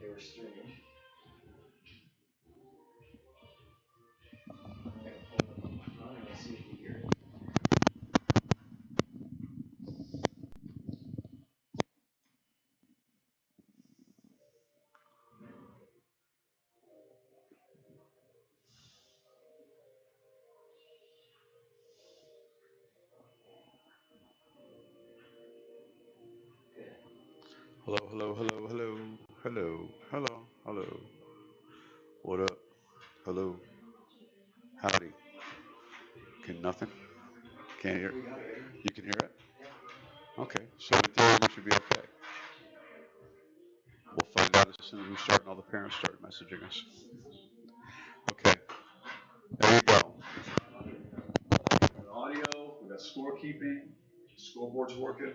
There's three. I'm gonna pull them on my phone and see if you hear it. Hello, hello, hello, hello, hello, hello, hello. What up? Hello. Howdy. Can nothing? Can't hear? We got it. You can hear it? Okay. So in theory, we should be okay. We'll find out as soon as we start and all the parents start messaging us. Okay. There you go. We got audio. We got scorekeeping. Scoreboard's working.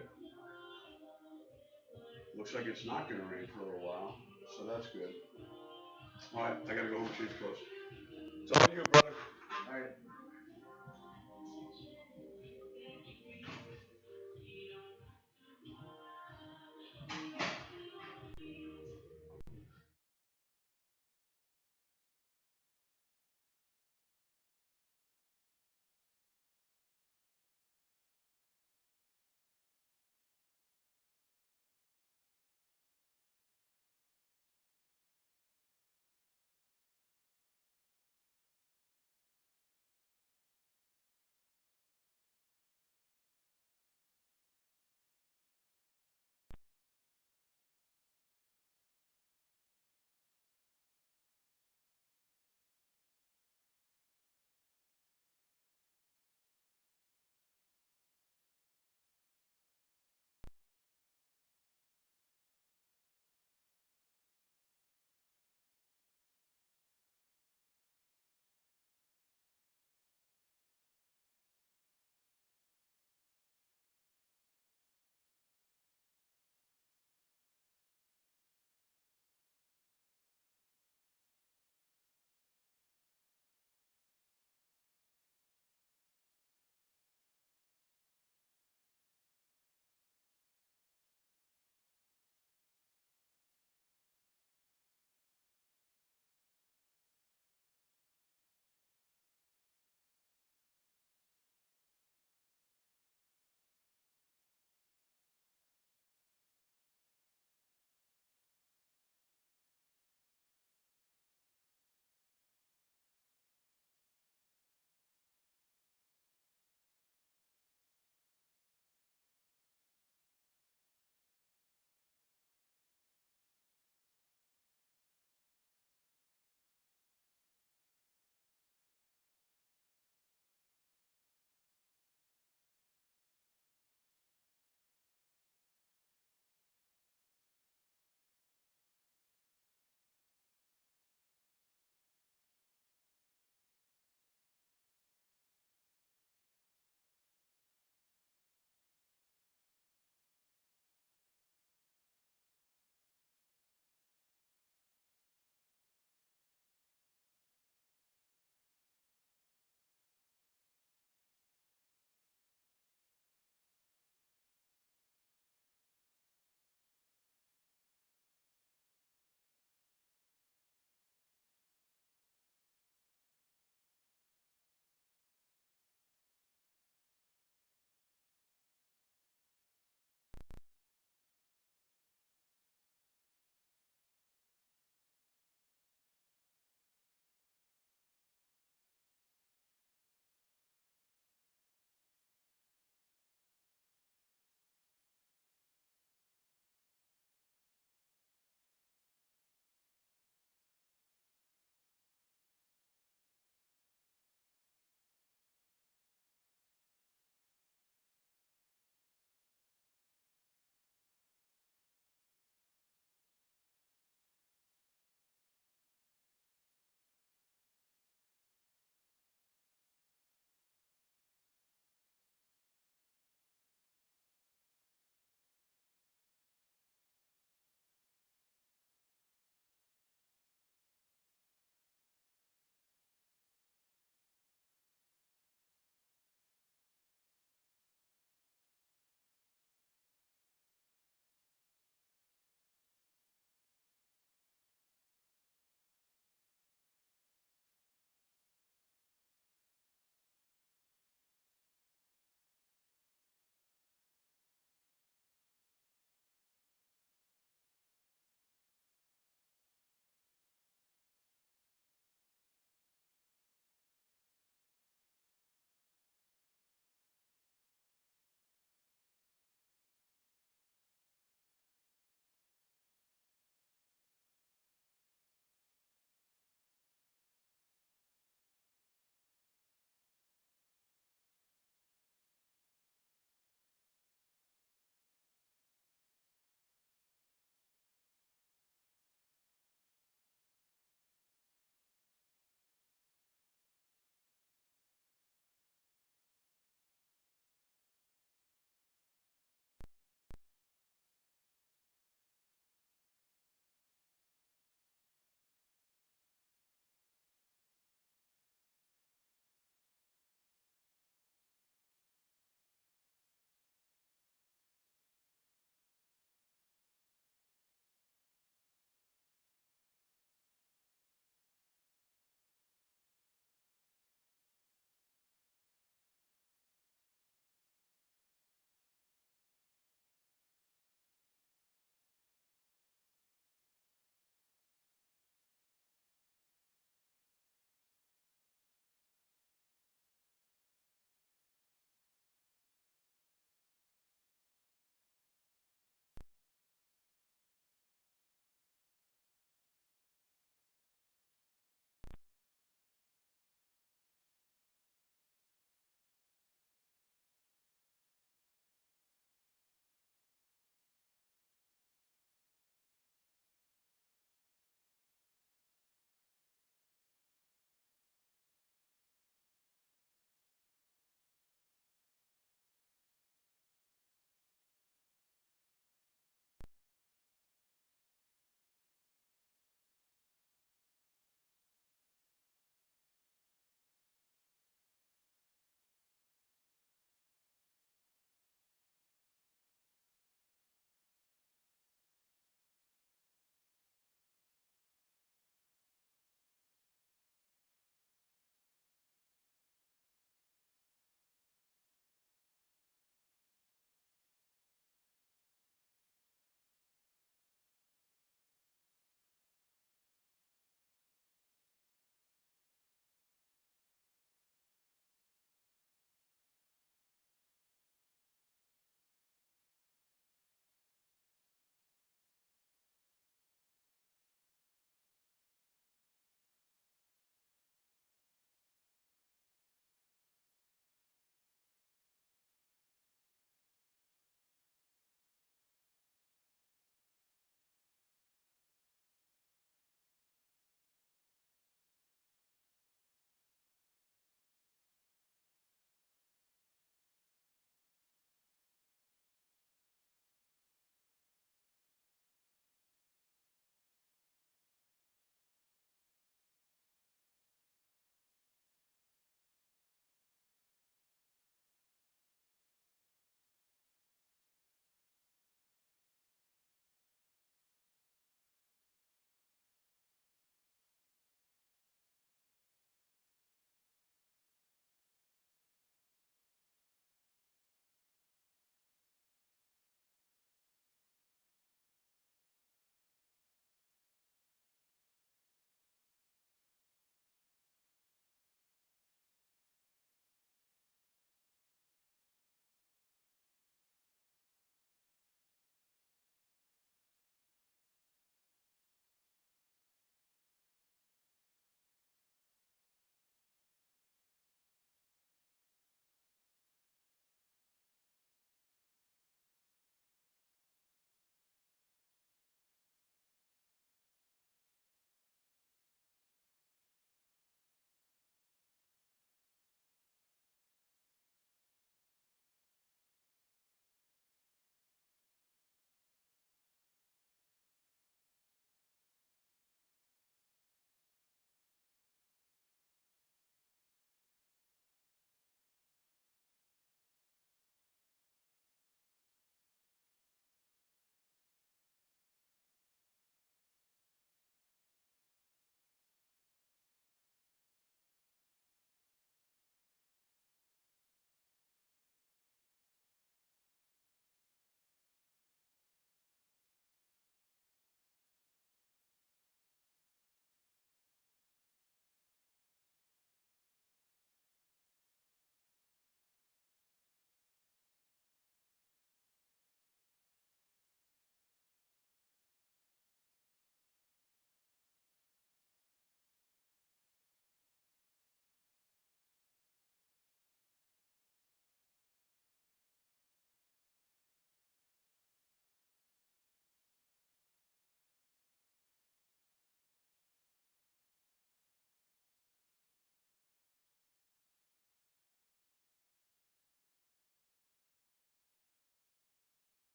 Looks like it's not going to rain for a little while, so that's good. All right. I got to go home and change clothes. It's all you, brother. All right.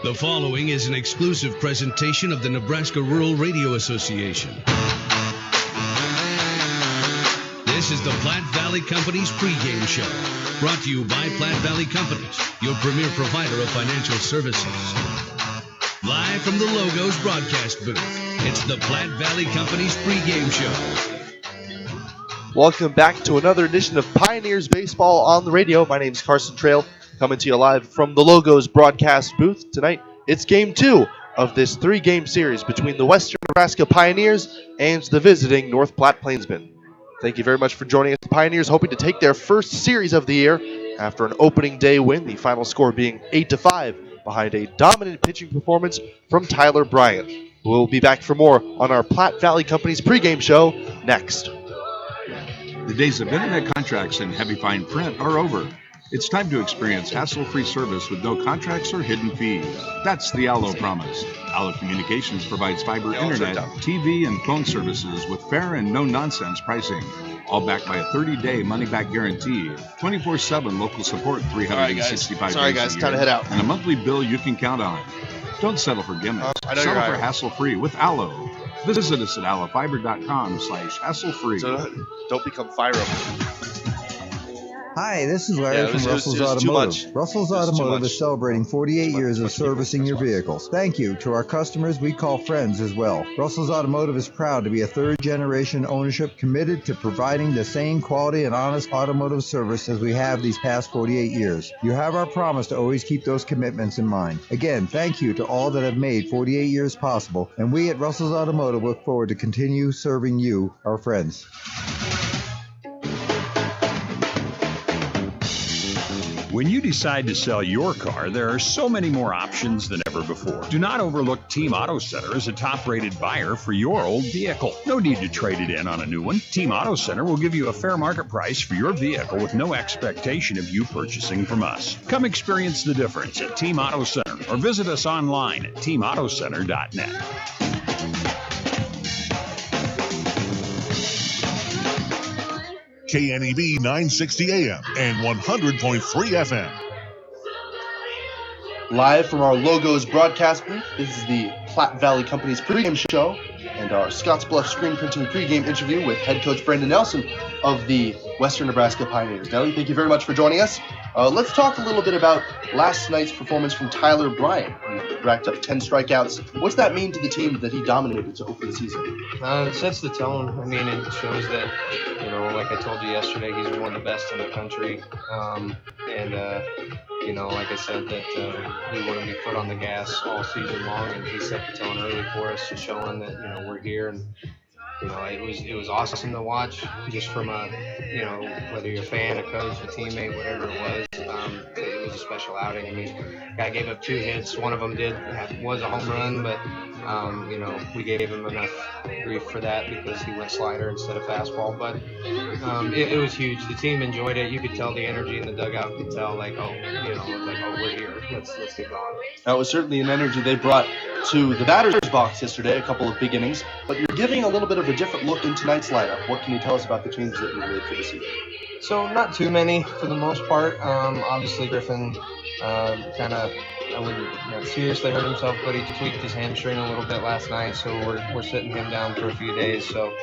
The following is an exclusive presentation of the Nebraska Rural Radio Association. This is the Platte Valley Company's pregame show, brought to you by Platte Valley Companies, your premier provider of financial services. Live from the Logos broadcast booth, it's the Platte Valley Company's pregame show. Welcome back to another edition of Pioneers Baseball on the radio. My name is Carson Trail, coming to you live from the Logos broadcast booth. Tonight, it's Game 2 of this 3-game series between the Western Nebraska Pioneers and the visiting North Platte Plainsmen. Thank you very much for joining us. The Pioneers hoping to take their first series of the year after an opening day win, the final score being 8-5 behind a dominant pitching performance from Tyler Bryant. We'll be back for more on our Platte Valley Company's pregame show next. The days of internet contracts and heavy fine print are over. It's time to experience hassle-free service with no contracts or hidden fees. That's the Allo promise. Allo Communications provides fiber internet, TV, and phone services with fair and no-nonsense pricing. All backed by a 30-day money-back guarantee, 24/7 local support, 365 Sorry, days guys. a year, Time to head out. and a monthly bill you can count on. Don't settle for gimmicks. Settle for hassle-free with Allo. Visit us at allofiber.com/hassle-free. So don't become fireable. Hi, this is Larry from Russell's Automotive. Russell's Automotive is celebrating 48 years of servicing your vehicles. Thank you to our customers we call friends as well. Russell's Automotive is proud to be a third-generation ownership committed to providing the same quality and honest automotive service as we have these past 48 years. You have our promise to always keep those commitments in mind. Again, thank you to all that have made 48 years possible, and we at Russell's Automotive look forward to continue serving you, our friends. When you decide to sell your car, there are so many more options than ever before. Do not overlook Team Auto Center as a top-rated buyer for your old vehicle. No need to trade it in on a new one. Team Auto Center will give you a fair market price for your vehicle with no expectation of you purchasing from us. Come experience the difference at Team Auto Center or visit us online at teamautocenter.net. KNEB 960 AM and 100.3 FM. Live from our Logos broadcast booth, this is the Platte Valley Company's pregame show and our Scottsbluff screen printing pregame interview with head coach Brandon Nelson of the Western Nebraska Pioneers. Nelly, thank you very much for joining us. Let's talk a little bit about last night's performance from Tyler Bryant. He racked up 10 strikeouts. What's that mean to the team that he dominated to open the season? It sets the tone. I mean, it shows that, like I told you yesterday, he's one of the best in the country. Like I said, that we want to be foot on the gas all season long, and he set the tone early for us, just showing that, we're here. And it was awesome to watch, just from whether you're a fan, a coach, a teammate, whatever it was. It was a special outing. I mean, guy gave up 2 hits. One of them was a home run, but we gave him enough grief for that because he went slider instead of fastball. But it was huge. The team enjoyed it. You could tell the energy in the dugout. You could tell we're here. Let's get going. That was certainly an energy they brought to the batter's box yesterday, a couple of big innings. But you're giving a little bit of a different look in tonight's lineup. What can you tell us about the changes that you made for this evening? So not too many for the most part. Obviously Griffin I wouldn't seriously hurt himself, but he tweaked his hamstring a little bit last night, so we're sitting him down for a few days. So,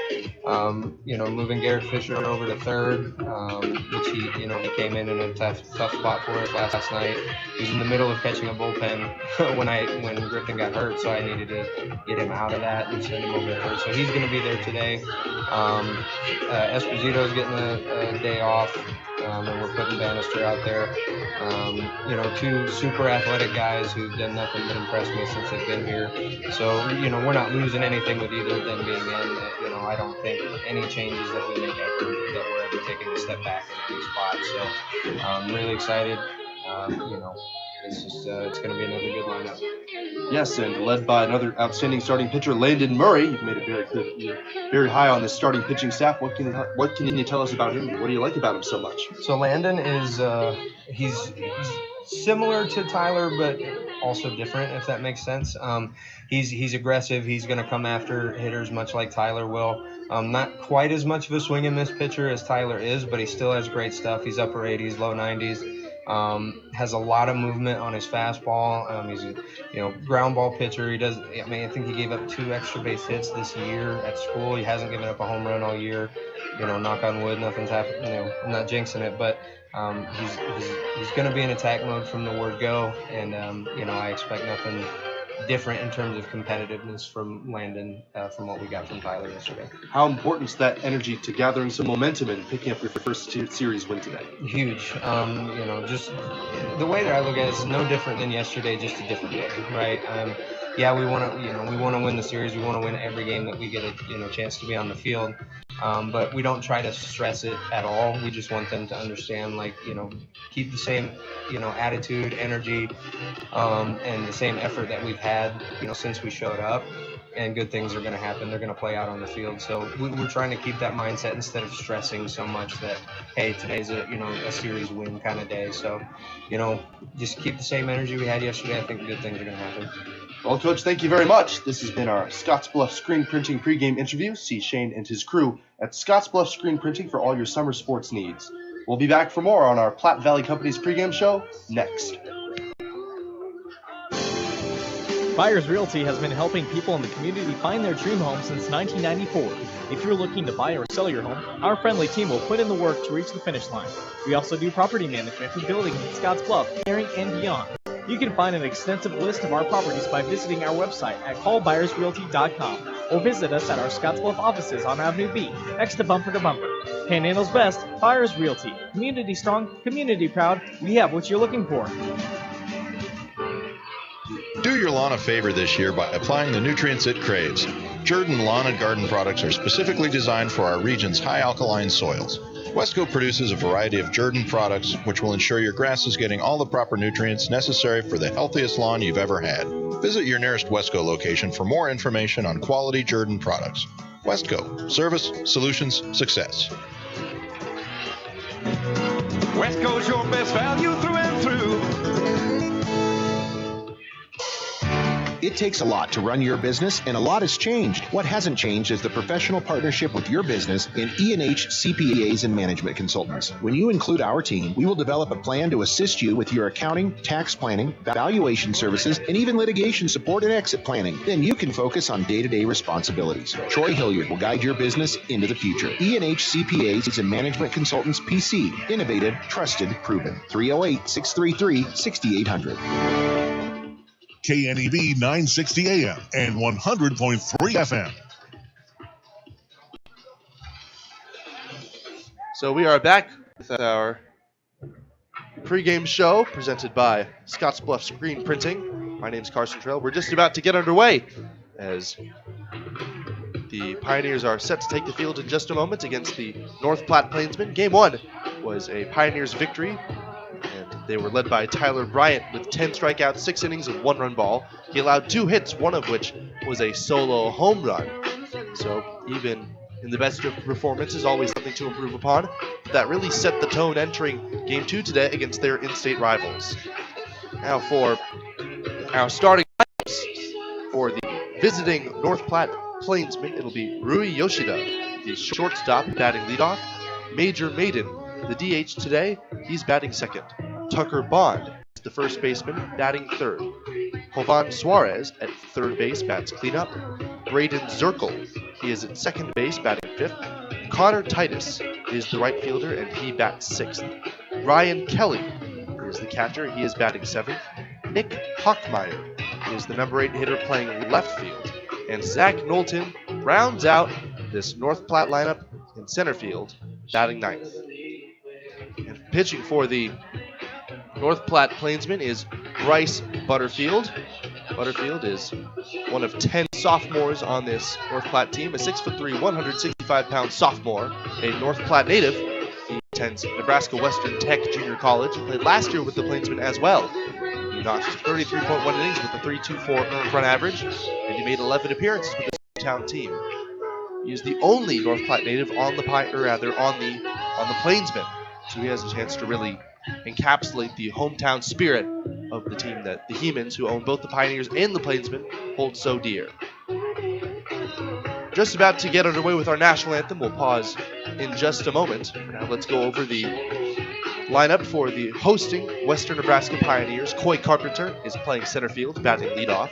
moving Garrett Fisher over to third, which he came in a tough spot for us last night. He was in the middle of catching a bullpen when Griffin got hurt, so I needed to get him out of that and send him over to third. So he's going to be there today. Esposito's getting a day off. And we're putting Bannister out there. 2 super athletic guys who've done nothing but impress me since they've been here. So, we're not losing anything with either of them being in. I don't think any changes that we make that we're ever taking a step back in any spot. So, I'm really excited. it's just it's going to be another good lineup. Yes, and led by another outstanding starting pitcher, Landon Murray. You've made it very clear that you're very high on this starting pitching staff. What can you tell us about him? What do you like about him so much? So Landon is he's similar to Tyler, but also different, if that makes sense. He's aggressive. He's going to come after hitters much like Tyler will. Not quite as much of a swing and miss pitcher as Tyler is, but he still has great stuff. He's upper 80s, low 90s. Has a lot of movement on his fastball. He's a ground ball pitcher. I think he gave up 2 extra base hits this year at school. He hasn't given up a home run all year. Knock on wood, nothing's happened. I'm not jinxing it, but he's going to be in attack mode from the word go, and I expect nothing different in terms of competitiveness from Landon from what we got from Tyler yesterday. How important is that energy to gathering some momentum and picking up your first series win today? Huge. Just the way that I look at it is no different than yesterday, just a different day, right? We want to win the series. We want to win every game that we get a chance to be on the field. But we don't try to stress it at all. We just want them to understand, keep the same, attitude, energy, and the same effort that we've had, since we showed up. And good things are going to happen. They're going to play out on the field. So we're trying to keep that mindset instead of stressing so much that, hey, today's a series win kind of day. So, just keep the same energy we had yesterday. I think good things are going to happen. Well, Coach, thank you very much. This has been our Scottsbluff Screen Printing pregame interview. See Shane and his crew at Scottsbluff Screen Printing for all your summer sports needs. We'll be back for more on our Platte Valley Company's pregame show next. Byers Realty has been helping people in the community find their dream home since 1994. If you're looking to buy or sell your home, our friendly team will put in the work to reach the finish line. We also do property management for buildings in Scottsbluff, Herring, and beyond. You can find an extensive list of our properties by visiting our website at callbyersrealty.com or visit us at our Scottsbluff offices on Avenue B, next to Bumper. Panhandle's best, Byers Realty. Community strong, community proud. We have what you're looking for. Do your lawn a favor this year by applying the nutrients it craves. Jordan Lawn and Garden products are specifically designed for our region's high alkaline soils. Westco produces a variety of Jordan products which will ensure your grass is getting all the proper nutrients necessary for the healthiest lawn you've ever had. Visit your nearest Westco location for more information on quality Jordan products. Westco. Service, solutions, success. Westco's your best value through and through. It takes a lot to run your business, and a lot has changed. What hasn't changed is the professional partnership with your business and E&H CPAs and management consultants. When you include our team, we will develop a plan to assist you with your accounting, tax planning, valuation services, and even litigation support and exit planning. Then you can focus on day-to-day responsibilities. Troy Hilliard will guide your business into the future. E&H CPAs and management consultants PC. Innovative, trusted, proven. 308-633-6800. KNEB 960 AM and 100.3 FM. So we are back with our pregame show presented by Scottsbluff Screen Printing. My name is Carson Trail. We're just about to get underway as the Pioneers are set to take the field in just a moment against the North Platte Plainsmen. Game 1 was a Pioneers victory. And they were led by Tyler Bryant with 10 strikeouts, 6 innings, and 1 run ball. He allowed 2 hits, one of which was a solo home run. So even in the best of performances, always something to improve upon. But that really set the tone entering Game 2 today against their in-state rivals. Now for our starting lineups for the visiting North Platte Plainsmen, it'll be Rui Yoshida, the shortstop, batting leadoff. Major Maiden, the DH today, he's batting second. Tucker Bond, the first baseman, batting third. Jovan Suarez at third base, bats cleanup. Braden Zirkle, he is at second base, batting fifth. Connor Titus is the right fielder, and he bats sixth. Ryan Kelly is the catcher, he is batting seventh. Nick Hockmeyer is the number 8 hitter playing left field. And Zach Knowlton rounds out this North Platte lineup in center field, batting ninth. And pitching for the North Platte Plainsmen is Bryce Butterfield. Butterfield is one of 10 sophomores on this North Platte team, a 6'3", 165-pound sophomore, a North Platte native. He attends Nebraska Western Tech Junior College and played last year with the Plainsmen as well. He notched 33.1 innings with a 3.24 earned run average, and he made 11 appearances with his hometown team. He is the only North Platte native on the Plainsmen, so he has a chance to really encapsulate the hometown spirit of the team that the Hemans, who own both the Pioneers and the Plainsmen, hold so dear. Just about to get underway with our national anthem. We'll pause in just a moment. For now, let's go over the lineup for the hosting Western Nebraska Pioneers. Coy Carpenter is playing center field, batting leadoff.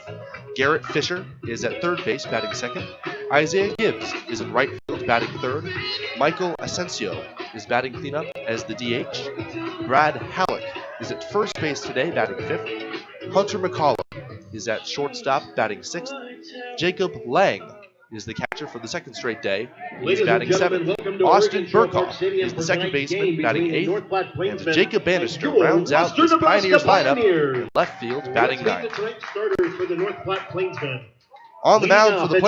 Garrett Fisher is at third base, batting second. Isaiah Gibbs is in right field, batting third. Michael Asensio is batting cleanup as the DH. Brad Halleck is at first base today, batting fifth. Hunter McCollum is at shortstop, batting sixth. Jacob Lang is the catcher for the second straight day. He's batting seventh. Austin Burkhoff is the second baseman, batting eighth. And Jacob Bannister rounds out this Pioneers lineup in left field, batting ninth. On the mound for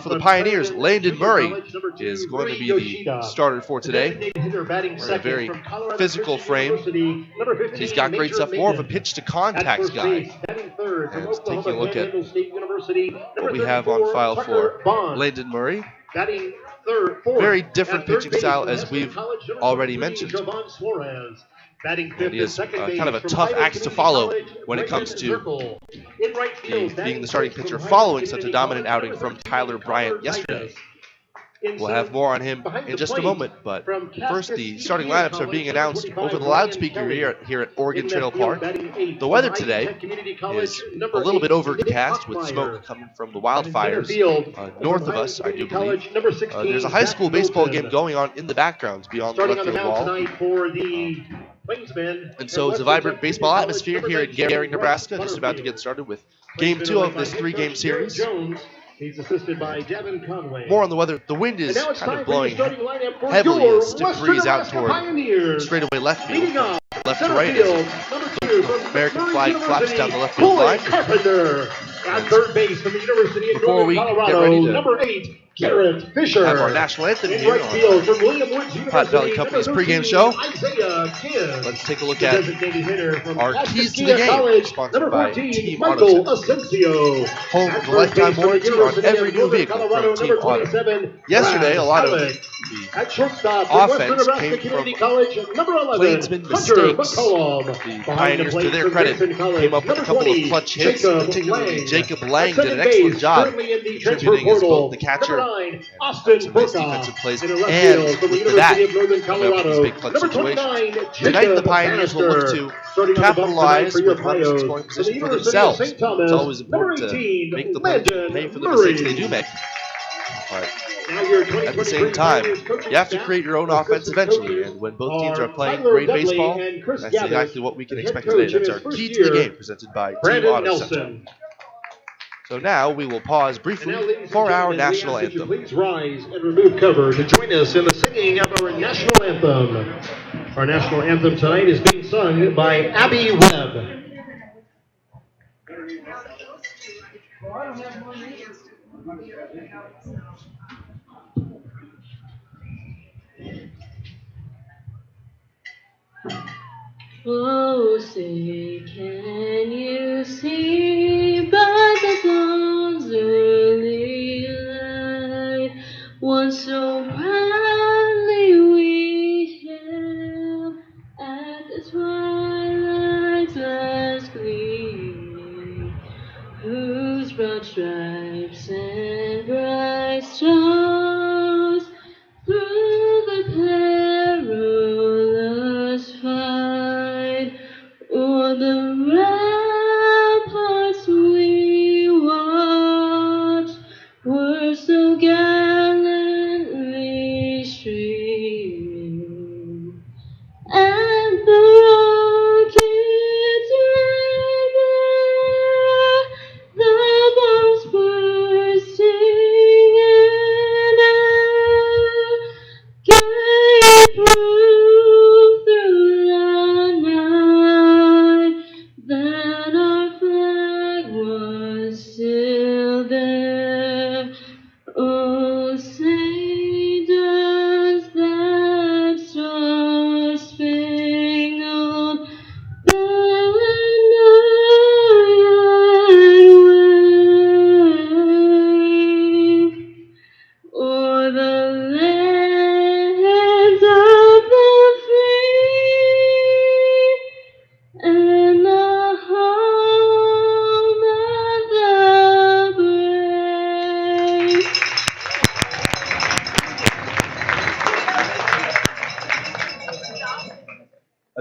the Pioneers, Landon Murray is going to be the starter for today. We're in a very physical frame. And he's got great stuff, more of a pitch-to-contact guy. And taking a look at what we have on file for Landon Murray. Very different pitching style, as we've already mentioned. And he is kind of a tough act to follow when it comes to being the starting pitcher following such a dominant outing from Tyler Bryant yesterday. We'll have more on him in just a moment, but first the starting lineups are being announced over the loudspeaker here at Oregon Trail Park. The weather today is a little bit overcast with smoke coming from the wildfires north of us, I do believe. There's a high school baseball game going on in the background beyond the left field wall. And so it's a vibrant baseball atmosphere here in Gary, Nebraska, just about to get started with Game 2 of this three-game series. He's assisted by Devin Conway. More on the weather. The wind is kind of blowing heavily as stiff breeze out toward straightaway left field. Left to right as the American flag flaps down the left field line. At third base from the University of Before we get ready to number 8, Garrett Fisher. have our national anthem in here right field from William Woods Platte Valley Company's pregame show. Isaiah Gibbs. Let's take a look at our keys to the game, sponsored by Team Michael Auto Center. Asensio. Home of the lifetime warranty on every new vehicle from Team Auto. Yesterday, a lot of the offense came from Plainsmen mistakes. The Pioneers, to their credit, came up with a couple of clutch hits, particularly Jacob Lang did an excellent job contributing as both the catcher and some nice defensive plays, and with the bat coming up with these big clutch situations. Tonight, the Pioneers will look to capitalize with runners in scoring position for themselves. It's always important to make the players pay for the mistakes they do make. But at the same time, you have to create your own offense eventually, and when both teams are playing great baseball, that's exactly what we can expect today. That's our key to the game, presented by Team Auto Center. So now we will pause briefly for our national anthem. Please rise and remove cover to join us in the singing of our national anthem. Our national anthem tonight is being sung by Abby Webb. Oh, say, can you see by the dawn's early light, once so proudly we hailed at the twilight's last gleaming, whose broad stripes and bright stars through the perilous fight o'er the ramparts we watched were so gallantly streaming, and the rockets ringing, the bombs bursting in air, gave proof through the night that our flag was still there. Oh, say does that star-spangled banner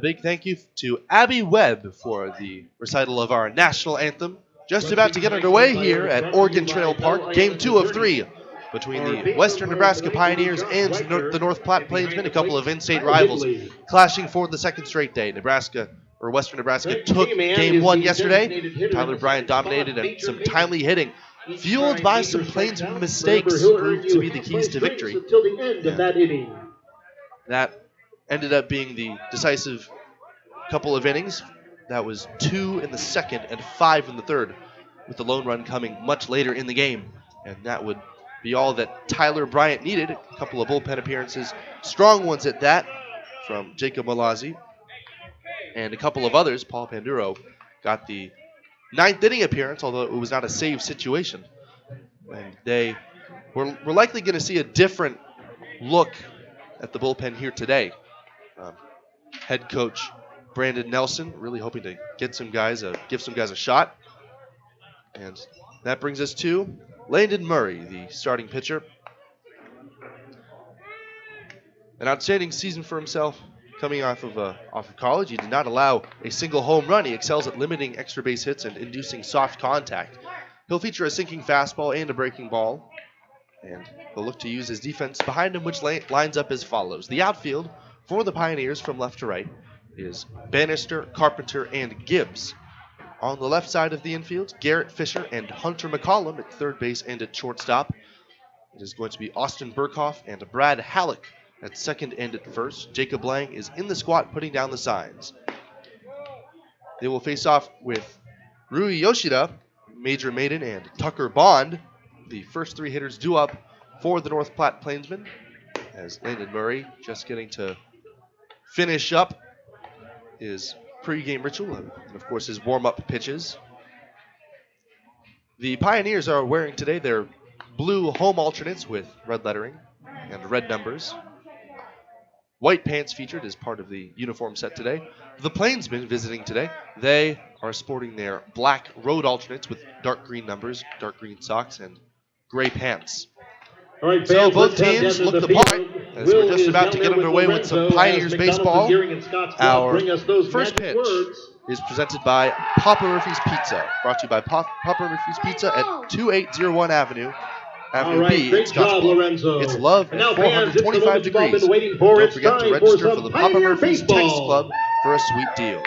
big thank you to Abby Webb for the recital of our national anthem. Just about to get underway here at Oregon Trail Park, game 2 of 3 between the Western Nebraska Pioneers and the North Platte Plainsmen, a couple of in-state rivals clashing for the second straight day. Western Nebraska took game 1 yesterday. Tyler Bryant dominated, and some timely hitting, fueled by some Plainsmen mistakes, proved to be the keys to victory. That ended up being the decisive couple of innings. That was 2 in the second and 5 in the third, with the lone run coming much later in the game. And that would be all that Tyler Bryant needed. A couple of bullpen appearances, strong ones at that, from Jacob Malazzi. And a couple of others. Paul Panduro got the 9th inning appearance, although it was not a save situation. And we're likely going to see a different look at the bullpen here today. Head coach Brandon Nelson really hoping to give some guys a shot. And that brings us to Landon Murray, the starting pitcher. An outstanding season for himself coming off of college. He did not allow a single home run. He excels at limiting extra base hits and inducing soft contact. He'll feature a sinking fastball and a breaking ball. And he'll look to use his defense behind him, which lines up as follows. The outfield for the Pioneers from left to right is Bannister, Carpenter, and Gibbs. On the left side of the infield, Garrett Fisher and Hunter McCollum at third base and at shortstop. It is going to be Austin Burkhoff and Brad Halleck at second and at first. Jacob Lang is in the squat putting down the signs. They will face off with Rui Yoshida, Major Maiden, and Tucker Bond. The first 3 hitters due up for the North Platte Plainsmen, as Landon Murray just getting to finish up his pregame ritual and, of course, his warm-up pitches. The Pioneers are wearing today their blue home alternates with red lettering and red numbers. White pants featured as part of the uniform set today. The Plainsmen visiting today, they are sporting their black road alternates with dark green numbers, dark green socks, and gray pants. All right, so both teams look the part as we're just about to get underway with some Pioneers baseball. Our first pitch is presented by Papa Murphy's Pizza, brought to you by Papa Murphy's Pizza at 2801 Avenue B in Scottsbluff. It's love at 425 degrees. Don't forget to register for the Papa Murphy's Text Club for a sweet deal.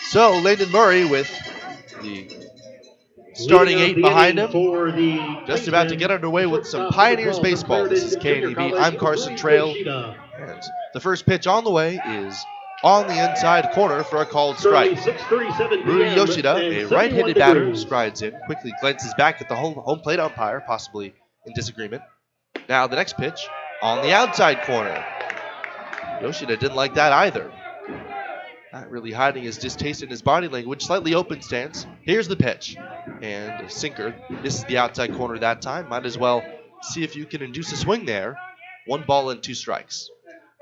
So Landon Murray with the starting 8 behind him, just about to get underway with some Pioneers baseball. This is KNEB. I'm Carson Trail, and the first pitch on the way is on the inside corner for a called strike. Rui Yoshida, a right-handed batter, strides in, quickly glances back at the home plate umpire, possibly in disagreement. Now the next pitch on the outside corner. Yoshida didn't like that either. Not really hiding his distaste in his body language. Slightly open stance. Here's the pitch. And a sinker. This is the outside corner that time. Might as well see if you can induce a swing there. 1 ball and 2 strikes.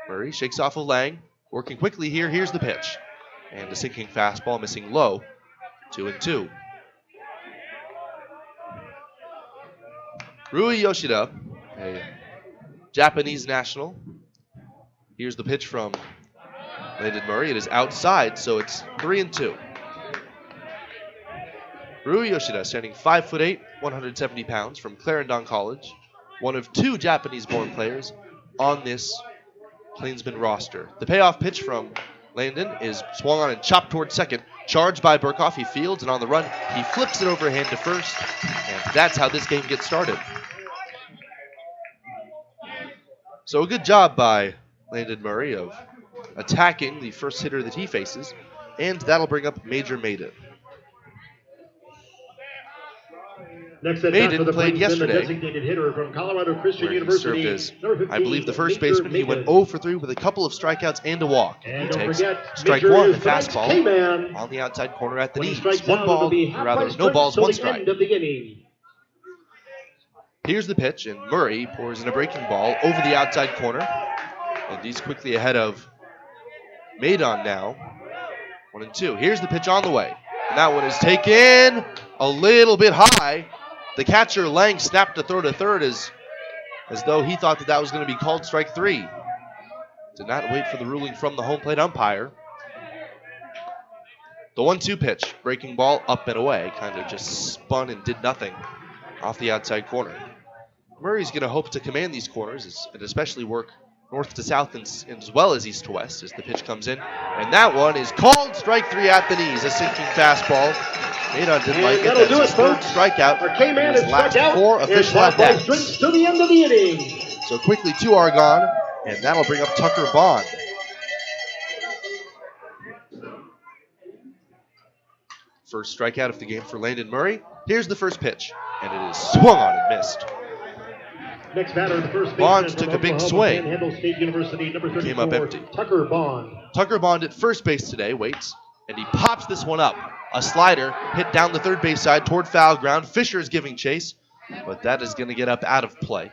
Murray shakes off of Lang. Working quickly here. Here's the pitch. And a sinking fastball missing low. 2-2. Rui Yoshida, a Japanese national. Here's the pitch from Landon Murray. It is outside, so it's 3-2. Rui Yoshida, standing 5'8", 170 pounds, from Clarendon College, one of 2 Japanese-born players on this Plainsman roster. The payoff pitch from Landon is swung on and chopped towards second. Charged by Burkhoff. He fields, and on the run, he flips it overhand to first. And that's how this game gets started. So a good job by Landon Murray of attacking the first hitter that he faces. And that'll bring up Major Maiden. Maiden played yesterday, designated hitter from Colorado Christian where he University, served as, I believe, the first baseman. He went 0 for 3 with a couple of strikeouts and a walk. And he takes strike Major 1, the is fastball, K-Man. on the outside corner at the When he knees. strikes 1 out, ball, it'll be or rather, half-price no balls, till 1 the strike. end of the inning. Here's the pitch, and Murray pours in a breaking ball over the outside corner. And he's quickly ahead of Maidon now. 1-2. Here's the pitch on the way. And that one is taken a little bit high. The catcher, Lang, snapped a throw to third as though he thought that was going to be called strike 3. Did not wait for the ruling from the home plate umpire. The 1-2 pitch, breaking ball up and away, kind of just spun and did nothing off the outside corner. Murray's going to hope to command these corners and especially work north to south and as well as east to west as the pitch comes in. And that one is called strike 3 at the knees, a sinking fastball. Maydon didn't like it. That'll do it, third folks. strikeout. Our K-man is last struck out. 4 official at bats. Drinks to the end of the inning. So quickly 2 are gone, and that'll bring up Tucker Bond. First strikeout of the game for Landon Murray. Here's the first pitch, and it is swung on and missed. Next batter, the first Bond baseman took a big Oklahoma, swing. Panhandle State University, number 34, Came up empty. Tucker Bond. Tucker Bond at first base today, waits, and he pops this one up. A slider hit down the third base side toward foul ground. Fisher is giving chase, but that is going to get up out of play.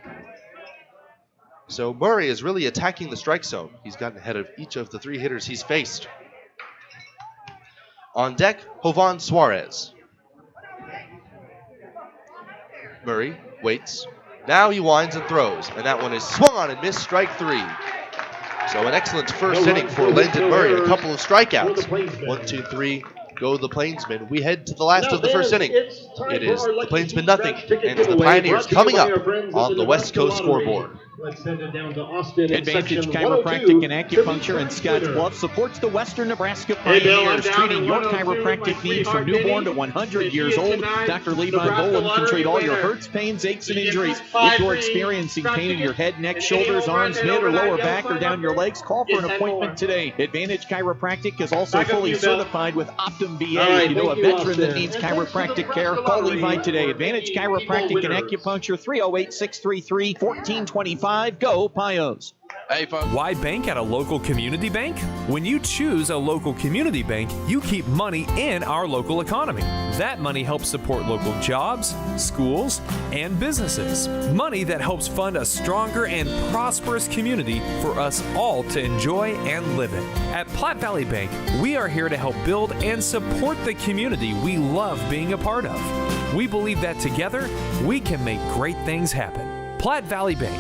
So Murray is really attacking the strike zone. He's gotten ahead of each of the 3 hitters he's faced. On deck, Jovan Suarez. Murray waits. Now he winds and throws, and that one is swung on and missed, strike 3. So an excellent first inning for Landon Murray. A couple of strikeouts. 1, 2, 3. Go the Plainsmen. We head to the last of the first inning. It is the Plainsmen nothing, and the Pioneers coming up on the West Coast scoreboard. Let's send it down to Austin. Advantage Chiropractic and Acupuncture in Scottsbluff supports the Western Nebraska Pioneers, treating your chiropractic needs from newborn to 100 years old. Dr. Levi Boland can treat all your hurts, pains, aches, and injuries. If you're experiencing pain in your head, neck, shoulders, arms, mid, or lower back, or down your legs, call for an appointment today. Advantage Chiropractic is also fully certified with Optum VA. If you know a veteran that needs chiropractic care, call Levi today. Advantage Chiropractic and Acupuncture, 308-633-1425. Go Pios. Hey, folks. Why bank at a local community bank? When you choose a local community bank, you keep money in our local economy. That money helps support local jobs, schools, and businesses. Money that helps fund a stronger and prosperous community for us all to enjoy and live in. At Platte Valley Bank, we are here to help build and support the community we love being a part of. We believe that together, we can make great things happen. Platte Valley Bank.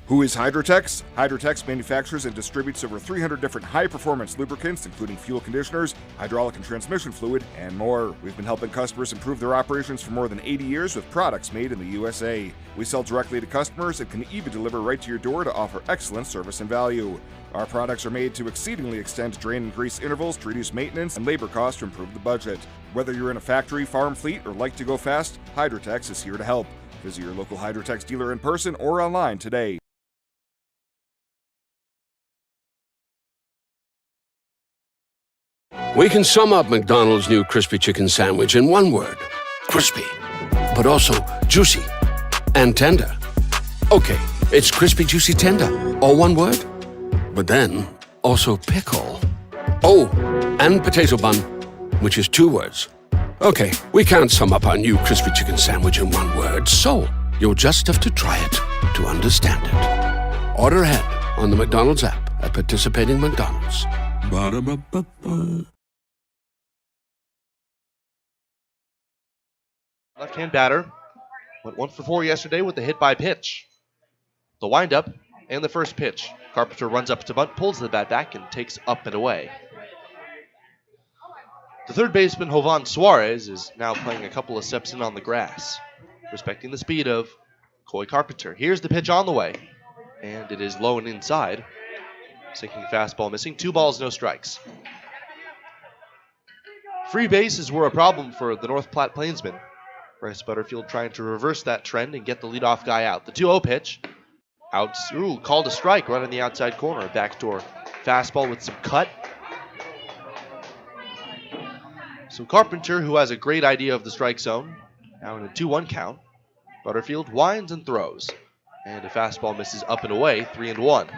Who is Hydrotex? Hydrotex manufactures and distributes over 300 different high-performance lubricants, including fuel conditioners, hydraulic and transmission fluid, and more. We've been helping customers improve their operations for more than 80 years with products made in the USA. We sell directly to customers and can even deliver right to your door to offer excellent service and value. Our products are made to exceedingly extend drain and grease intervals to reduce maintenance and labor costs to improve the budget. Whether you're in a factory, farm fleet, or like to go fast, Hydrotex is here to help. Visit your local Hydrotex dealer in person or online today. We can sum up McDonald's new crispy chicken sandwich in one word. Crispy. But also juicy and tender. Okay, it's crispy, juicy, tender. All one word. But then, also pickle. Oh, and potato bun, which is 2 words. Okay, we can't sum up our new crispy chicken sandwich in one word, so you'll just have to try it to understand it. Order ahead on the McDonald's app at participating McDonald's. Ba-da-ba-ba-ba. Left-hand batter went 1 for 4 yesterday with a hit by pitch. The windup and the first pitch. Carpenter runs up to bunt, pulls the bat back, and takes up and away. The third baseman, Jovan Suarez, is now playing a couple of steps in on the grass, respecting the speed of Coy Carpenter. Here's the pitch on the way, and it is low and inside. Sinking fastball missing. 2 balls, no strikes. Free bases were a problem for the North Platte Plainsmen. Bryce Butterfield trying to reverse that trend and get the leadoff guy out. The 2-0 pitch. Out. Ooh, called a strike right on the outside corner. Backdoor fastball with some cut. So Carpenter, who has a great idea of the strike zone, now in a 2-1 count. Butterfield winds and throws. And a fastball misses up and away, 3-1.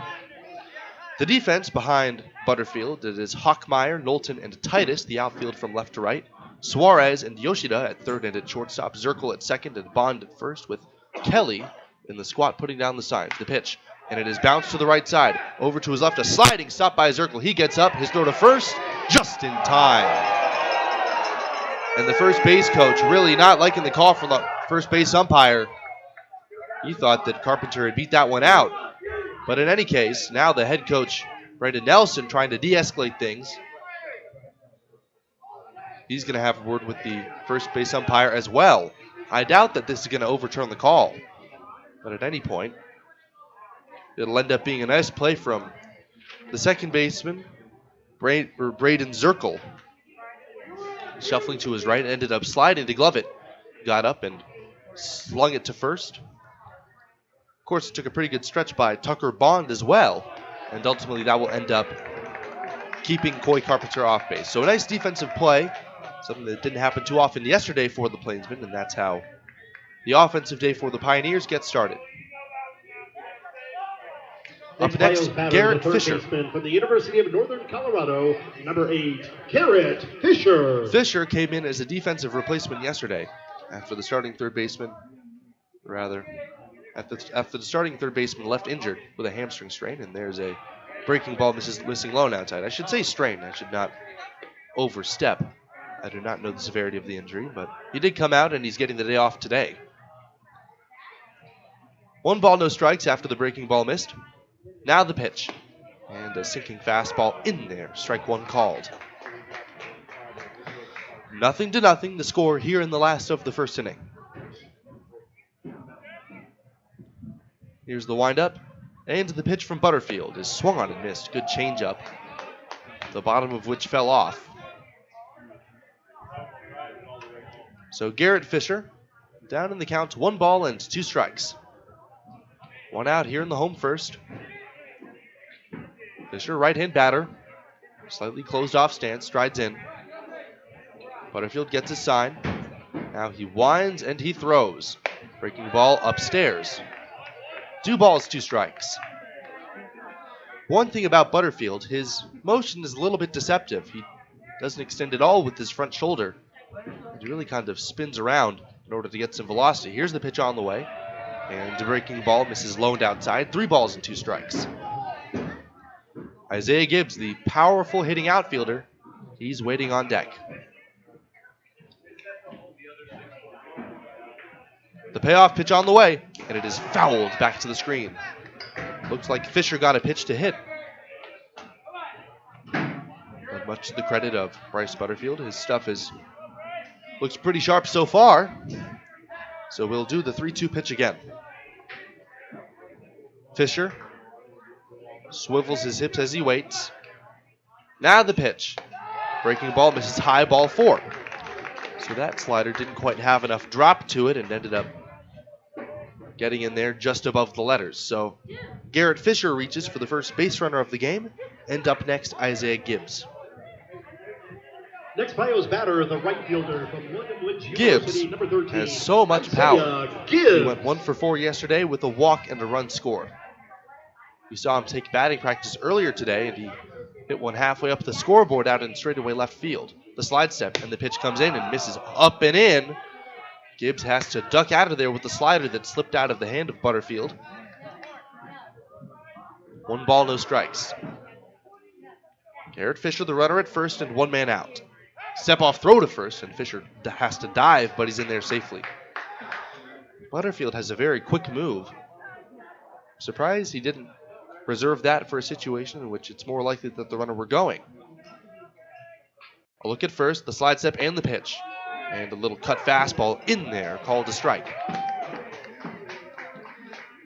The defense behind Butterfield, it is Hockmeyer, Knowlton, and Titus, the outfield from left to right. Suarez and Yoshida at third and at shortstop. Zirkle at second and Bond at first, with Kelly in the squat putting down the signs. The pitch, and it is bounced to the right side. Over to his left, a sliding stop by Zirkle. He gets up, his throw to first, just in time. And the first base coach really not liking the call from the first base umpire. He thought that Carpenter had beat that one out. But in any case, now the head coach, Brandon Nelson, trying to de-escalate things. He's going to have a word with the first base umpire as well. I doubt that this is going to overturn the call. But at any point, it'll end up being a nice play from the second baseman, Braden Zirkle. Shuffling to his right, ended up sliding to glove it. Got up and slung it to first. Of course, it took a pretty good stretch by Tucker Bond as well. And ultimately, that will end up keeping Coy Carpenter off base. So a nice defensive play. Something that didn't happen too often yesterday for the Plainsmen. And that's how the offensive day for the Pioneers gets started. Up next, Garrett Fisher. From the University of Northern Colorado, number 8, Garrett Fisher. Fisher came in as a defensive replacement yesterday after the starting third baseman, after the starting third baseman left injured with a hamstring strain, and there's a breaking ball missing low outside. I should say strain. I should not overstep. I do not know the severity of the injury, but he did come out, and he's getting the day off today. 1 ball, no strikes after the breaking ball missed. Now the pitch. And a sinking fastball in there. Strike 1 called. 0-0, the score here in the last of the first inning. Here's the windup. And the pitch from Butterfield is swung on and missed. Good changeup. The bottom of which fell off. So Garrett Fisher down in the count, 1 ball and 2 strikes. 1 out here in the home first. Fisher, right-hand batter. Slightly closed off stance, strides in. Butterfield gets his sign. Now he winds and he throws. Breaking ball upstairs. 2 balls, 2 strikes. One thing about Butterfield, his motion is a little bit deceptive. He doesn't extend at all with his front shoulder. He really kind of spins around in order to get some velocity. Here's the pitch on the way. And the breaking ball misses low and outside. 3 balls and 2 strikes. Isaiah Gibbs, the powerful hitting outfielder, he's waiting on deck. The payoff pitch on the way, and it is fouled back to the screen. Looks like Fisher got a pitch to hit. But much to the credit of Bryce Butterfield, his stuff looks pretty sharp so far. So we'll do the 3-2 pitch again. Fisher swivels his hips as he waits. Now the pitch. Breaking ball misses high, ball 4. So that slider didn't quite have enough drop to it and ended up getting in there just above the letters. So Garrett Fisher reaches for the first base runner of the game. And up next, Isaiah Gibbs. Next Pio's batter, the right fielder from William Woods Gibbs University, number 13, has so much power. Gibbs. He went 1 for 4 yesterday with a walk and a run scored. We saw him take batting practice earlier today, and he hit one halfway up the scoreboard out in straightaway left field. The slide step, and the pitch comes in and misses up and in. Gibbs has to duck out of there with the slider that slipped out of the hand of Butterfield. 1 ball, no strikes. Garrett Fisher, the runner at first, and 1 man out. Step off throw to first, and Fisher has to dive, but he's in there safely. Butterfield has a very quick move. Surprised he didn't reserve that for a situation in which it's more likely that the runner were going. A look at first, the slide step and the pitch. And a little cut fastball in there, called a strike.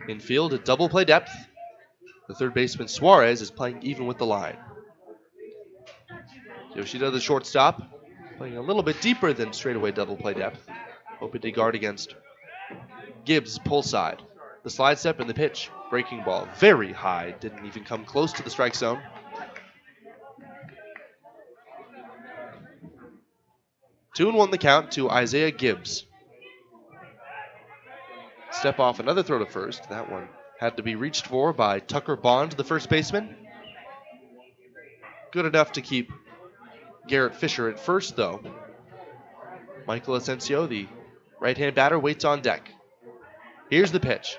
Infield at double play depth. The third baseman Suarez is playing even with the line. Yoshida, the shortstop, playing a little bit deeper than straightaway double play depth, hoping to guard against Gibbs' pull side. The slide step and the pitch. Breaking ball very high. Didn't even come close to the strike zone. Two and 1 the count to Isaiah Gibbs. Step off another throw to first. That one had to be reached for by Tucker Bond, the first baseman. Good enough to keep Garrett Fisher at first, though. Michael Asensio, the right-hand batter, waits on deck. Here's the pitch.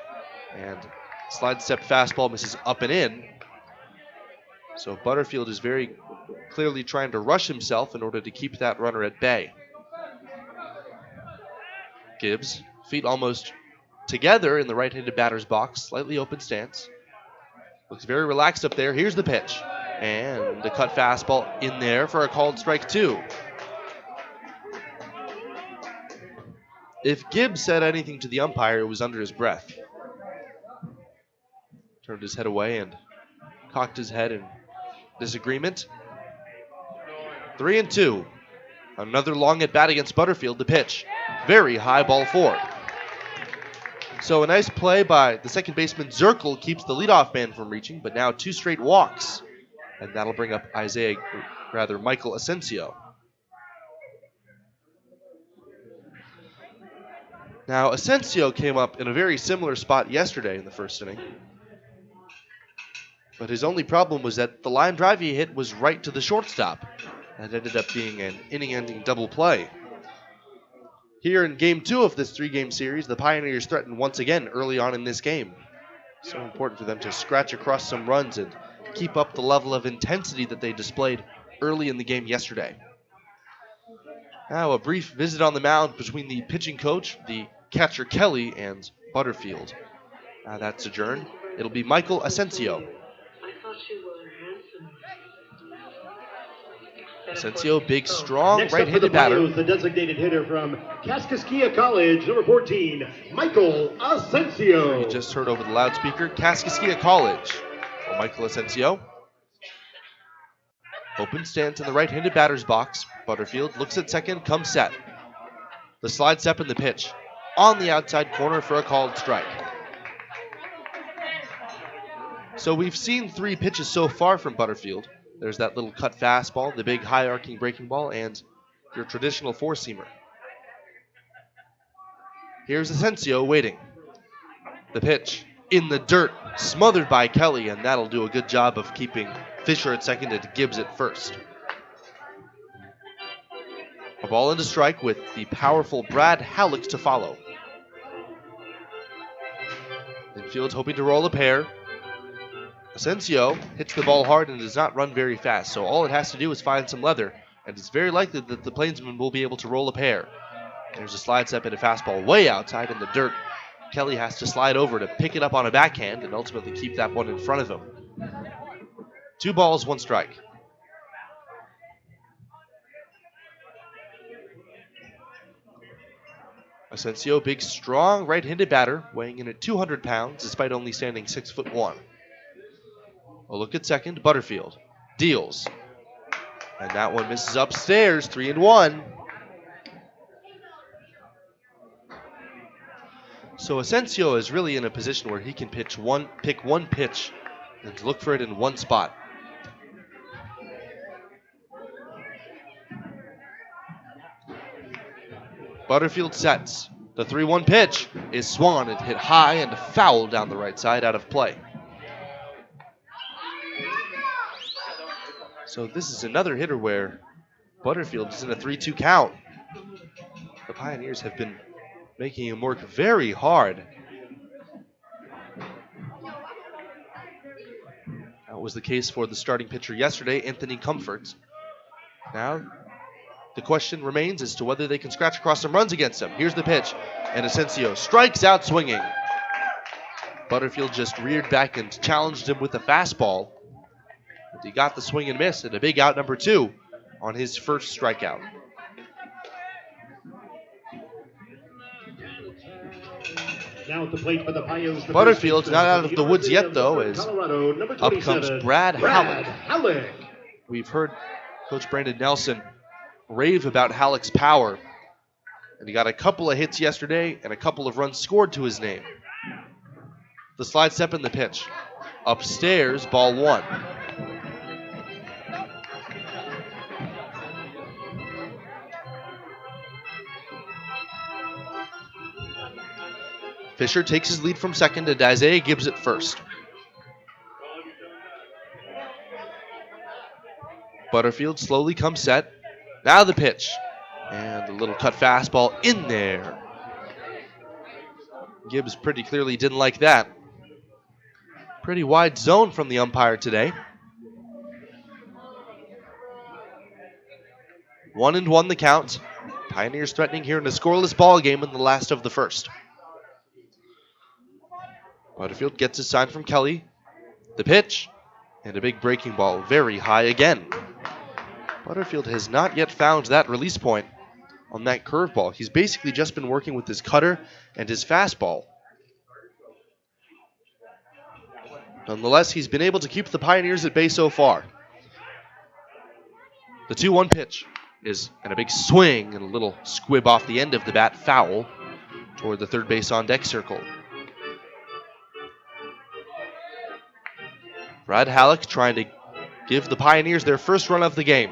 And slide step fastball misses up and in. So Butterfield is very clearly trying to rush himself in order to keep that runner at bay. Gibbs, feet almost together in the right-handed batter's box. Slightly open stance. Looks very relaxed up there. Here's the pitch. And the cut fastball in there for a called strike 2. If Gibbs said anything to the umpire, it was under his breath. Turned his head away and cocked his head in disagreement. 3-2. Another long at bat against Butterfield. The pitch. Very high, ball 4. So a nice play by the second baseman Zirkle keeps the leadoff man from reaching, but now 2 straight walks. And that'll bring up Michael Asensio. Now, Asensio came up in a very similar spot yesterday in the first inning. But his only problem was that the line drive he hit was right to the shortstop. That ended up being an inning-ending double play. Here in Game 2 of this 3-game series, the Pioneers threatened once again early on in this game. So important for them to scratch across some runs and keep up the level of intensity that they displayed early in the game yesterday. Now a brief visit on the mound between the pitching coach, the catcher Kelly, and Butterfield. That's adjourned. It'll be Michael Asensio. Asensio, big, strong, right-handed batter. The designated hitter from Kaskaskia College, number 14, Michael Asensio. You just heard over the loudspeaker, Kaskaskia College. Well, Michael Asensio. Open stance in the right-handed batter's box. Butterfield looks at second, comes set. The slide step in the pitch. On the outside corner for a called strike. So we've seen 3 pitches so far from Butterfield. There's that little cut fastball, the big high arcing breaking ball, and your traditional four-seamer. Here's Asensio waiting. The pitch in the dirt, smothered by Kelly, and that'll do a good job of keeping Fisher at second and Gibbs at first. A ball into strike with the powerful Brad Halleck to follow. Infield's hoping to roll a pair. Asensio hits the ball hard and does not run very fast, so all it has to do is find some leather, and it's very likely that the Plainsmen will be able to roll a pair. There's a slide step and a fastball way outside in the dirt. Kelly has to slide over to pick it up on a backhand and ultimately keep that one in front of him. 2 balls, 1 strike. Asensio, big, strong right-handed batter, weighing in at 200 pounds despite only standing 6'1". A look at second, Butterfield deals. And that one misses upstairs, 3-1. So Asensio is really in a position where he can pick one pitch and look for it in one spot. Butterfield sets. The 3-1 pitch is swung and hit high and foul down the right side, out of play. So this is another hitter where Butterfield is in a 3-2 count. The Pioneers have been making him work very hard. That was the case for the starting pitcher yesterday, Anthony Comfort. Now, the question remains as to whether they can scratch across some runs against him. Here's the pitch, and Asensio strikes out swinging. Butterfield just reared back and challenged him with a fastball. He got the swing and miss, and a big out, number 2, on his first strikeout. Now at the plate for the Pios. Butterfield's not out of the woods yet, though, as up comes Brad Halleck. We've heard Coach Brandon Nelson rave about Halleck's power, and he got a couple of hits yesterday and a couple of runs scored to his name. The slide step in the pitch. Upstairs, ball 1. Fisher takes his lead from second and Isaiah Gibbs at first. Butterfield slowly comes set. Now the pitch. And a little cut fastball in there. Gibbs pretty clearly didn't like that. Pretty wide zone from the umpire today. 1-1 the count. Pioneers threatening here in a scoreless ball game in the last of the first. Butterfield gets his sign from Kelly. The pitch, and a big breaking ball, very high again. Butterfield has not yet found that release point on that curveball. He's basically just been working with his cutter and his fastball. Nonetheless, he's been able to keep the Pioneers at bay so far. The 2-1 pitch and a big swing and a little squib off the end of the bat, foul toward the third base on deck circle. Brad Halleck trying to give the Pioneers their first run of the game.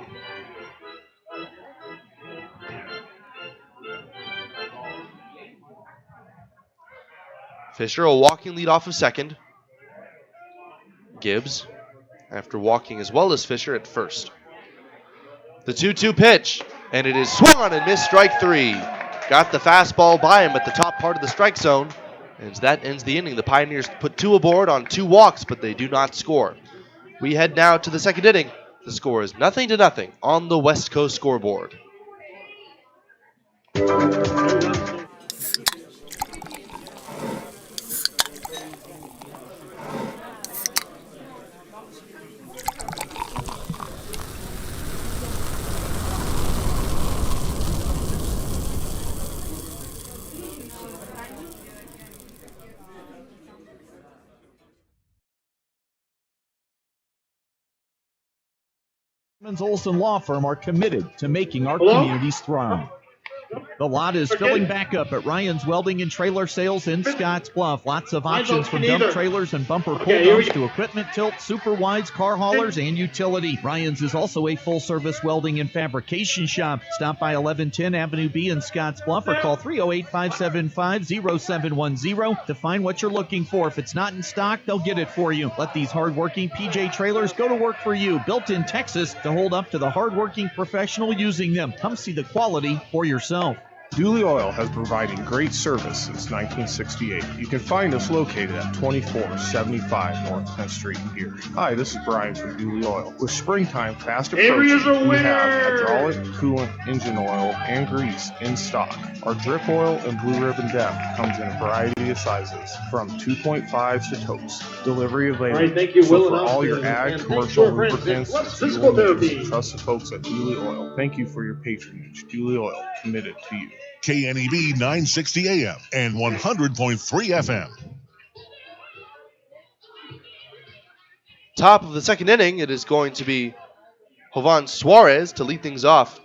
Fisher a walking lead off of second. Gibbs, after walking as well as Fisher, at first. The 2-2 pitch, and it is swung on and missed, strike three. Got the fastball by him at the top part of the strike zone, and that ends the inning. The Pioneers put 2 aboard on 2 walks, but they do not score. We head now to the second inning. The score is 0-0 on the West Coast scoreboard. Olson Law Firm are committed to making our communities thrive. The lot is filling back up at Ryan's Welding and Trailer Sales in Scotts Bluff. Lots of options from dump trailers and bumper pull dumps to equipment tilts, super wides, car haulers, and utility. Ryan's is also a full-service welding and fabrication shop. Stop by 1110 Avenue B in Scotts Bluff or call 308-575-0710 to find what you're looking for. If it's not in stock, they'll get it for you. Let these hardworking PJ trailers go to work for you. Built in Texas to hold up to the hardworking professional using them. Come see the quality for yourself. Dooley Oil has provided great service since 1968. You can find us located at 2475 North 10th Street in Geary. Hi, this is Brian from Dooley Oil. With springtime fast approaching, we have hydraulic, coolant, engine oil, and grease in stock. Our drip oil and blue ribbon depth comes in a variety of sizes, from 2.5s to totes. Delivery available. All right, thank you, Will. For all your ag, commercial lubricants, fuel needs, trust the folks at Dooley Oil. Thank you for your patronage. Dooley Oil, committed to you. KNEB 960 AM and 100.3 FM. Top of the second inning, it is going to be Jovan Suarez to lead things off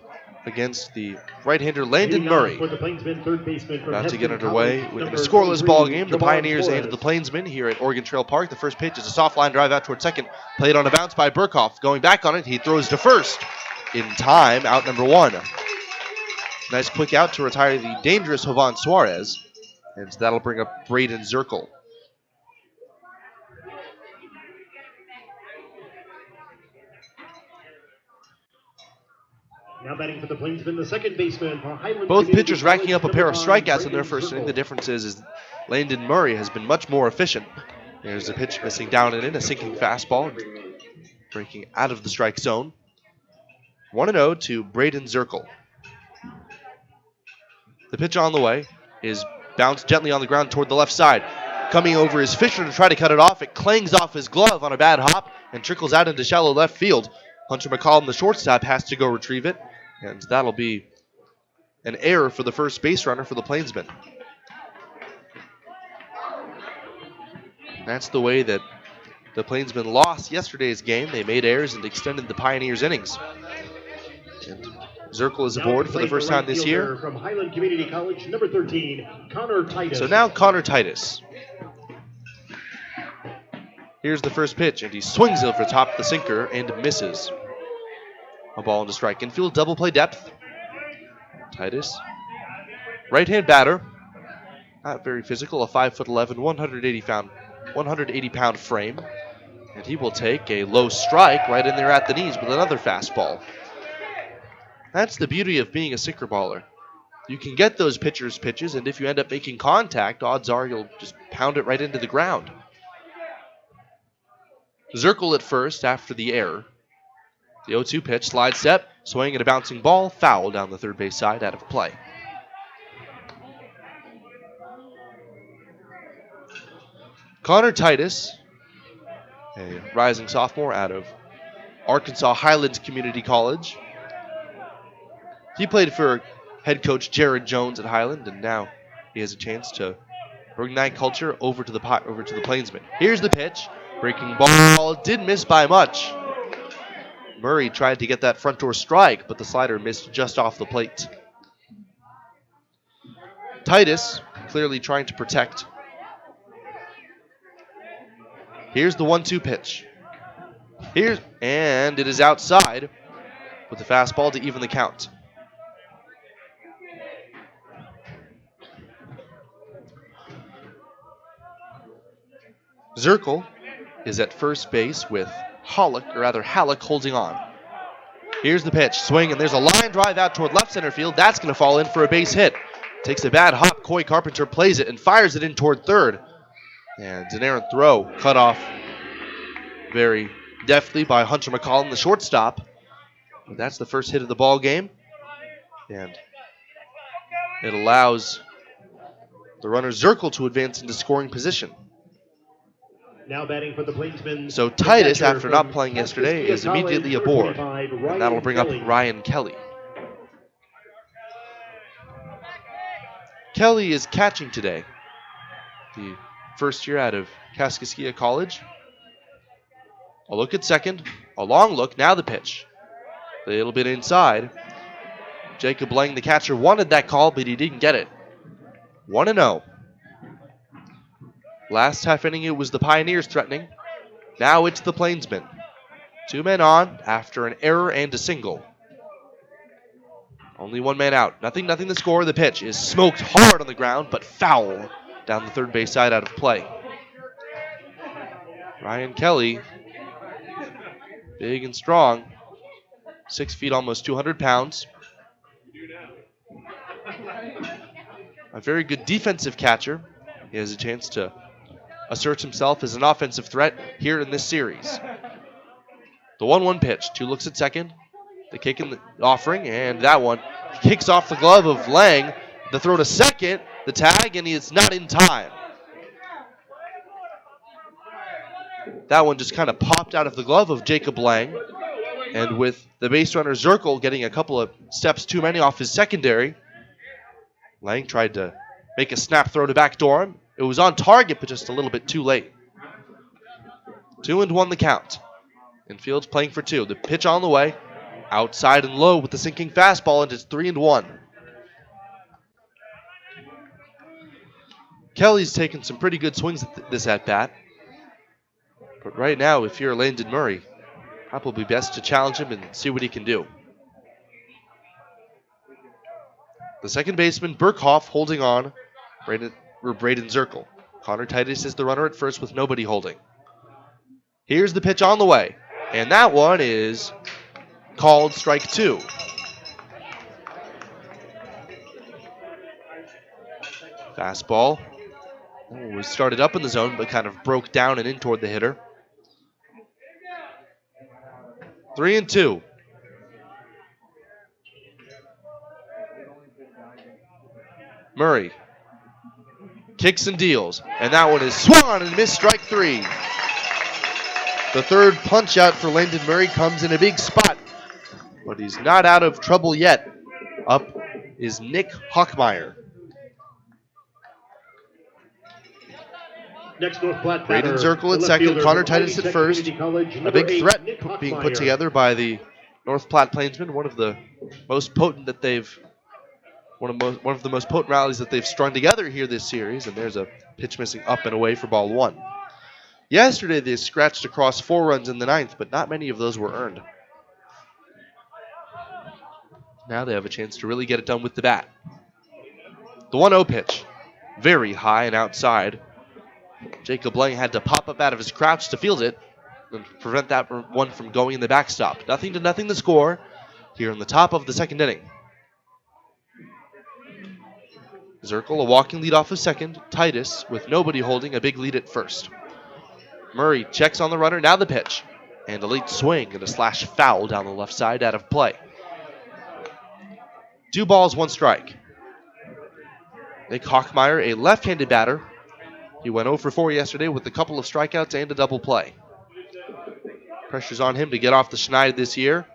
against the right-hander Landon Murray. About to get underway with a scoreless ball game. The Pioneers and the Plainsmen here at Oregon Trail Park. The first pitch is a soft line drive out toward second. Played on a bounce by Burkhoff. Going back on it, he throws to first in time, out number 1. Nice quick out to retire the dangerous Jovan Suarez. And that'll bring up Braden Zirkel. Now batting for the Plainsmen, the second baseman for Highland. Both pitchers racking up a pair of strikeouts in their first inning. The difference is Landon Murray has been much more efficient. There's a pitch missing down and in, a sinking fastball, breaking out of the strike zone. 1-0 to Braden Zirkel. The pitch on the way is bounced gently on the ground toward the left side. Coming over is Fisher to try to cut it off. It clangs off his glove on a bad hop and trickles out into shallow left field. Hunter McCollum, the shortstop, has to go retrieve it, and that'll be an error for the first base runner for the Plainsmen. That's the way that the Plainsmen lost yesterday's game. They made errors and extended the Pioneers' innings. And Zirkel is aboard for the first time this year. From Highland Community College, number 13, Connor Titus. So now Connor Titus. Here's the first pitch, and he swings over top the sinker and misses. A ball into strike. Infield double play depth. Titus. Right-hand batter. Not very physical, a 5'11", 180-pound frame. And he will take a low strike right in there at the knees with another fastball. That's the beauty of being a sinker baller. You can get those pitchers' pitches, and if you end up making contact, odds are you'll just pound it right into the ground. Zirkel at first after the error. The 0-2 pitch, slide step, swing and a bouncing ball, foul down the third base side, out of play. Connor Titus, a rising sophomore out of Arkansas Highlands Community College. He played for head coach Jared Jones at Highland, and now he has a chance to bring that culture over to the Plainsmen. Here's the pitch. Breaking ball. Did miss by much. Murray tried to get that front door strike, but the slider missed just off the plate. Titus clearly trying to protect. Here's the 1-2 pitch. And it is outside with the fastball to even the count. Zirkle is at first base with Halleck holding on. Here's the pitch, swing, and there's a line drive out toward left center field. That's going to fall in for a base hit. Takes a bad hop. Coy Carpenter plays it and fires it in toward third. And an errant throw cut off very deftly by Hunter McCollum, the shortstop. But that's the first hit of the ball game. And it allows the runner Zirkle to advance into scoring position. Now batting for the Plainsmen. So Titus, after not playing yesterday, is immediately aboard. And that'll bring up Ryan Kelly. Kelly is catching today. The first year out of Kaskaskia College. A look at second. A long look. Now the pitch. A little bit inside. Jacob Lang, the catcher, wanted that call, but he didn't get it. 1-0. Last half inning, it was the Pioneers threatening. Now it's the Plainsmen. 2 men on after an error and a single. Only 1 man out. Nothing to score. The pitch is smoked hard on the ground, but foul down the third base side out of play. Ryan Kelly, big and strong. 6 feet, almost 200 pounds. A very good defensive catcher. He has a chance to assert himself as an offensive threat here in this series. The 1-1 pitch. 2 looks at second. The kick in the offering, and that one kicks off the glove of Lang. The throw to second, the tag, and it's not in time. That one just kind of popped out of the glove of Jacob Lang. And with the base runner Zirkle getting a couple of steps too many off his secondary, Lang tried to make a snap throw to backdoor him. It was on target, but just a little bit too late. 2-1 the count. Infield's playing for 2. The pitch on the way. Outside and low with the sinking fastball, and it's 3-1. Kelly's taken some pretty good swings at this at-bat. But right now, if you're Landon Murray, probably best to challenge him and see what he can do. The second baseman, Burkhoff, holding on. Braden Zirkle. Connor Titus is the runner at first with nobody holding. Here's the pitch on the way. And that one is called strike 2. Fastball. Was started up in the zone, but kind of broke down and in toward the hitter. 3-2. Murray kicks and deals, and that one is swung on and missed, strike 3. The third punch out for Landon Murray comes in a big spot, but he's not out of trouble yet. Up is Nick Hockmeyer. Next North Platte Braden Zirkle at second, Connor Titus at first. A big threat being put together by the North Platte Plainsmen, one of the most potent that they've one of the most potent rallies that they've strung together here this series, and there's a pitch missing up and away for ball 1. Yesterday they scratched across 4 runs in the 9th, but not many of those were earned. Now they have a chance to really get it done with the bat. The 1-0 pitch, very high and outside. Jacob Lang had to pop up out of his crouch to field it and prevent that one from going in the backstop. 0-0 the score here in the top of the second inning. Zirkle a walking lead off of second. Titus with nobody holding a big lead at first. Murray checks on the runner. Now the pitch. And a late swing and a slash foul down the left side out of play. 2 balls, 1 strike. Nick Hockmeyer, a left-handed batter. He went 0 for 4 yesterday with a couple of strikeouts and a double play. Pressure's on him to get off the schneid this year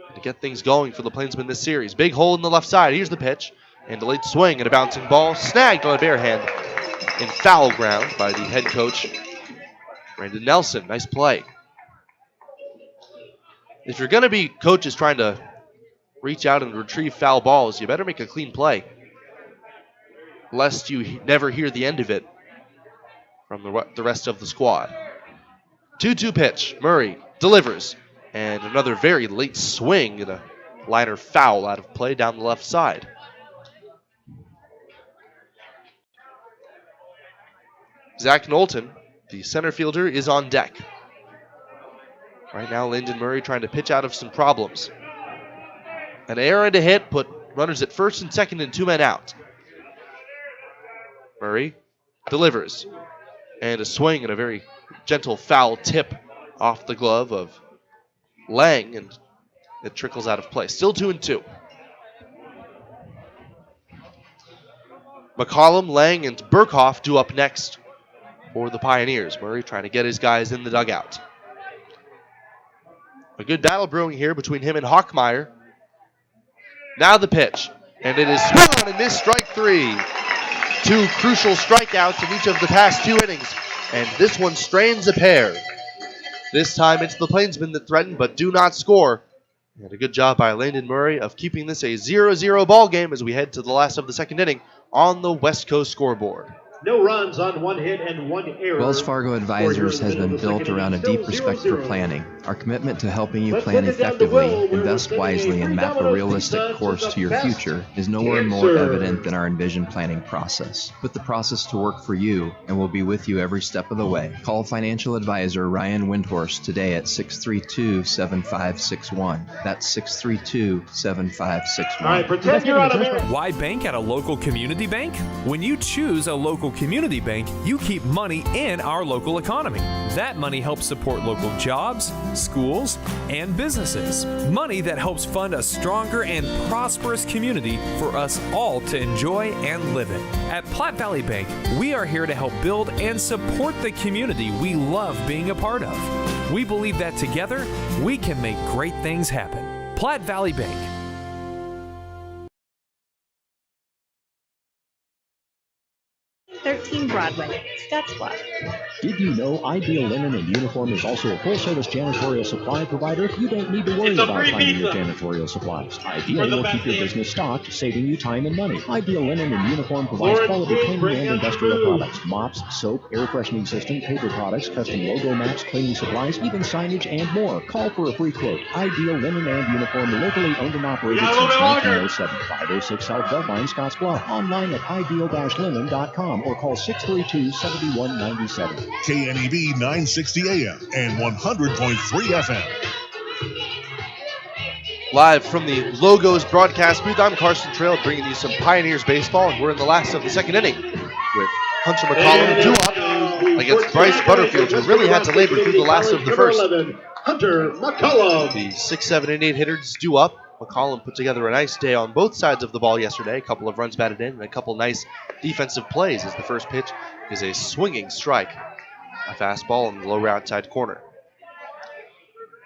and to get things going for the Plainsmen this series. Big hole in the left side. Here's the pitch. And a late swing and a bouncing ball snagged on a bare hand in foul ground by the head coach, Brandon Nelson. Nice play. If you're going to be coaches trying to reach out and retrieve foul balls, you better make a clean play, lest you never hear the end of it from the rest of the squad. 2-2 pitch. Murray delivers. And another very late swing and a liner foul out of play down the left side. Zach Knowlton, the center fielder, is on deck. Right now, Lyndon Murray trying to pitch out of some problems. An error and a hit put runners at first and second and 2 men out. Murray delivers. And a swing and a very gentle foul tip off the glove of Lang, and it trickles out of play. Still 2-2. McCollum, Lang, and Burkhoff due up next for the Pioneers. Murray trying to get his guys in the dugout. A good battle brewing here between him and Hockmeyer. Now the pitch, and it is swung on and missed, strike 3. 2 crucial strikeouts in each of the past 2 innings, and this one strains a pair. This time it's the Plainsmen that threaten but do not score. And a good job by Lyndon Murray of keeping this a 0-0 ball game as we head to the last of the second inning on the West Coast scoreboard. No runs on 1 hit and 1 error. Wells Fargo Advisors has been built around a deep respect for planning. Our commitment to helping you plan effectively, invest wisely, and map a realistic course to your future is nowhere more evident than our Envision planning process. Put the process to work for you, and we'll be with you every step of the way. Call financial advisor Ryan Windhorst today at 632-7561. That's 632-7561. All right, pretend you're out of there. Why bank at a local community bank? When you choose a local community bank, you keep money in our local economy. That money helps support local jobs, schools, and businesses. Money that helps fund a stronger and prosperous community for us all to enjoy and live in. At Platte Valley Bank, we are here to help build and support the community we love being a part of. We believe that together, we can make great things happen. Platte Valley Bank. 13 Broadway, Scottsbluff. Did you know Ideal Linen and Uniform is also a full-service janitorial supply provider? You don't need to worry about finding your janitorial supplies. Ideal will keep your business stocked, saving you time and money. Ideal Linen and Uniform provides quality cleaning and industrial products, mops, soap, air freshening system, paper products, custom logo maps, cleaning supplies, even signage, and more. Call for a free quote. Ideal Linen and Uniform, locally owned and operated since 1907. 506 South Beltline, Scottsbluff. Online at ideal-linen.com or call 632-7197. KNEB 960 AM and 100.3 FM. Live from the Logos broadcast booth, I'm Carson Trail bringing you some Pioneers baseball, and we're in the last of the second inning with Hunter McCollum due up against Bryce Butterfield, who really had to labor through the last of the first. Hunter McCollum. The 6, 7, and 8 hitters due up. McCollum put together a nice day on both sides of the ball yesterday. A couple of runs batted in and a couple nice defensive plays as the first pitch is a swinging strike. A fastball in the lower outside corner.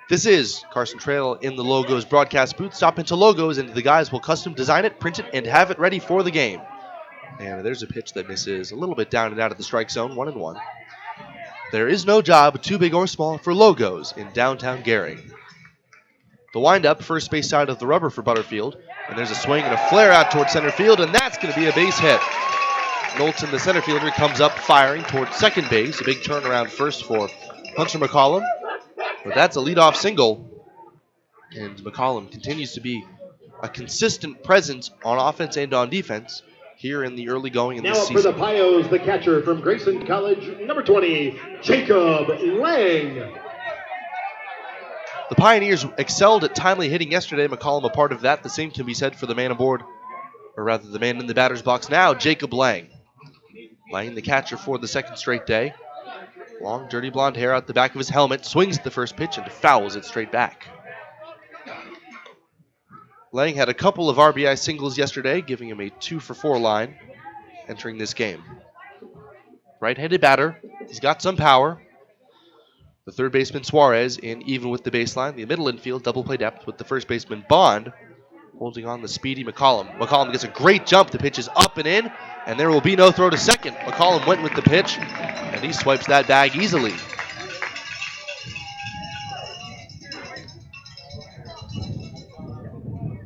This is Carson Trail in the Logos broadcast booth. Stop into Logos and the guys will custom design it, print it, and have it ready for the game. And there's a pitch that misses a little bit down and out of the strike zone, 1-1. There is no job too big or small for Logos in downtown Gary. The windup, first base side of the rubber for Butterfield. And there's a swing and a flare out towards center field, and that's going to be a base hit. Knowlton, the center fielder, comes up firing towards second base. A big turnaround first for Hunter McCollum. But that's a leadoff single. And McCollum continues to be a consistent presence on offense and on defense here in the early going in this season. Now for the Pios, the catcher from Grayson College, number 20, Jacob Lang. The Pioneers excelled at timely hitting yesterday. McCollum a part of that. The same can be said for the man aboard, or rather the man in the batter's box now, Jacob Lang. Lang, the catcher for the second straight day. Long, dirty blonde hair out the back of his helmet. Swings at the first pitch and fouls it straight back. Lang had a couple of RBI singles yesterday, giving him a 2-for-4 line entering this game. Right-handed batter. He's got some power. The third baseman Suarez in even with the baseline. The middle infield double play depth with the first baseman Bond holding on the speedy McCollum. McCollum gets a great jump. The pitch is up and in, and there will be no throw to second. McCollum went with the pitch, and he swipes that bag easily.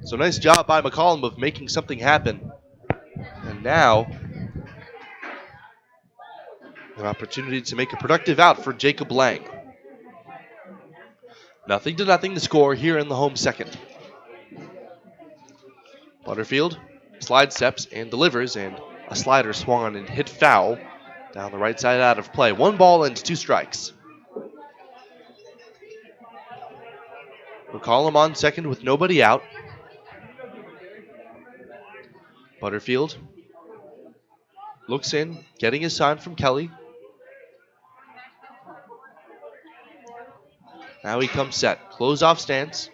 So nice job by McCollum of making something happen. And now, an opportunity to make a productive out for Jacob Lang. 0-0 the score here in the home second. Butterfield slide steps and delivers, and a slider swung on and hit foul down the right side out of play. 1 ball and 2 strikes. McCollum on second with nobody out. Butterfield looks in, getting his sign from Kelly. Now he comes set. Close off stance.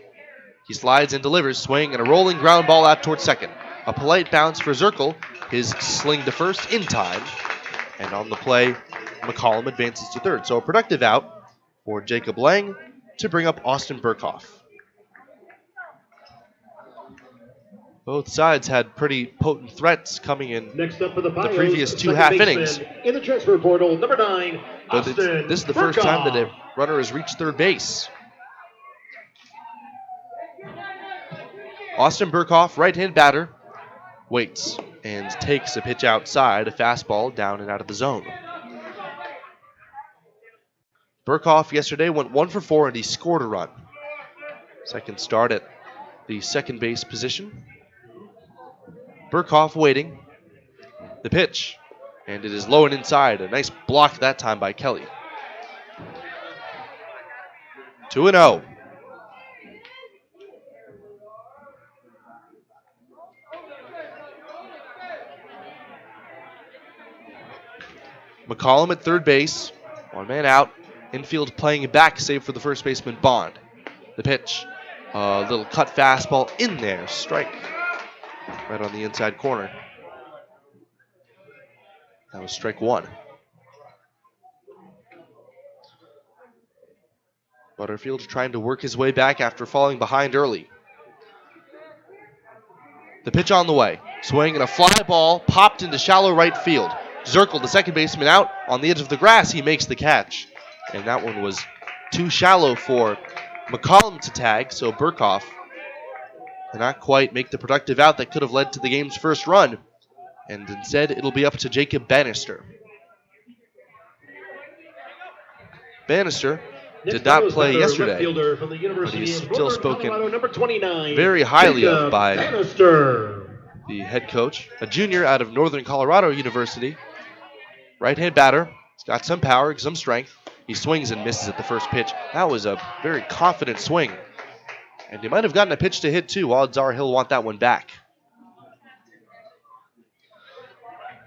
He slides and delivers, swing, and a rolling ground ball out towards second. A polite bounce for Zirkle. His sling to first in time. And on the play, McCollum advances to third. So a productive out for Jacob Lang to bring up Austin Burkhoff. Both sides had pretty potent threats coming in Next up for the previous 2 half innings. In the transfer portal, number 9, But this is the first time that a runner has reached third base. Austin Burkhoff, right-hand batter, waits and takes a pitch outside, a fastball down and out of the zone. Burkhoff yesterday went 1 for 4 and he scored a run. Second start at the second base position. Burkhoff waiting. The pitch. And it is low and inside. A nice block that time by Kelly. 2-0. McCollum at third base. 1 man out. Infield playing it back, save for the first baseman Bond. The pitch. A little cut fastball in there. Strike. Right on the inside corner. That was strike 1. Butterfield trying to work his way back after falling behind early. The pitch on the way. Swing and a fly ball popped into shallow right field. Zirkle, the second baseman, out on the edge of the grass. He makes the catch. And that one was too shallow for McCollum to tag, so Burkhoff did not quite make the productive out that could have led to the game's first run. And instead, it'll be up to Jacob Bannister. Bannister did not play yesterday, but he's still spoken very highly of by the head coach, a junior out of Northern Colorado University. Right-hand batter. He's got some power, some strength. He swings and misses at the first pitch. That was a very confident swing. And he might have gotten a pitch to hit, too. Odds are he'll want that one back.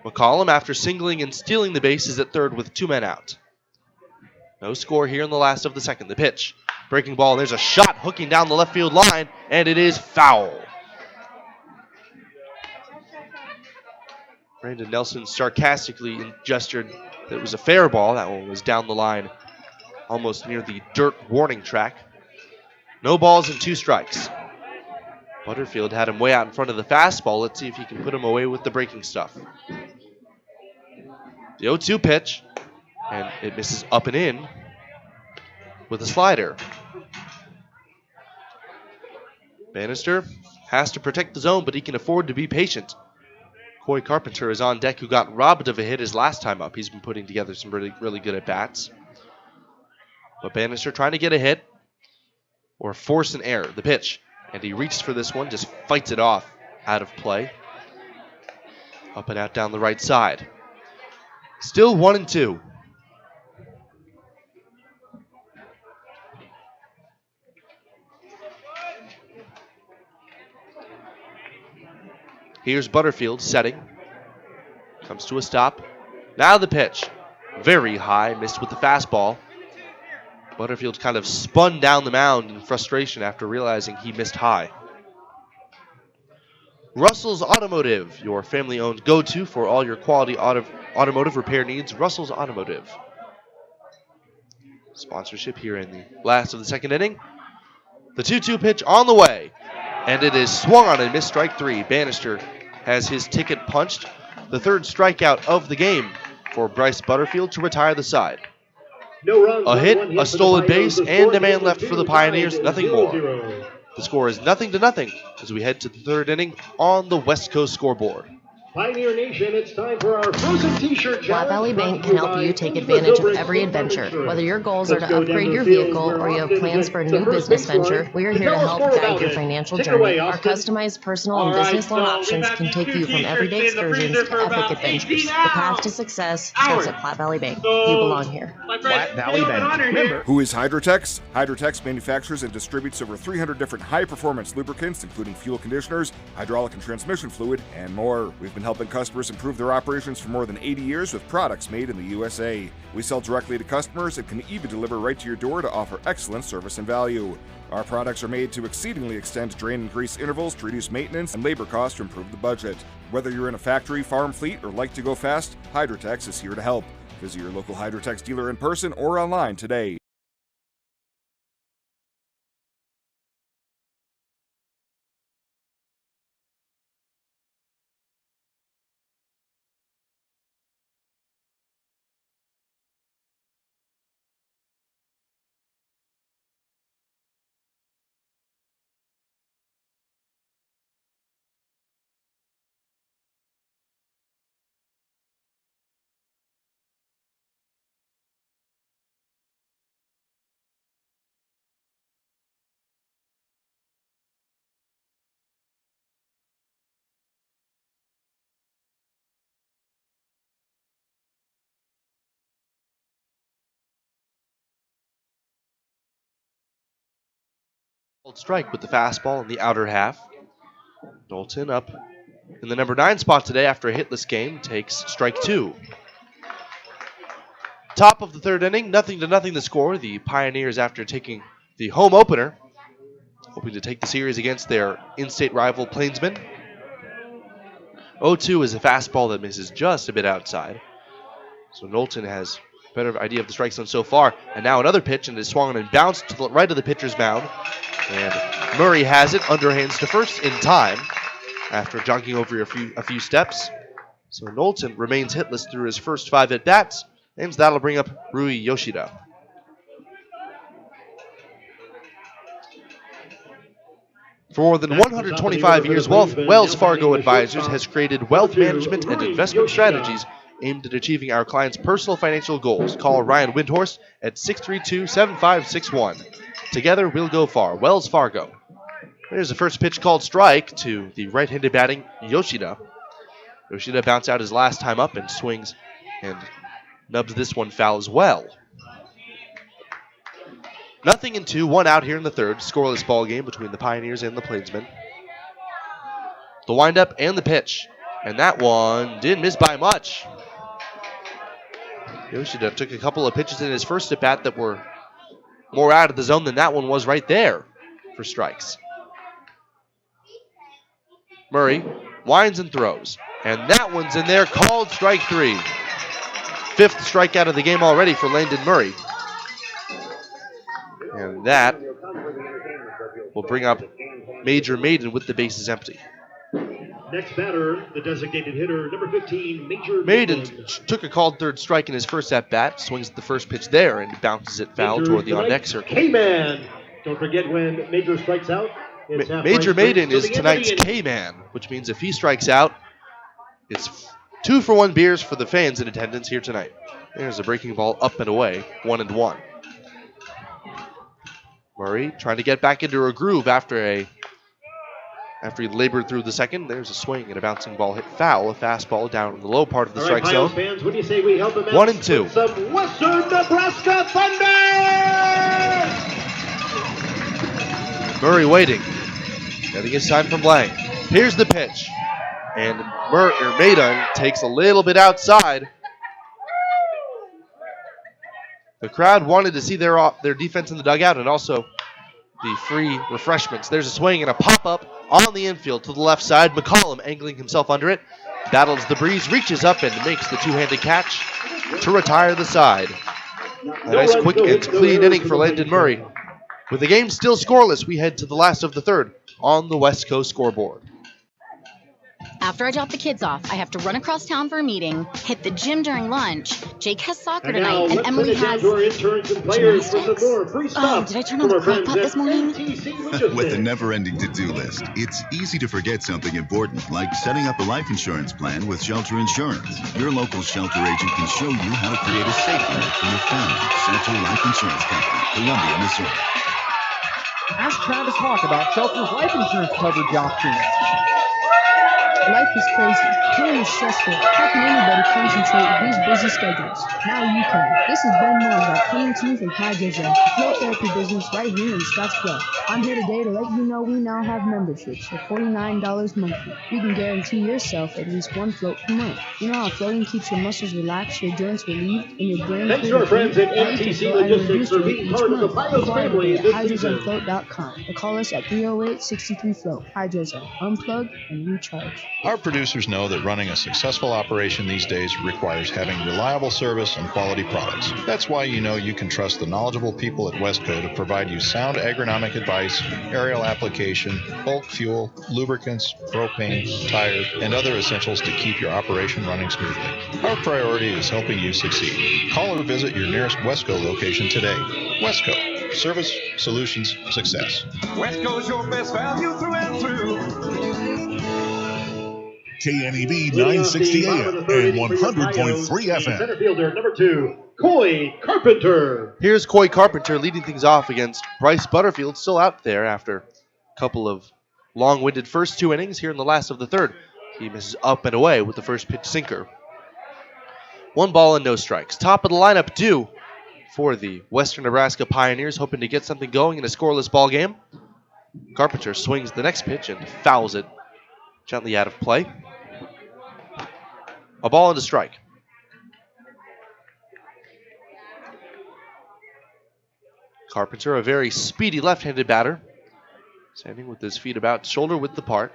McCollum, after singling and stealing the bases at third with 2 men out. No score here in the last of the second. The pitch. Breaking ball. There's a shot hooking down the left field line, and it is foul. Brandon Nelson sarcastically gestured that it was a fair ball. That one was down the line, almost near the dirt warning track. No balls and 2 strikes. Butterfield had him way out in front of the fastball. Let's see if he can put him away with the breaking stuff. The 0-2 pitch, and it misses up and in with a slider. Bannister has to protect the zone, but he can afford to be patient. Coy Carpenter is on deck, who got robbed of a hit his last time up. He's been putting together some really good at-bats. But Bannister trying to get a hit or force an error. The pitch. And he reaches for this one, just fights it off out of play. Up and out down the right side. Still 1-2. Here's Butterfield setting. Comes to a stop. Now the pitch. Very high, missed with the fastball. Butterfield kind of spun down the mound in frustration after realizing he missed high. Russell's Automotive, your family-owned go-to for all your quality automotive repair needs. Russell's Automotive. Sponsorship here in the last of the second inning. The 2-2 pitch on the way, and it is swung on and missed strike three. Bannister has his ticket punched. The third strikeout of the game for Bryce Butterfield to retire the side. No runs, A hit, a stolen base, and a man score left for the Pioneers, nothing more. The score is 0-0 as we head to the third inning on the West Coast scoreboard. Pioneer Nation, it's time for our frozen t-shirt challenge. Flat Valley Bank can help you take advantage of every adventure. Whether your goals are to upgrade your vehicle or you have plans for a new business venture, we are here to help guide your financial journey. Our customized personal and business loan options can take you from everyday excursions to epic adventures. The path to success starts at Flat Valley Bank. You belong here. Flat Valley Bank. Remember, Who is Hydrotex? Hydrotex manufactures and distributes over 300 different high-performance lubricants, including fuel conditioners, hydraulic and transmission fluid, and more. We've been helping customers improve their operations for more than 80 years with products made in the USA. We sell directly to customers and can even deliver right to your door to offer excellent service and value. Our products are made to exceedingly extend drain and grease intervals to reduce maintenance and labor costs to improve the budget. Whether you're in a factory, farm fleet, or like to go fast, Hydrotex is here to help. Visit your local Hydrotex dealer in person or online today. Strike with the fastball in the outer half. Knowlton up in the number 9 spot today after a hitless game takes strike two. Top of the third inning, 0-0 the score. The Pioneers, after taking the home opener, hoping to take the series against their in-state rival Plainsmen. 0-2 is a fastball that misses just a bit outside. So Knowlton has a better idea of the strike zone so far. And now another pitch, and it is swung and bounced to the right of the pitcher's mound. And Murray has it, underhands to first in time after jogging over a few steps. So Knowlton remains hitless through his first 5 at-bats, and that'll bring up Rui Yoshida. For more than 125 years, Wells Fargo Advisors has created wealth management and investment strategies aimed at achieving our clients' personal financial goals. Call Ryan Windhorst at 632-7561. Together, we'll go far. Wells Fargo. There's the first pitch called strike to the right-handed batting Yoshida. Yoshida bounced out his last time up and swings and nubs this one foul as well. 0-2, 1 out here in the third. Scoreless ball game between the Pioneers and the Plainsmen. The windup and the pitch. And that one didn't miss by much. Yoshida took a couple of pitches in his first at-bat that were more out of the zone than that one was right there for strikes. Murray winds and throws. And that one's in there, called strike three. 5th strikeout of the game already for Landon Murray. And that will bring up Major Maiden with the bases empty. Next batter, the designated hitter, number 15, Major Maiden took a called third strike in his first at-bat, swings at the first pitch there, and bounces it foul toward the on-deck circle. K-Man. Don't forget when Major strikes out. Major Maiden is tonight's K-Man, which means if he strikes out, it's 2-for-1 beers for the fans in attendance here tonight. There's a breaking ball up and away, 1-1. Murray trying to get back into a groove after he labored through the second. There's a swing and a bouncing ball hit foul. A fastball down in the low part of the strike zone. Fans, what do you say we help them out 1-2. with some Western Nebraska Thunder! Murray waiting. Getting his sign from Blank. Here's the pitch. And Maiden takes a little bit outside. The crowd wanted to see their defense in the dugout and also the free refreshments. There's a swing and a pop-up on the infield to the left side. McCollum angling himself under it. Battles the breeze, reaches up and makes the two-handed catch to retire the side. A nice quick and clean inning for Landon Murray. With the game still scoreless, we head to the last of the third on the West Coast scoreboard. After I drop the kids off, I have to run across town for a meeting, hit the gym during lunch. Jake has soccer tonight, and Emily has gymnastics. Oh, did I turn on the crock pot this morning? With a never-ending to-do list, it's easy to forget something important, like setting up a life insurance plan with Shelter Insurance. Your local Shelter agent can show you how to create a safety net for your family. Shelter Life Insurance Company, Columbia, Missouri. Ask Travis Hawk about Shelter's life insurance coverage options. Life is crazy. Pain is stressful. How can anybody concentrate with these busy schedules? Now you can. This is Ben Morgan coming to you from Hydrogen, flow therapy business right here in Scottsbluff. I'm here today to let you know we now have memberships for $49 monthly. You can guarantee yourself at least one float per month. You know how floating keeps your muscles relaxed, your joints relieved, and your brain Thanks to our friends at MTC Logistics for being part of the BIOS family this season. HydrogenFloat.com or call us at 308-63-FLOAT. Hydrogen. Unplug and recharge. Our producers know that running a successful operation these days requires having reliable service and quality products. That's why you know you can trust the knowledgeable people at Westco to provide you sound agronomic advice, aerial application, bulk fuel, lubricants, propane, tires, and other essentials to keep your operation running smoothly. Our priority is helping you succeed. Call or visit your nearest Westco location today. Westco. Service, solutions, success. Westco's your best value through and through. KNEB 960 AM and 100.3 FM. Center fielder number 2, Coy Carpenter. Here's Coy Carpenter leading things off against Bryce Butterfield, still out there after a couple of long-winded first two innings. Here in the last of the third, he misses up and away with the first pitch sinker. 1 ball and no strikes. Top of the lineup due for the Western Nebraska Pioneers, hoping to get something going in a scoreless ball game. Carpenter swings the next pitch and fouls it gently out of play. A ball and a strike. Carpenter, a very speedy left-handed batter, standing with his feet about shoulder width apart.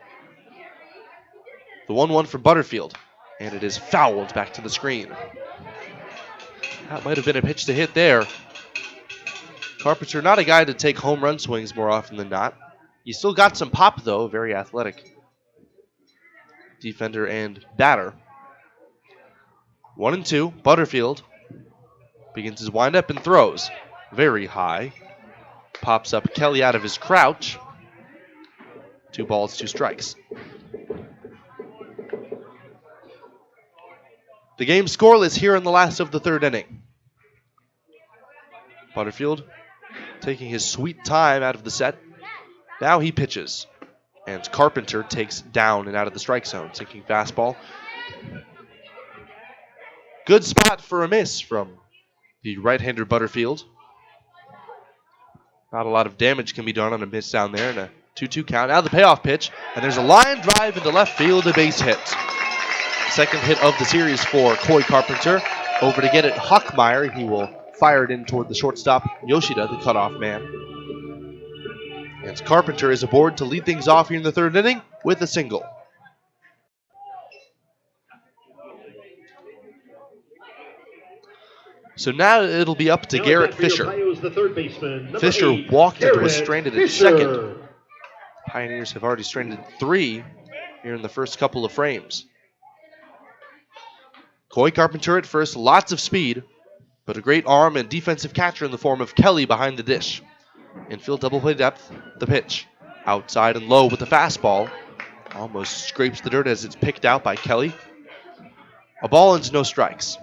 The 1-1 from Butterfield, and it is fouled back to the screen. That might have been a pitch to hit there. Carpenter, not a guy to take home run swings more often than not. He still got some pop, though, very athletic defender and batter. 1-2. Butterfield begins his windup and throws very high. Pops up Kelly out of his crouch. 2 balls, 2 strikes. The game scoreless here in the last of the third inning. Butterfield taking his sweet time out of the set. Now he pitches. And Carpenter takes down and out of the strike zone. Sinking fastball. Good spot for a miss from the right-hander Butterfield. Not a lot of damage can be done on a miss down there. And a 2-2 count. Now the payoff pitch. And there's a line drive into left field, a base hit. Second hit of the series for Coy Carpenter. Over to get it, Hockmeyer. He will fire it in toward the shortstop, Yoshida, the cutoff man. And Carpenter is aboard to lead things off here in the third inning with a single. So now it'll be up to Garrett Fisher. Fisher walked and was stranded at second. Pioneers have already stranded 3 here in the first couple of frames. Coy Carpenter at first, lots of speed, but a great arm and defensive catcher in the form of Kelly behind the dish. Infield double play depth, the pitch. Outside and low with the fastball. Almost scrapes the dirt as it's picked out by Kelly. A ball and no strikes.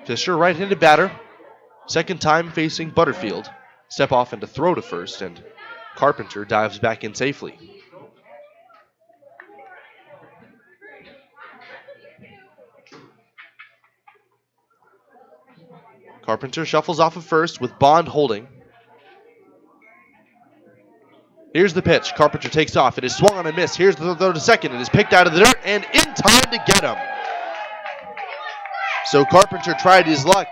Fisher, right-handed batter. Second time facing Butterfield. Step off and to throw to first, and Carpenter dives back in safely. Carpenter shuffles off of first with Bond holding. Here's the pitch. Carpenter takes off. It is swung on and missed. Here's the throw to second. It is picked out of the dirt and in time to get him. So Carpenter tried his luck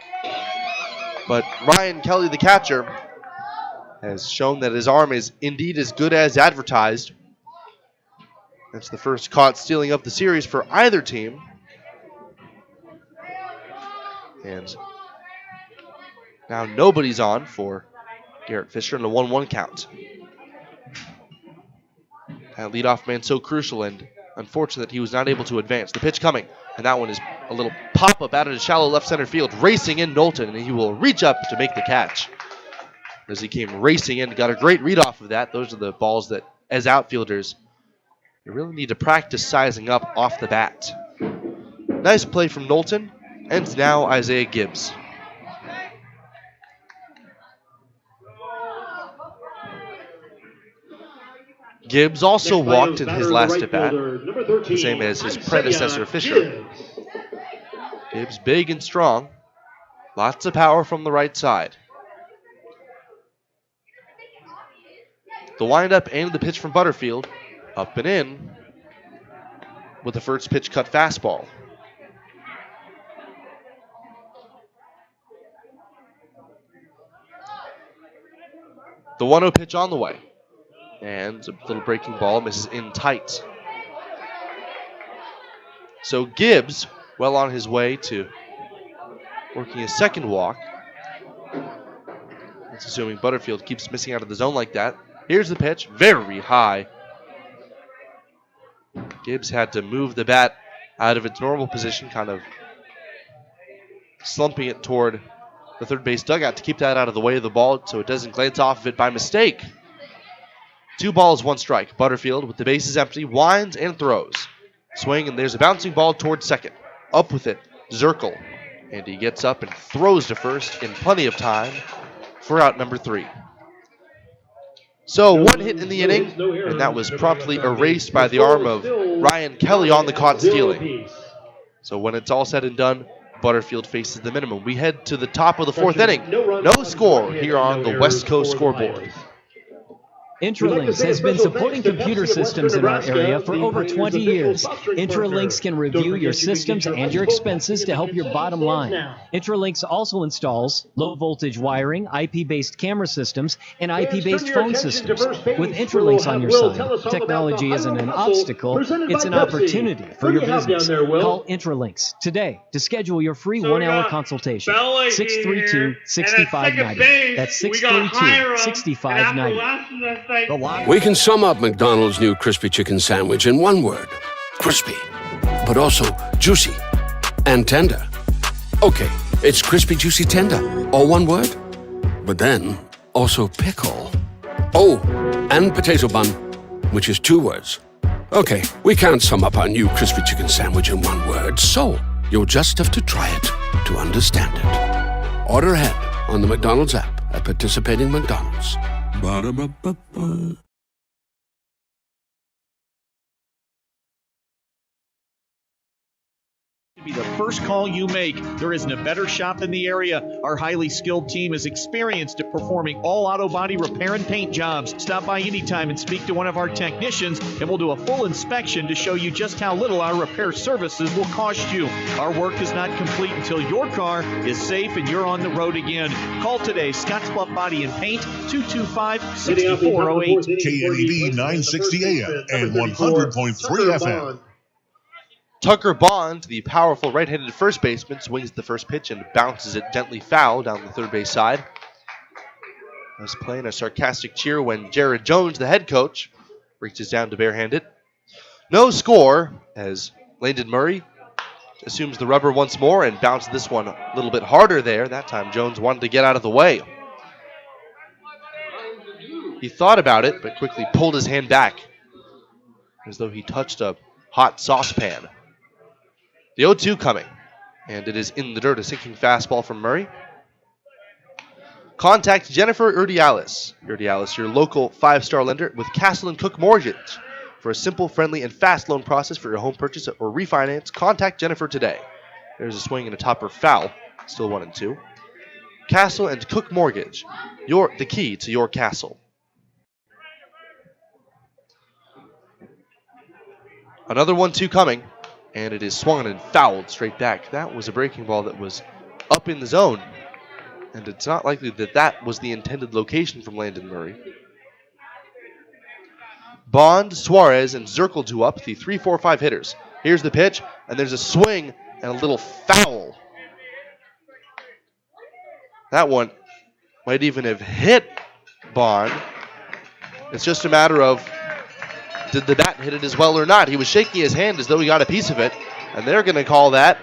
But Ryan Kelly, the catcher, has shown that his arm is indeed as good as advertised. That's the first caught stealing of the series for either team. And now nobody's on for Garrett Fisher in a 1-1 count. That leadoff man so crucial, and unfortunate that he was not able to advance. The pitch coming, and that one is a little pop-up out into shallow left center field. Racing in Knowlton, and he will reach up to make the catch. As he came racing in, got a great read off of that. Those are the balls that, as outfielders, you really need to practice sizing up off the bat. Nice play from Knowlton, and now Isaiah Gibbs. Gibbs also walked in his last at-bat, the same as his predecessor Fisher. Gibbs big and strong. Lots of power from the right side. The windup and the pitch from Butterfield. Up and in with the first pitch cut fastball. The 1-0 pitch on the way. And a little breaking ball misses in tight. So Gibbs, well on his way to working his second walk. That's assuming Butterfield keeps missing out of the zone like that. Here's the pitch, very high. Gibbs had to move the bat out of its normal position, kind of slumping it toward the third base dugout to keep that out of the way of the ball so it doesn't glance off of it by mistake. 2 balls, 1 strike. Butterfield, with the bases empty, winds and throws. Swing, and there's a bouncing ball towards second. Up with it, Zirkle. And he gets up and throws to first in plenty of time for out number 3. So 1 hit in the inning, and that was promptly erased by the arm of Ryan Kelly on the caught stealing. So when it's all said and done, Butterfield faces the minimum. We head to the top of the 4th inning. No score here on the West Coast scoreboard. Intralinks has been supporting computer systems in our area for over 20 years. Intralinks can review your systems and your expenses to help your bottom line. Intralinks also installs low-voltage wiring, IP-based camera systems, and IP-based phone systems. With Intralinks on your side, technology isn't an obstacle, it's an opportunity for your business. Call Intralinks today to schedule your free 1-hour consultation. 632-6590. That's 632-6590. We can sum up McDonald's new crispy chicken sandwich in one word. Crispy. But also juicy and tender. Okay, it's crispy, juicy, tender. All one word. But then, also pickle. Oh, and potato bun, which is 2 words. Okay, we can't sum up our new crispy chicken sandwich in one word, so you'll just have to try it to understand it. Order ahead on the McDonald's app at participating McDonald's. Ba-da-ba-ba-ba. Be the first call you make. There isn't a better shop in the area. Our highly skilled team is experienced at performing all auto body repair and paint jobs. Stop by anytime and speak to one of our technicians, and we'll do a full inspection to show you just how little our repair services will cost you. Our work is not complete until your car is safe and you're on the road again. Call today, Scottsbluff Body and Paint, 225-6408. KNEB 960 AM and 100.3 FM. Tucker Bond, the powerful right-handed first baseman, swings the first pitch and bounces it gently foul down the third base side. I was playing a sarcastic cheer when Jared Jones, the head coach, reaches down to barehand it. No score as Landon Murray assumes the rubber once more and bounces this one a little bit harder there. That time Jones wanted to get out of the way. He thought about it, but quickly pulled his hand back as though he touched a hot saucepan. The 0-2 coming, and it is in the dirt, a sinking fastball from Murray. Contact Jennifer Urdialis. Urdialis, your local 5-star lender with Castle & Cook Mortgage. For a simple, friendly, and fast loan process for your home purchase or refinance, contact Jennifer today. There's a swing and a topper foul, still 1-2. Castle & Cook Mortgage, the key to your castle. Another 1-2 coming, and it is swung and fouled straight back. That was a breaking ball that was up in the zone. And it's not likely that that was the intended location from Landon Murray. Bond, Suarez, and Zirkle do up, the 3-4-5 hitters. Here's the pitch, and there's a swing and a little foul. That one might even have hit Bond. It's just a matter of, did the bat hit it as well or not? He was shaking his hand as though he got a piece of it, and they're going to call that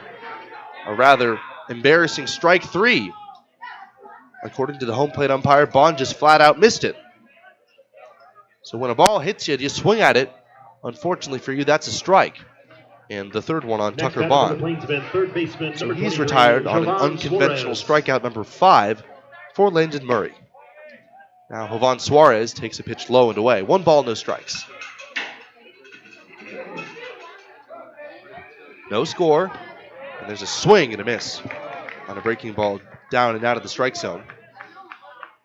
a rather embarrassing strike 3. According to the home plate umpire, Bond just flat out missed it. So when a ball hits you, you swing at it. Unfortunately for you, that's a strike. And the third one on Tucker Bond. So he's retired on an unconventional strikeout number 5 for Landon Murray. Now Jovan Suarez takes a pitch low and away. 1 ball, no strikes. No score. And there's a swing and a miss on a breaking ball down and out of the strike zone.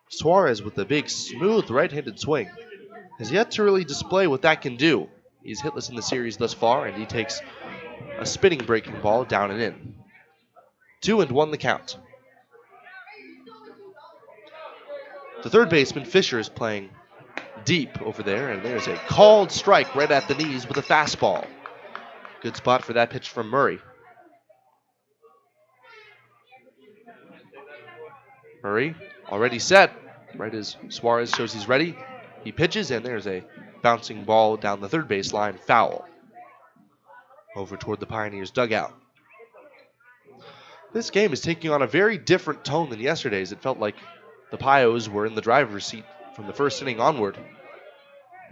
Suarez with a big, smooth right-handed swing has yet to really display what that can do. He's hitless in the series thus far, and he takes a spinning breaking ball down and in. 2-1 the count. The third baseman, Fisher, is playing deep over there, and there's a called strike right at the knees with a fastball. Good spot for that pitch from Murray. Murray already set. Right as Suarez shows he's ready, he pitches, and there's a bouncing ball down the third baseline, foul. Over toward the Pioneers' dugout. This game is taking on a very different tone than yesterday's. It felt like the Pios were in the driver's seat from the first inning onward.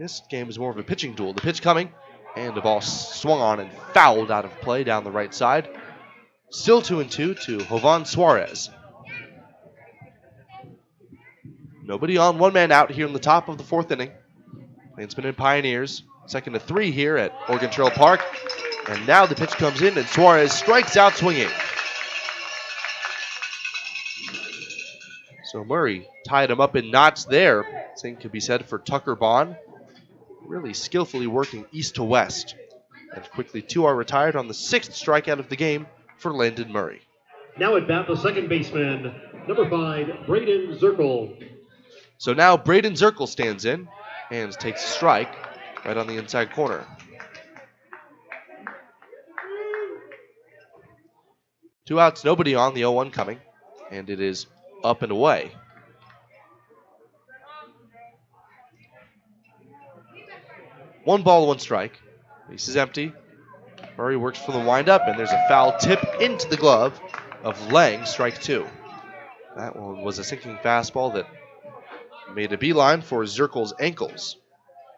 This game is more of a pitching duel. The pitch coming, and the ball swung on and fouled out of play down the right side. Still 2-2 to Jovan Suarez. Nobody on, 1 man out here in the top of the 4th inning. Plainsmen and Pioneers, 2nd to 3 here at Oregon Trail Park. And now the pitch comes in, and Suarez strikes out swinging. So Murray tied him up in knots there. Same could be said for Tucker Bond. Really skillfully working east to west. And quickly 2 are retired on the 6th strikeout of the game for Landon Murray. Now at bat, the second baseman, number 5, Braden Zirkle. So now Braden Zirkle stands in and takes a strike right on the inside corner. Two outs, nobody on, the 0-1 coming, and it is up and away. One ball, 1 strike. Base is empty. Murray works for the windup, and there's a foul tip into the glove of Lang, strike 2. That one was a sinking fastball that made a beeline for Zirkle's ankles.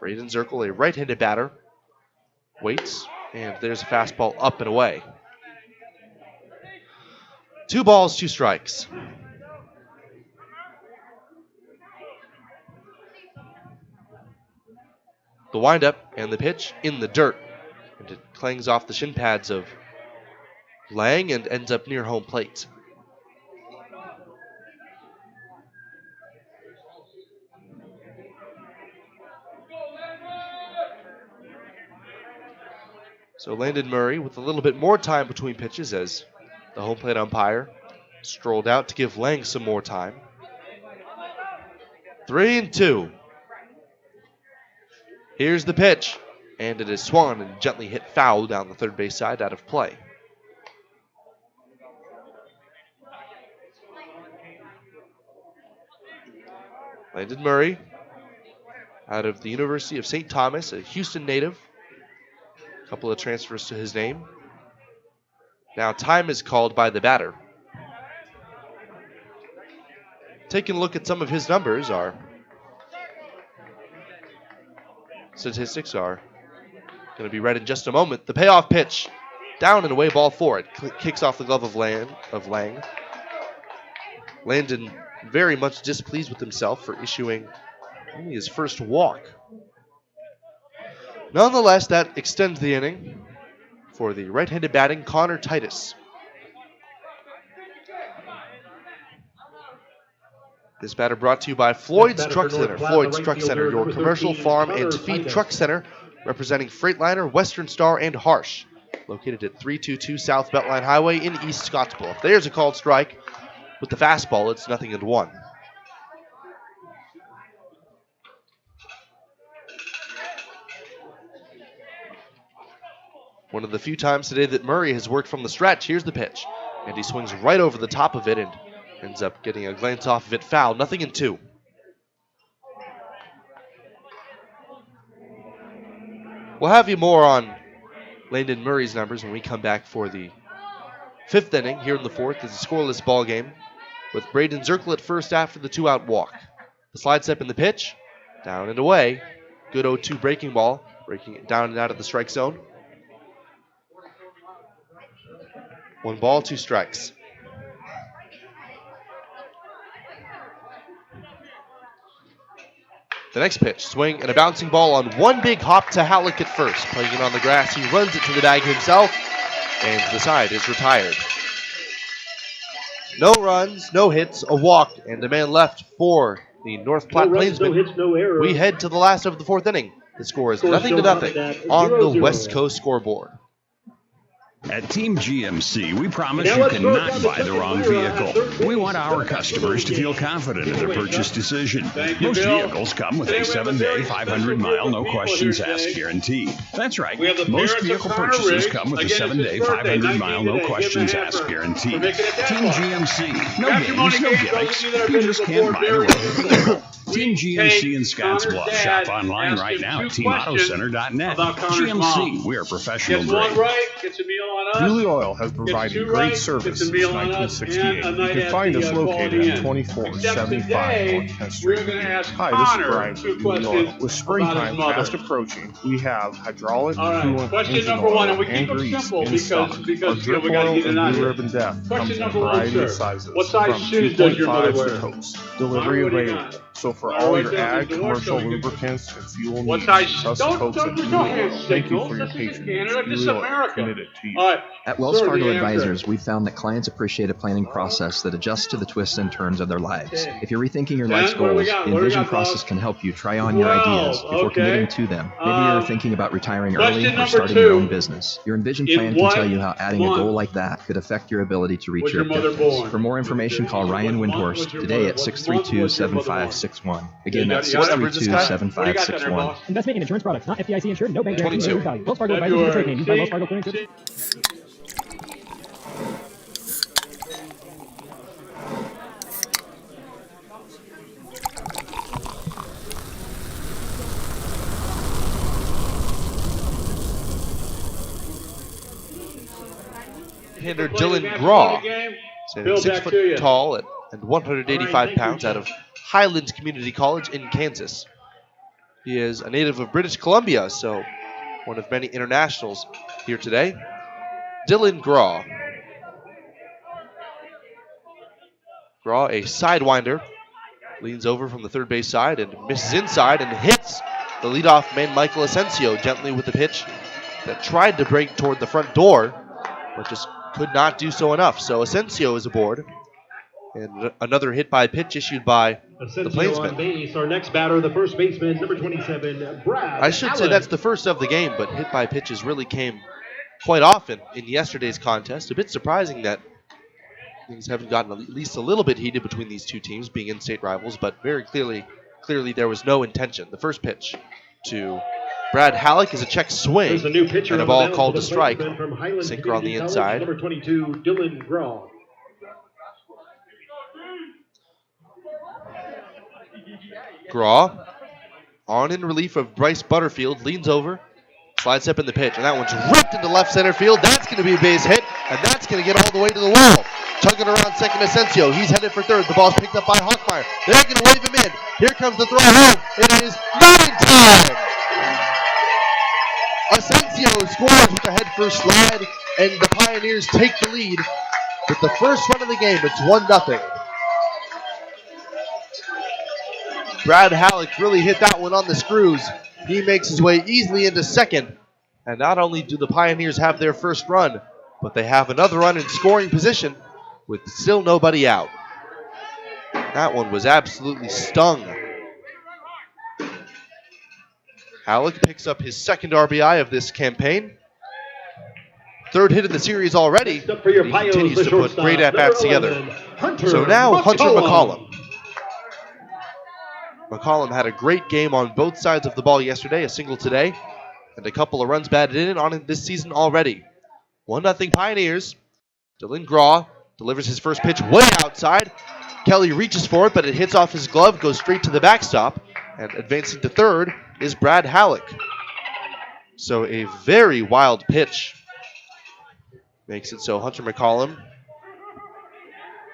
Braden Zirkle, a right-handed batter, waits, and there's a fastball up and away. 2 balls, 2 strikes. The windup and the pitch in the dirt, and it clangs off the shin pads of Lang and ends up near home plate. So Landon Murray with a little bit more time between pitches as the home plate umpire strolled out to give Lang some more time. 3-2. Here's the pitch, and it is swung and gently hit foul down the third base side out of play. Landon Murray, out of the University of St. Thomas, a Houston native. A couple of transfers to his name. Now time is called by the batter. Taking a look at some of his numbers, our statistics are going to be read in just a moment. The payoff pitch, down and away, ball 4. It kicks off the glove of Lang. Landon very much displeased with himself for issuing only his first walk. Nonetheless, that extends the inning for the right-handed batting Connor Titus. This batter brought to you by Floyd's Truck Center. Floyd's Truck Center, your commercial, farm, and feed truck center, representing Freightliner, Western Star, and Harsh. Located at 322 South Beltline Highway in East Scottsbluff. There's a called strike, with the fastball, it's 0-1. One of the few times today that Murray has worked from the stretch. Here's the pitch. And he swings right over the top of it and ends up getting a glance off of it foul. 0-2. We'll have you more on Landon Murray's numbers when we come back for the 5th inning. Here in the 4th is a scoreless ball game with Braden Zirkle at first after the 2-out walk. The slide step in the pitch. Down and away. Good 0-2 breaking ball. Breaking it down and out of the strike zone. 1 ball, 2 strikes. The next pitch, swing and a bouncing ball on one big hop to Halleck at first. Playing it on the grass, he runs it to the bag himself, and the side is retired. No runs, no hits, a walk, and a man left for the North Platte Plainsmen. No hits, no error. We head to the last of the 4th inning. The score is 0-0 on the West Coast scoreboard. At Team GMC, we promise you cannot buy the wrong vehicle. We want our customers to feel confident in their purchase decision. Most vehicles come with a 7-day, 500-mile, no-questions-asked guarantee. That's right. Most vehicle purchases come with a 7-day, 500-mile, no-questions-asked guarantee. Team GMC. No games, no gimmicks. You just can't buy the wrong vehicle. Team GMC in Scottsbluff. Shop online right now at teamautocenter.net. GMC, we are professional grade. Dooley Oil has provided great service since 1968. You can find us located at 2475 North 10th Street. Hi, this is Brian from Dooley Oil. With springtime fast approaching, we have hydraulic, coolant, engine oil, and grease in stock. Our drip oil and blue ribbon depth comes in a variety of sizes, from 2.5 to totes. Delivery available. So for all your ag, commercial lubricants, and fuel needs, trust the folks at Dooley Oil. Thank you for your patience. Dooley Oil, committed to you. At Wells Fargo Advisors, we've found that clients appreciate a planning process that adjusts to the twists and turns of their lives. If you're rethinking your life's goals, the Envision process can help you try on your ideas before committing to them. Maybe you're thinking about retiring early or starting your own business. Your Envision plan can tell you how adding a goal like that could affect your ability to reach your objectives. For more information, call Ryan Windhorst today at 632-7561. Again, that's 632-7561. Investment in insurance products, not FDIC insured, no bank guarantee, no value. Wells Fargo Advisors is a trade name used by Wells Fargo Clearing Services. Hitter Dylan Graw, 6 foot tall and 185 pounds, out of Highlands Community College in Kansas. He is a native of British Columbia, so one of many internationals here today. Dylan Graw. Graw, a sidewinder, leans over from the third base side and misses inside and hits the leadoff man Michael Asensio gently with the pitch that tried to break toward the front door, but just could not do so enough. So Asensio is aboard. And another hit by pitch issued by the Plainsmen. Base, our next batter, the first baseman, number 27, Brad. I should say that's the first of the game, but hit by pitches really came quite often in yesterday's contest. A bit surprising that things haven't gotten at least a little bit heated between these two teams, being in-state rivals, but very clearly there was no intention. The first pitch to Brad Halleck is a check swing, a new pitcher and a ball called to strike. Sinker Sinker on the inside. Number 22, Dylan Graw. Graw, on in relief of Bryce Butterfield, leans over, slides step in the pitch, and that one's ripped into left center field. That's going to be a base hit, and that's going to get all the way to the wall. Chugging around second, Asensio. He's headed for third. The ball's picked up by Hochmeyer. They're going to wave him in. Here comes the throw home. It is not in time. Asensio scores with a head-first slide, and the Pioneers take the lead with the first run of the game. It's 1-0. Brad Halleck really hit that one on the screws. He makes his way easily into second. And not only do the Pioneers have their first run, but they have another run in scoring position with still nobody out. That one was absolutely stung. Halleck picks up his second RBI of this campaign. third hit of the series already. He continues to put great at-bats together. So now Hunter McCollum. McCollum had a great game on both sides of the ball yesterday, a single today, and a couple of runs batted in on it this season already. 1-0 Pioneers. Dylan Graw delivers his first pitch way outside. Kelly reaches for it, but it hits off his glove, goes straight to the backstop, and advancing to third is Brad Halleck. So a very wild pitch makes it so Hunter McCollum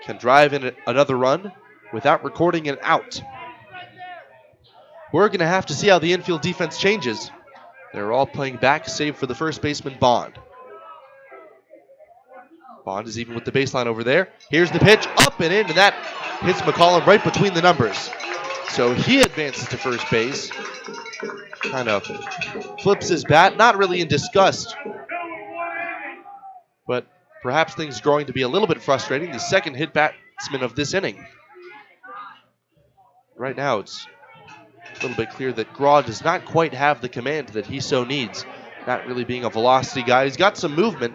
can drive in another run without recording an out. We're going to have to see how the infield defense changes. They're all playing back, save for the first baseman, Bond. Bond is even with the baseline over there. Here's the pitch, up and in, and that hits McCollum right between the numbers. So he advances to first base. Kind of flips his bat, not really in disgust, but perhaps things growing to be a little bit frustrating. The second hit batsman of this inning. Right now it's a little bit clear that Graw does not quite have the command that he so needs. Not really being a velocity guy. He's got some movement,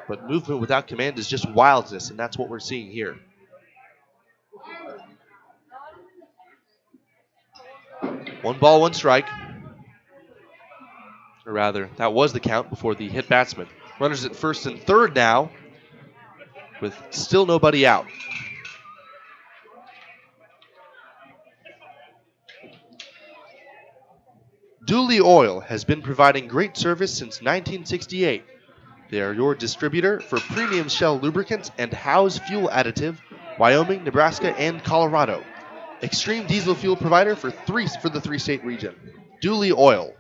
but movement without command is just wildness, and that's what we're seeing here. One ball, one strike. Or rather, that was the count before the hit batsman. Runners at first and third now, with still nobody out. Dooley Oil has been providing great service since 1968. They are your distributor for premium Shell lubricants and Howes fuel additive, Wyoming, Nebraska, and Colorado. Extreme diesel fuel provider for the three-state region. Dooley Oil.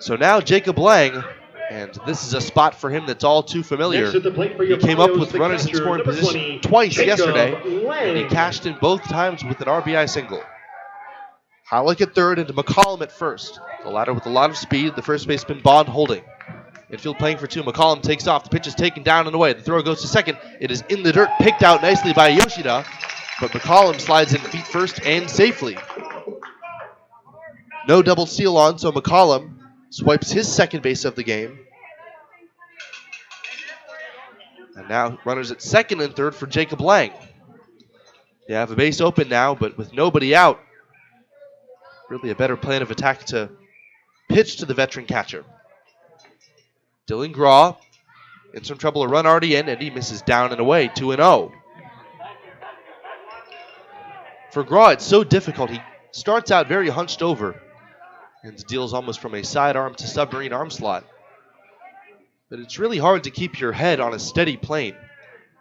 So now Jacob Lang, and this is a spot for him that's all too familiar. He came up with runners in scoring position twice yesterday, and he cashed in both times with an RBI single. Halleck at third and McCollum at first. The latter with a lot of speed, the first baseman Bond holding. Infield playing for two, McCollum takes off. The pitch is taken down and away. The throw goes to second. It is in the dirt, picked out nicely by Yoshida, but McCollum slides in feet first and safely. No double steal on, so McCollum swipes his second base of the game. And now runners at second and third for Jacob Lang. They have a base open now, but with nobody out, really a better plan of attack to pitch to the veteran catcher. Dylan Graw in some trouble, a run already in, and he misses down and away, 2-0. For Graw, it's so difficult. He starts out very hunched over and deals almost from a sidearm to submarine arm slot. But it's really hard to keep your head on a steady plane.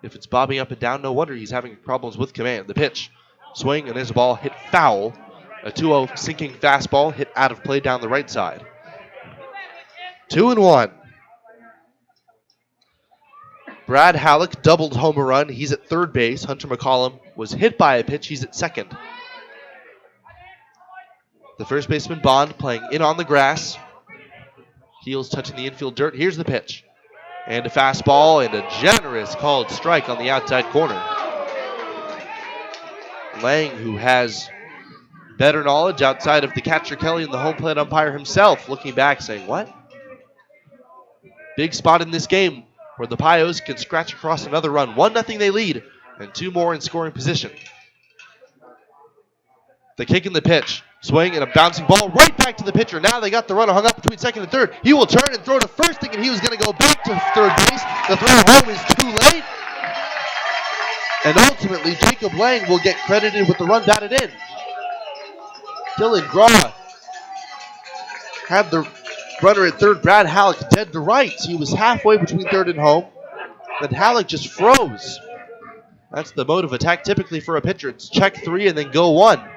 If it's bobbing up and down, no wonder he's having problems with command. The pitch, swing, and there's a ball hit foul. A 2-0 sinking fastball hit out of play down the right side. 2-1. Brad Halleck doubled home a run. He's at third base. Hunter McCollum was hit by a pitch. He's at second. The first baseman Bond playing in on the grass. Heels touching the infield dirt. Here's the pitch. And a fastball and a generous called strike on the outside corner. Lang, who has better knowledge outside of the catcher Kelly and the home plate umpire himself, looking back saying, what? Big spot in this game where the Pios can scratch across another run. 1-0 they lead, and two more in scoring position. The kick and the pitch. Swing and a bouncing ball right back to the pitcher. Now they got the runner hung up between second and third. He will turn and throw to first, thinking he was going to go back to third base. The throw home is too late. And ultimately, Jacob Lang will get credited with the run batted in. Dylan Graw had the runner at third, Brad Halleck, dead to rights. He was halfway between third and home. But Halleck just froze. That's the mode of attack typically for a pitcher. It's check three and then go one.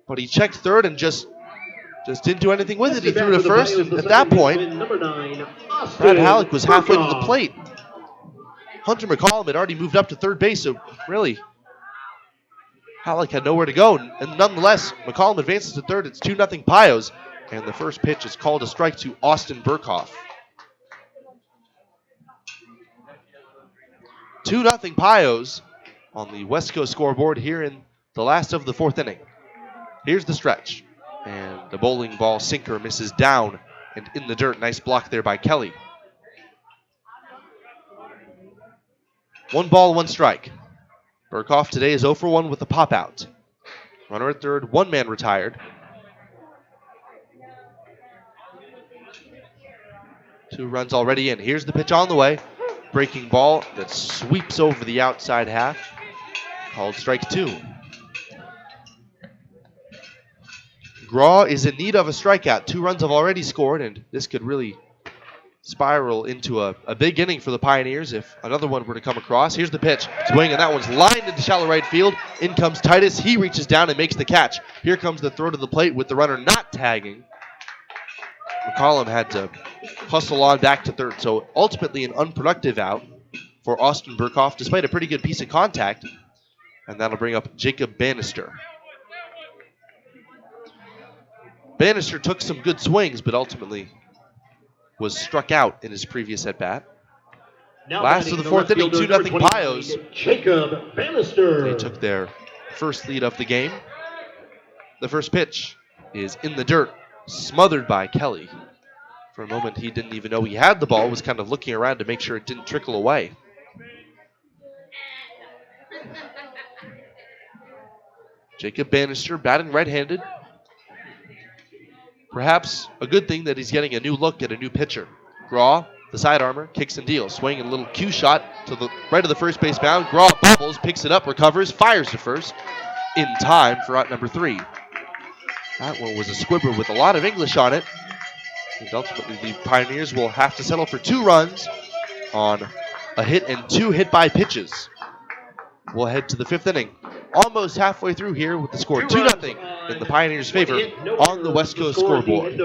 But he checked third and just didn't do anything with it. He threw to first, and at that point, Brad Halleck was halfway to the plate. Hunter McCollum had already moved up to third base, so really, Halleck had nowhere to go. And nonetheless, McCollum advances to third. It's 2-0 Pios, and the first pitch is called a strike to Austin Burkhoff. 2-0 Pios on the West Coast scoreboard here in the last of the fourth inning. Here's the stretch. And the bowling ball sinker misses down and in the dirt. Nice block there by Kelly. 1 ball, 1 strike. Burkhoff today is 0 for 1 with a pop out. Runner at third, 1 man retired. 2 runs already in. Here's the pitch on the way. Breaking ball that sweeps over the outside half. Called strike 2. Graw is in need of a strikeout. 2 runs have already scored, and this could really spiral into a big inning for the Pioneers if another one were to come across. Here's the pitch. Swing, and that one's lined into shallow right field. In comes Titus. He reaches down and makes the catch. Here comes the throw to the plate with the runner not tagging. McCollum had to hustle on back to third, so ultimately an unproductive out for Austin Burkhoff, despite a pretty good piece of contact. And that'll bring up Jacob Bannister. Bannister took some good swings, but ultimately was struck out in his previous at-bat. Last of the 4th inning, 2-0 Pios. Jacob Bannister. They took their first lead of the game. The first pitch is in the dirt, smothered by Kelly. For a moment, he didn't even know he had the ball, was kind of looking around to make sure it didn't trickle away. Jacob Bannister batting right-handed. Perhaps a good thing that he's getting a new look at a new pitcher. Graw, the side armor, kicks and deals. Swinging a little cue shot to the right of the first base mound. Graw bobbles, picks it up, recovers, fires to first in time for out number 3. That one was a squibber with a lot of English on it. And ultimately, the Pioneers will have to settle for 2 runs on a hit and 2 hit by pitches. We'll head to the 5th inning. Almost halfway through here with the score 2-0 in the Pioneers' favor on the West Coast scoreboard.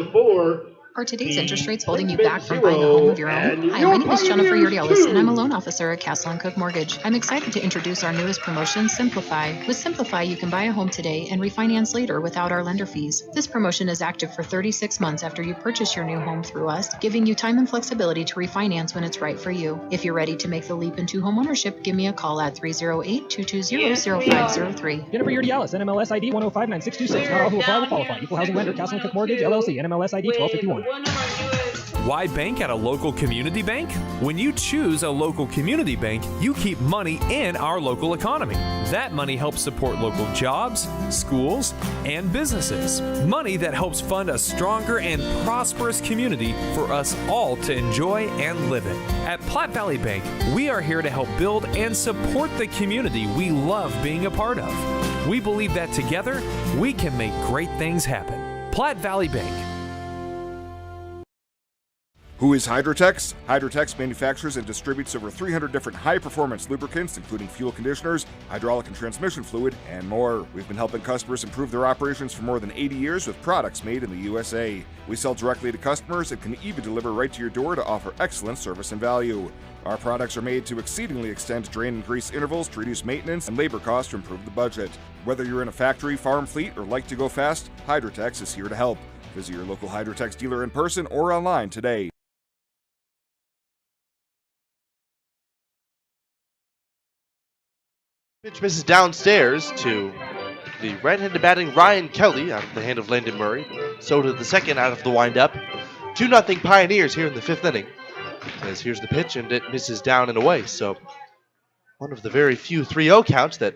Are today's interest rates holding you back from buying a home of your own? Hi, my name is Jennifer Yurdialis, and I'm a loan officer at Castle & Cook Mortgage. I'm excited to introduce our newest promotion, Simplify. With Simplify, you can buy a home today and refinance later without our lender fees. This promotion is active for 36 months after you purchase your new home through us, giving you time and flexibility to refinance when it's right for you. If you're ready to make the leap into home ownership, give me a call at 308-220-0503. Jennifer Yurdialis, NMLS ID 1059626. Not all who apply will qualify. Equal housing lender, Castle & Cook Mortgage, LLC, NMLS ID 1251. Why bank at a local community bank? When you choose a local community bank, you keep money in our local economy. That money helps support local jobs, schools, and businesses. Money that helps fund a stronger and prosperous community for us all to enjoy and live in. At Platte Valley Bank, we are here to help build and support the community we love being a part of. We believe that together, we can make great things happen. Platte Valley Bank. Who is Hydrotex? Hydrotex manufactures and distributes over 300 different high-performance lubricants, including fuel conditioners, hydraulic and transmission fluid, and more. We've been helping customers improve their operations for more than 80 years with products made in the USA. We sell directly to customers and can even deliver right to your door to offer excellent service and value. Our products are made to exceedingly extend drain and grease intervals to reduce maintenance and labor costs to improve the budget. Whether you're in a factory, farm fleet, or like to go fast, Hydrotex is here to help. Visit your local Hydrotex dealer in person or online today. Pitch misses downstairs to the right-handed batting Ryan Kelly out of the hand of Landon Murray. So to the second out of the windup. 2-0 Pioneers here in the 5th inning. As here's the pitch, and it misses down and away. So one of the very few 3-0 counts that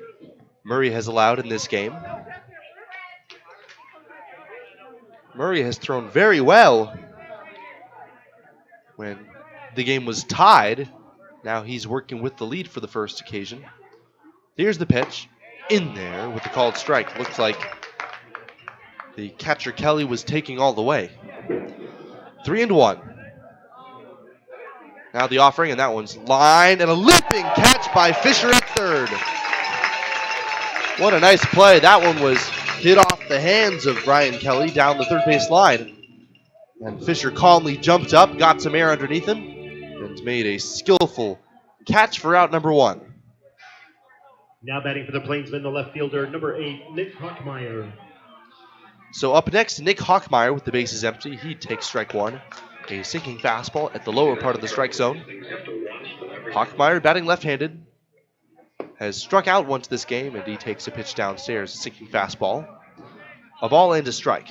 Murray has allowed in this game. Murray has thrown very well when the game was tied. Now he's working with the lead for the first occasion. Here's the pitch. In there with the called strike. Looks like the catcher Kelly was taking all the way. 3-1. Now the offering, and that one's lined, and a leaping catch by Fisher at third. What a nice play. That one was hit off the hands of Ryan Kelly down the third base line. And Fisher calmly jumped up, got some air underneath him, and made a skillful catch for out number 1. Now batting for the Plainsmen, the left fielder, number 8, Nick Hockmeyer. So up next, Nick Hockmeyer with the bases empty. He takes strike 1. A sinking fastball at the lower part of the strike zone. Hockmeyer, batting left-handed, has struck out once this game, and he takes a pitch downstairs, a sinking fastball. A ball and a strike.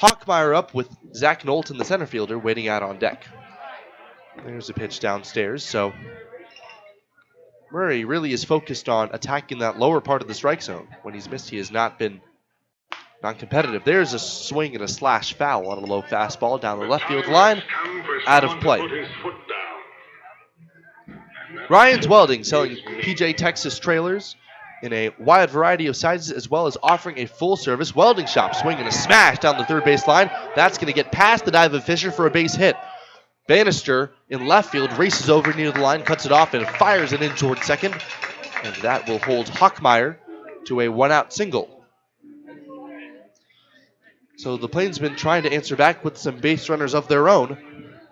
Hockmeyer up with Zach Knowlton, the center fielder, waiting out on deck. There's a pitch downstairs, so Murray really is focused on attacking that lower part of the strike zone. When he's missed, he has not been non-competitive. There's a swing and a slash foul on a low fastball down the left field line, out of play. Ryan's Welding selling PJ Texas trailers in a wide variety of sizes, as well as offering a full-service welding shop. Swing and a smash down the third base line. That's going to get past the dive of Fisher for a base hit. Bannister in left field races over near the line, cuts it off, and fires it in towards second. And that will hold Hockmeyer to a one-out single. So the Plainsmen trying to answer back with some base runners of their own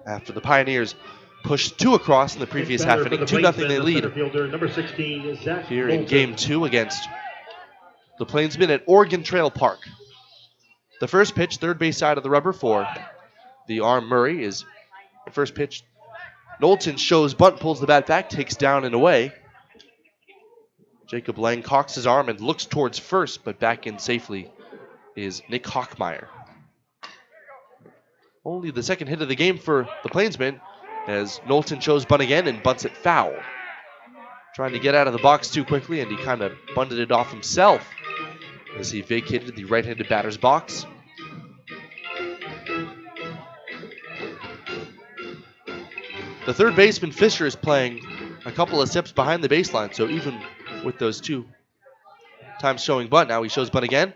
after the Pioneers pushed 2 across in the previous half inning. 2-0 they lead number 16, Zach here in Knowlton. Game 2 against the Plainsmen at Oregon Trail Park. The first pitch, third base side of the rubber for the arm Murray, is the first pitch. Knowlton shows bunt, pulls the bat back, takes down and away. Jacob Lang cocks his arm and looks towards first, but back in safely is Nick Hockmeyer. Only the second hit of the game for the Plainsmen, as Knowlton shows bunt again and bunts it foul. Trying to get out of the box too quickly, and he kind of bunted it off himself as he vacated the right-handed batter's box. The third baseman, Fisher, is playing a couple of steps behind the baseline, so even with those 2 times showing bunt, now he shows bunt again,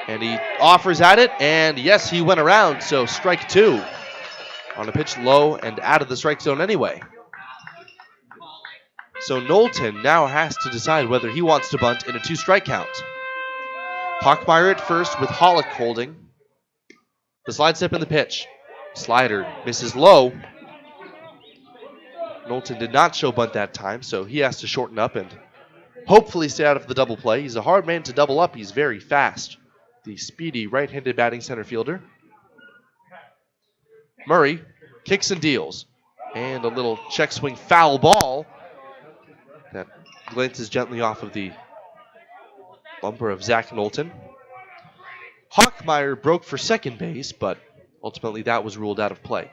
and he offers at it, and yes, he went around, so strike 2 on a pitch low and out of the strike zone anyway. So Knowlton now has to decide whether he wants to bunt in a 2-strike count. Hockmeyer at first with Hollick holding. The slide step in the pitch. Slider misses low. Knowlton did not show bunt that time, so he has to shorten up and hopefully stay out of the double play. He's a hard man to double up. He's very fast. The speedy right-handed batting center fielder. Murray kicks and deals. And a little check swing foul ball that glances gently off of the bumper of Zach Knowlton. Hockmeyer broke for second base, but ultimately that was ruled out of play.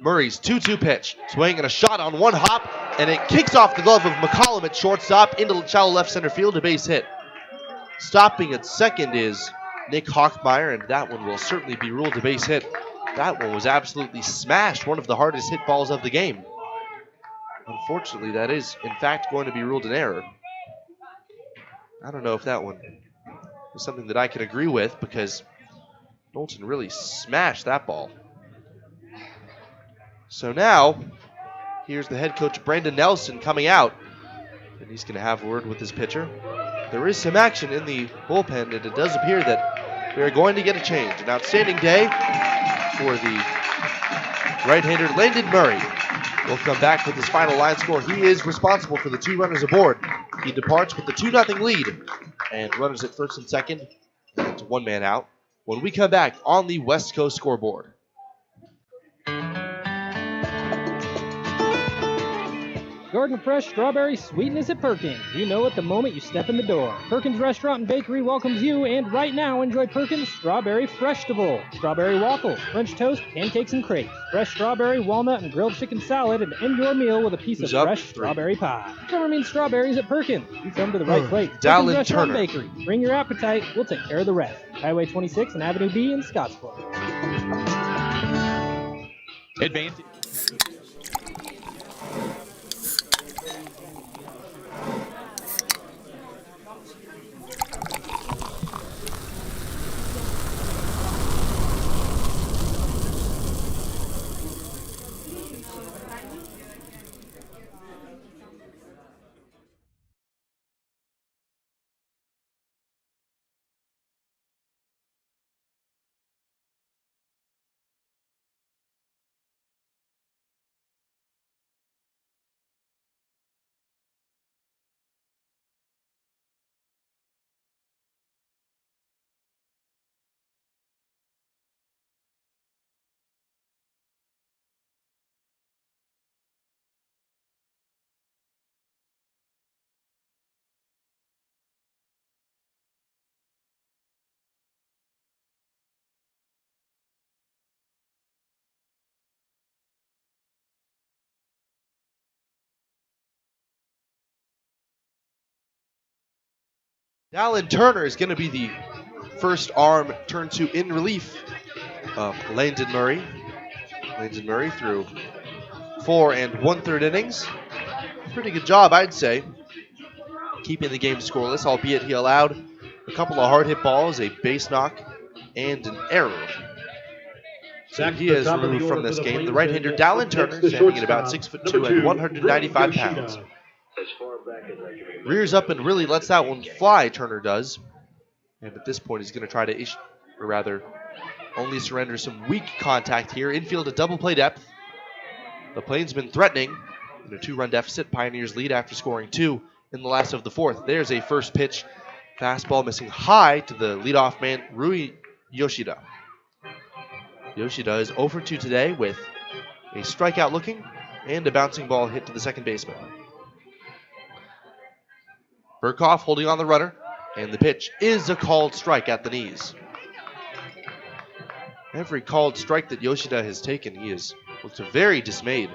Murray's 2-2 pitch. Swing and a shot on one hop, and it kicks off the glove of McCollum at shortstop into shallow left center field, a base hit. Stopping at second is Nick Hockmeyer, and that one will certainly be ruled a base hit. That one was absolutely smashed, one of the hardest hit balls of the game. Unfortunately, that is, in fact, going to be ruled an error. I don't know if that one is something that I can agree with, because Knowlton really smashed that ball. So now, here's the head coach, Brandon Nelson, coming out, and he's going to have a word with his pitcher. There is some action in the bullpen, and it does appear that they're going to get a change. An outstanding day for the right-hander Landon Murray. Will come back with his final line score. He is responsible for the 2 runners aboard. He departs with the 2-0 lead, and runners at first and second, and 1 man out. When we come back on the West Coast scoreboard. Garden Fresh Strawberry Sweetness at Perkins. You know it the moment you step in the door. Perkins Restaurant and Bakery welcomes you, and right now enjoy Perkins Strawberry Freshtival. Strawberry waffles, French toast, pancakes and crepes, fresh strawberry, walnut, and grilled chicken salad, and end your meal with a piece of fresh strawberry pie. Summer means strawberries at Perkins. You come to the right place. Perkins Restaurant and Bakery. Bring your appetite. We'll take care of the rest. Highway 26 and Avenue B in Scottsboro. Advantage. Dallin Turner is going to be the first arm turned to in relief of Landon Murray. Landon Murray through 4 1/3 innings. Pretty good job, I'd say, keeping the game scoreless, albeit he allowed a couple of hard hit balls, a base knock, and an error. So he is removed from this game. The right-hander Dallin Turner, standing at about 6'2" and 195 pounds. Rears up and really lets that one fly, Turner does. And at this point, he's going to try to only surrender some weak contact here. Infield, a double play depth. The Plainsmen threatening in a 2-run deficit. Pioneers lead after scoring 2 in the last of the 4th. There's a first pitch. Fastball missing high to the leadoff man, Rui Yoshida. Yoshida is 0 for 2 today with a strikeout looking and a bouncing ball hit to the second baseman. Burkhoff holding on the runner, and the pitch is a called strike at the knees. Every called strike that Yoshida has taken, he looks very dismayed.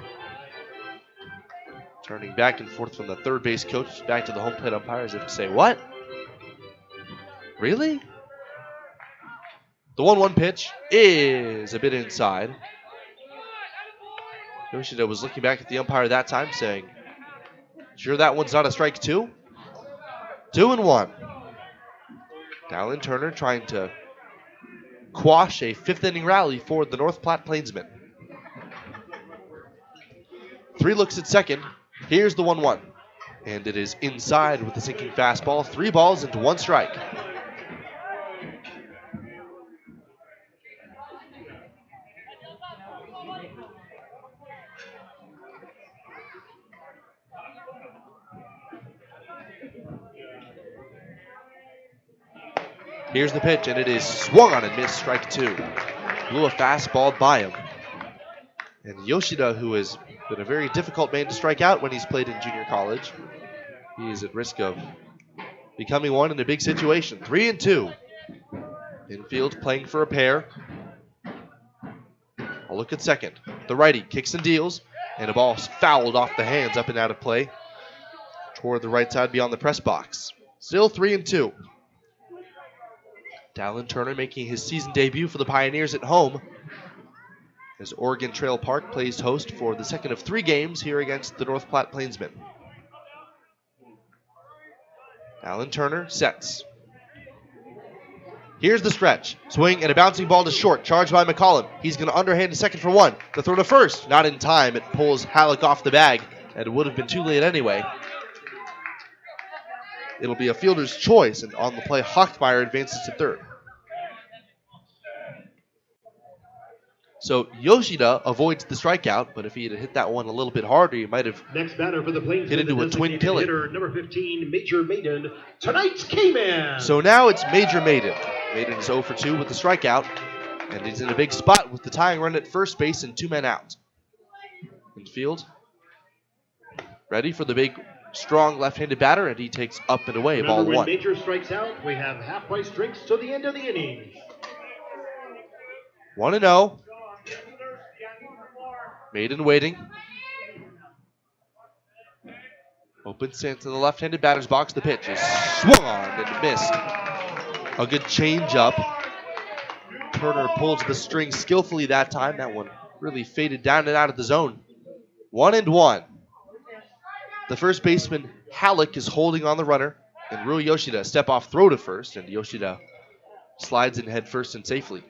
Turning back and forth from the third base coach back to the home plate umpire as if to say, what? Really? The 1-1 pitch is a bit inside. Yoshida was looking back at the umpire that time saying, sure that one's not a strike too? 2-1. Dallin Turner trying to quash a 5th inning rally for the North Platte Plainsmen. 3 looks at second. Here's the 1-1. And it is inside with the sinking fastball. 3 balls into 1 strike. Here's the pitch, and it is swung on and missed, strike 2. Blew a fastball by him. And Yoshida, who has been a very difficult man to strike out when he's played in junior college, he is at risk of becoming one in a big situation. 3-2. Infield playing for a pair. A look at second. The righty kicks and deals, and a ball fouled off the hands up and out of play toward the right side beyond the press box. Still 3-2. Dallin Turner making his season debut for the Pioneers at home as Oregon Trail Park plays host for the second of 3 games here against the North Platte Plainsmen. Dallin Turner sets. Here's the stretch. Swing and a bouncing ball to short, charged by McCollum. He's going to underhand to second for 1. The throw to first, not in time. It pulls Halleck off the bag, and it would have been too late anyway. It'll be a fielder's choice, and on the play, Hochmeyer advances to third. So Yoshida avoids the strikeout, but if he had hit that one a little bit harder, he might have next batter for the Plainsmen, hit into a twin killing. Number 15, Major Maiden, tonight's K-Man. So now it's Major Maiden. Maiden is 0 for 2 with the strikeout, and he's in a big spot with the tying run at first base and 2 men out. Infield ready for the big, strong left-handed batter, and he takes up and away. Remember, ball 1. When Major strikes out, we have half-price drinks till the end of the inning. 1-0. Maiden waiting. Open stance in the left-handed batter's box. The pitch is swung on and missed. A good change-up. Turner pulled the string skillfully that time. That one really faded down and out of the zone. 1-1. The first baseman, Halleck, is holding on the runner. And Rui Yoshida, step-off throw to first. And Yoshida slides in head first and safely.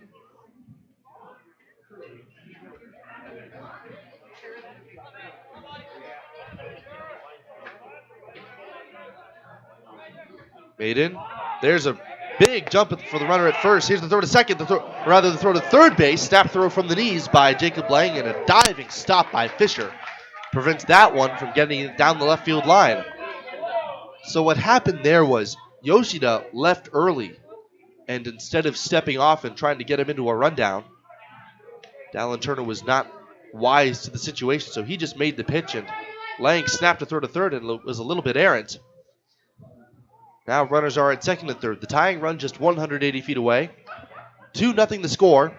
Maiden. There's a big jump for the runner at first. Here's the throw to second. The throw to third base. Snap throw from the knees by Jacob Lang, and a diving stop by Fisher prevents that one from getting down the left field line. So what happened there was Yoshida left early, and instead of stepping off and trying to get him into a rundown, Dallin Turner was not wise to the situation, so he just made the pitch, and Lang snapped a throw to third and was a little bit errant. Now runners are at second and third. The tying run just 180 feet away. 2-0 the score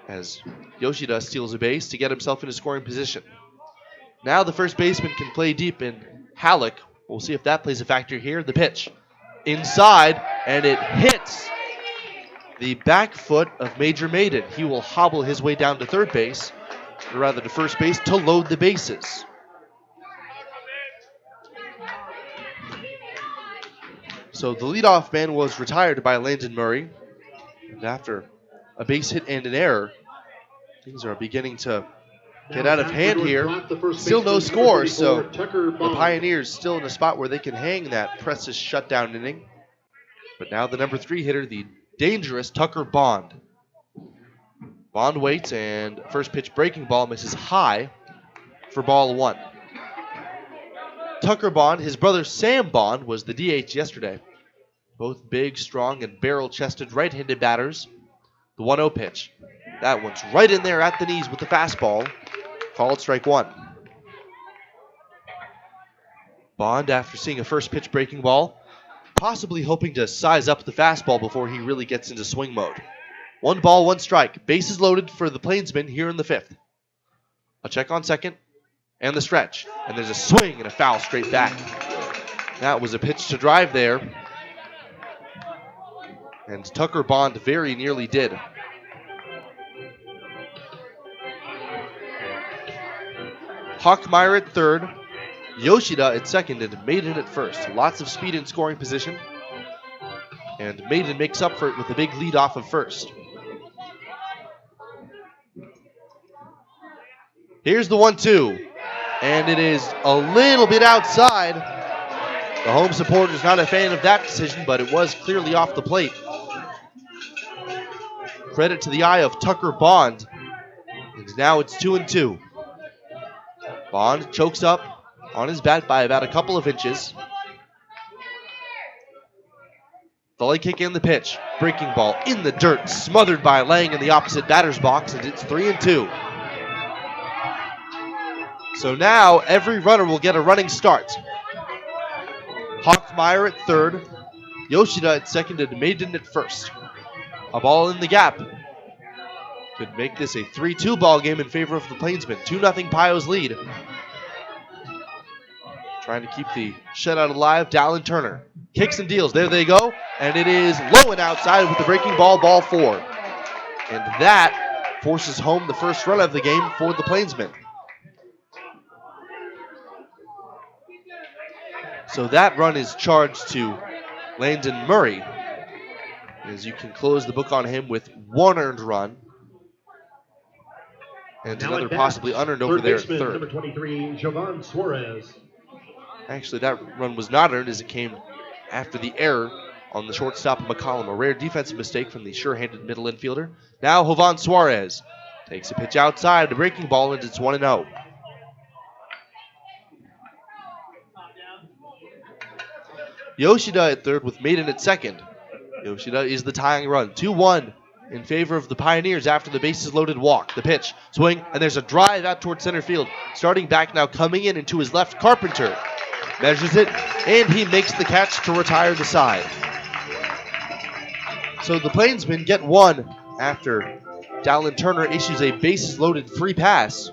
as Yoshida steals a base to get himself into scoring position. Now the first baseman can play deep in Halleck. We'll see if that plays a factor here. The pitch inside, and it hits the back foot of Major Maiden. He will hobble his way down to third base, or rather to first base, to load the bases. So the leadoff man was retired by Landon Murray. And after a base hit and an error, things are beginning to get out of hand here. Still no score, so the Pioneers still in a spot where they can hang that Precious shutdown inning. But now the number 3 hitter, the dangerous Tucker Bond. Bond waits, and first pitch breaking ball misses high for ball 1. Tucker Bond, his brother Sam Bond, was the DH yesterday. Both big, strong, and barrel-chested right-handed batters. The 1-0 pitch. That one's right in there at the knees with the fastball. Called strike 1. Bond, after seeing a first pitch breaking ball, possibly hoping to size up the fastball before he really gets into swing mode. 1 ball, 1 strike. Bases loaded for the Plainsmen here in the 5th. A check on second, and the stretch. And there's a swing and a foul straight back. That was a pitch to drive there. And Tucker Bond very nearly did. Hockmeyer at third, Yoshida at second, and Maiden at first. Lots of speed in scoring position. And Maiden makes up for it with a big lead off of first. Here's the 1-2. And it is a little bit outside. The home supporter's not a fan of that decision, but it was clearly off the plate. Credit to the eye of Tucker Bond. And now it's 2-2. Bond chokes up on his bat by about a couple of inches. The leg kick and the pitch. Breaking ball in the dirt, smothered by Lang in the opposite batter's box, and it's 3-2. So now every runner will get a running start. Hockmeyer at third, Yoshida at second, and Maiden at first. A ball in the gap. Could make this a 3-2 ball game in favor of the Plainsmen. 2-0 Pio's lead. Trying to keep the shutout alive, Dallin Turner. Kicks and deals, there they go. And it is low and outside with the breaking ball, ball 4. And that forces home the first run of the game for the Plainsmen. So that run is charged to Landon Murray, as you can close the book on him with 1 earned run. And another possibly unearned over there at third. Number 23, Jovan Suarez. Actually, that run was not earned as it came after the error on the shortstop McCollum. A rare defensive mistake from the sure-handed middle infielder. Now Jovan Suarez takes a pitch outside, the breaking ball, and it's 1-0. Yoshida at third with Maiden at second. Yoshida is the tying run. 2-1 in favor of the Pioneers after the bases loaded walk. The pitch, swing, and there's a drive out towards center field. Starting back now, coming in and to his left, Carpenter. Measures it, and he makes the catch to retire the side. So the Plainsmen get 1 after Dallin Turner issues a bases loaded free pass.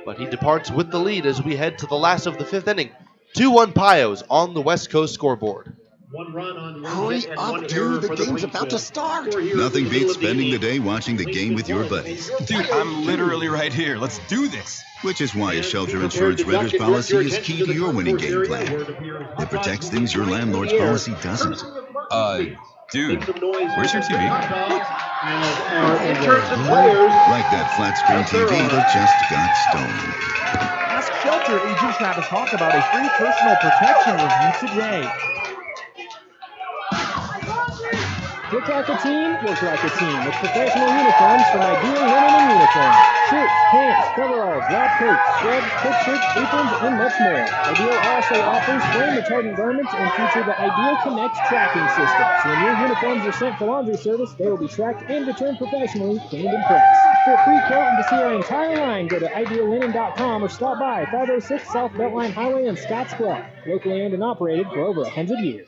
But he departs with the lead as we head to the last of the 5th inning. 2-1 Pios on the West Coast scoreboard. 1 run on Hurry up, dude. The game's about to start. Nothing beats spending the day watching the game with your buddies. Dude, I'm literally right here. Let's do this. Which is why a shelter insurance renter's policy is key to your winning game plan. It protects things your landlord's policy doesn't. Dude, where's your TV? Like that flat screen TV that just got stolen. Ask shelter agent Travis Hawk about a free personal protection review today. Look like a team, work like a team with professional uniforms from Ideal Linen and Uniform. Shirts, pants, coveralls, lab coats, scrubs, coat shirts, aprons, and much more. Ideal also offers flame retardant garments and feature the Ideal Connect tracking system. So when your uniforms are sent for laundry service, they will be tracked and returned professionally, cleaned and pressed. For a free quote and to see our entire line, go to ideallinen.com or stop by 506 South Beltline Highway in Scottsbluff. Locally owned and operated for over 100 years.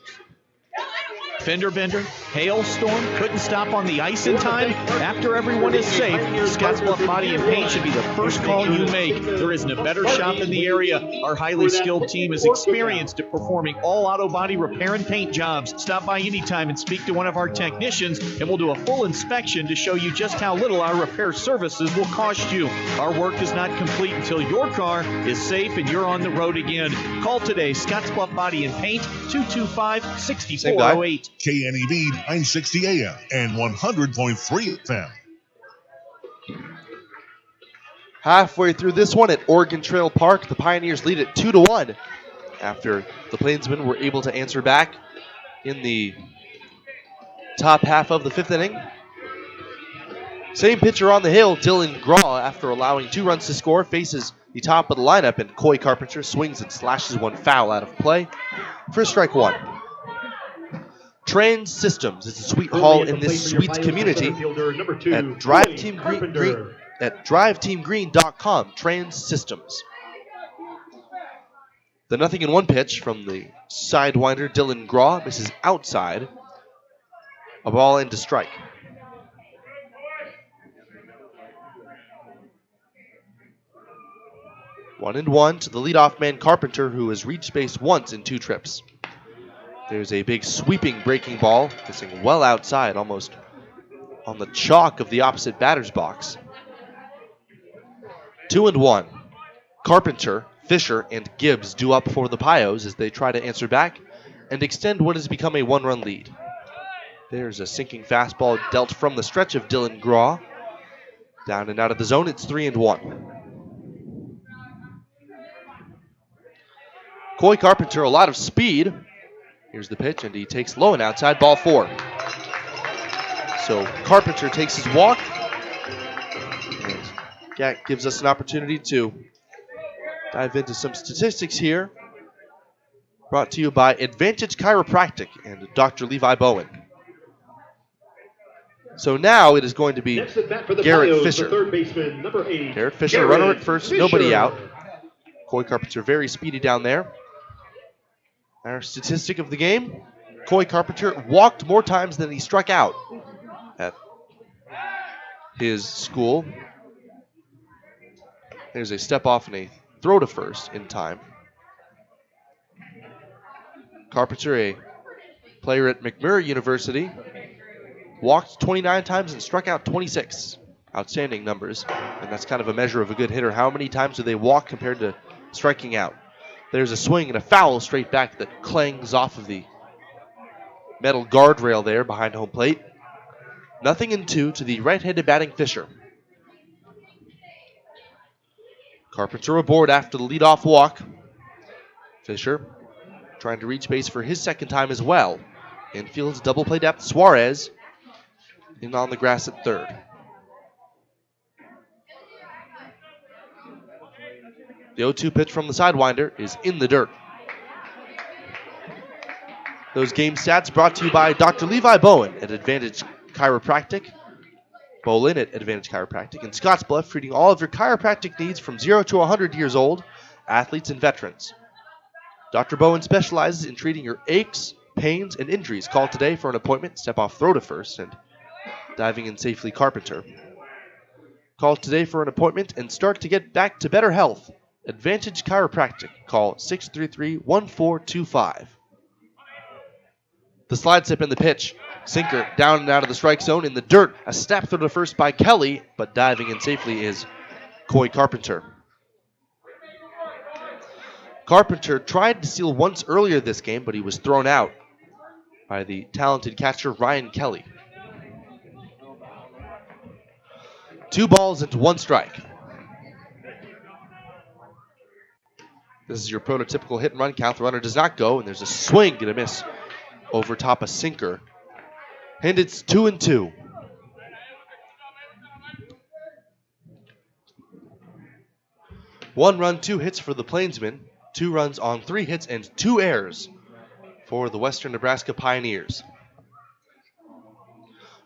fender bender, hailstorm, couldn't stop on the ice in time? After everyone is safe, Scottsbluff Body and Paint should be the first call you make. There isn't a better shop in the area. Our highly skilled team is experienced at performing all auto body repair and paint jobs. Stop by anytime and speak to one of our technicians, and we'll do a full inspection to show you just how little our repair services will cost you. Our work is not complete until your car is safe and you're on the road again. Call today, Scottsbluff Body and Paint, 225-6408. KNEB 960 AM and 100.3 FM. Halfway through this one at Oregon Trail Park, the Pioneers lead it 2-1 after the Plainsmen were able to answer back in the top half of the 5th inning. Same pitcher on the hill, Dylan Graw, after allowing 2 runs to score, faces the top of the lineup, and Coy Carpenter swings and slashes one foul out of play for strike 1. Trans Systems is a sweet haul in this sweet community at driveteamgreen.com. Trans Systems. The 0-1 pitch from the sidewinder Dylan Graw misses outside. A ball into strike. One and one to the leadoff man Carpenter, who has reached base once in 2 trips. There's a big sweeping breaking ball, missing well outside, almost on the chalk of the opposite batter's box. 2-1. Carpenter, Fisher, and Gibbs due up for the Pios as they try to answer back and extend what has become a 1-run lead. There's a sinking fastball dealt from the stretch of Dylan Graw. Down and out of the zone, it's 3-1. Coy Carpenter, a lot of speed. Here's the pitch, and he takes low and outside, ball 4. So Carpenter takes his walk. And that gives us an opportunity to dive into some statistics here. Brought to you by Advantage Chiropractic and Dr. Levi Bowen. So now it is going to be Garrett Fisher. Third baseman, number 8. Garrett Fisher, runner at first, nobody out. Coy Carpenter very speedy down there. Our statistic of the game, Coy Carpenter walked more times than he struck out at his school. There's a step off and a throw to first in time. Carpenter, a player at McMurray University, walked 29 times and struck out 26. Outstanding numbers, and that's kind of a measure of a good hitter. How many times do they walk compared to striking out? There's a swing and a foul straight back that clangs off of the metal guardrail there behind home plate. 0-2 to the right-handed batting Fisher. Carpenter aboard after the leadoff walk. Fisher trying to reach base for his second time as well. Infield's double play depth. Suarez in on the grass at third. The 0-2 pitch from the sidewinder is in the dirt. Those game stats brought to you by Dr. Levi Bowen at Advantage Chiropractic. Bolin at Advantage Chiropractic. And Scottsbluff, treating all of your chiropractic needs from 0 to 100 years old, athletes and veterans. Dr. Bowen specializes in treating your aches, pains, and injuries. Call today for an appointment. Step off, throw to first, and diving in safely Carpenter. Call today for an appointment and start to get back to better health. Advantage Chiropractic. Call 633-1425. The slide step in the pitch. Sinker down and out of the strike zone in the dirt. A step throw to first by Kelly, but diving in safely is Coy Carpenter. Carpenter tried to steal once earlier this game, but he was thrown out by the talented catcher Ryan Kelly. 2 balls into 1 strike. This is your prototypical hit and run count. The runner does not go, and there's a swing and a miss over top a sinker. And it's 2-2. One run, 2 hits for the Plainsmen. 2 runs on 3 hits and 2 errors for the Western Nebraska Pioneers.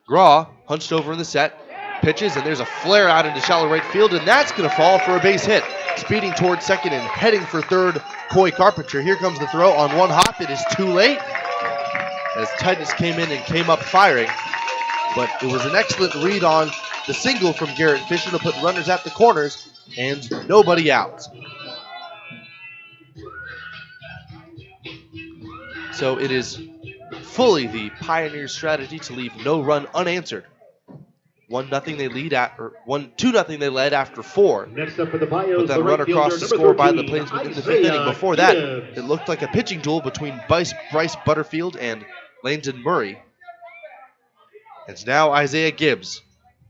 Graw hunched over in the set, pitches, and there's a flare out into shallow right field, and that's going to fall for a base hit. Speeding towards second and heading for third, Coy Carpenter. Here comes the throw on one hop. It is too late. as Titus came in and came up firing. But it was an excellent read on the single from Garrett Fisher to put runners at the corners and nobody out. So it is fully the Pioneers' strategy to leave no run unanswered. 1-0 they lead at, or 2-0 they led after 4. Next up for the Pios, but then run across the score by the Plainsmen in the 5th inning. Before that, it looked like a pitching duel between Bryce Butterfield and Landon Murray. It's now Isaiah Gibbs.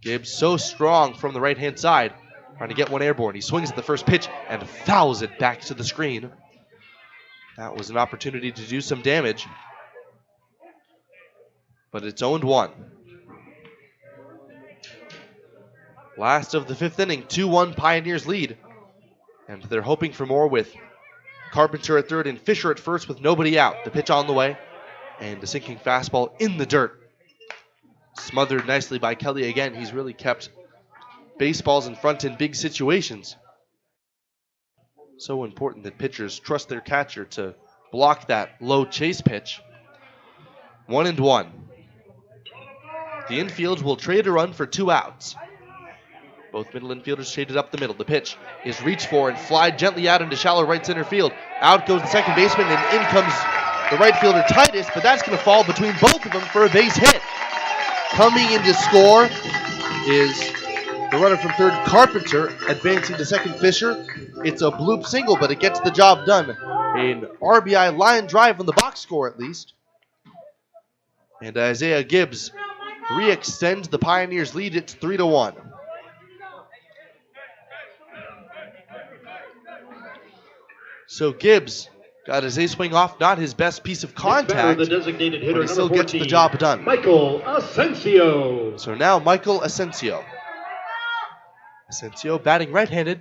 Gibbs so strong from the right-hand side, trying to get one airborne. He swings at the first pitch and fouls it back to the screen. That was an opportunity to do some damage. But it's 0-1. Last of the 5th inning, 2-1 Pioneers lead. And they're hoping for more with Carpenter at third and Fisher at first with nobody out. The pitch on the way and a sinking fastball in the dirt. Smothered nicely by Kelly again. He's really kept baseballs in front in big situations. So important that pitchers trust their catcher to block that low chase pitch. 1-1. The infield will trade a run for 2 outs. Both middle infielders traded up the middle. The pitch is reached for and flied gently out into shallow right center field. Out goes the second baseman and in comes the right fielder Titus, but that's going to fall between both of them for a base hit. Coming in to score is the runner from third, Carpenter, advancing to second, Fisher. It's a bloop single, but it gets the job done. An RBI line drive on the box score, at least. And Isaiah Gibbs re-extends the Pioneers' lead. It's 3-1. So Gibbs got his A-swing off, not his best piece of contact, the designated hitter, but he still gets the job done. Michael Asensio. So now Michael Asensio. Asensio batting right-handed,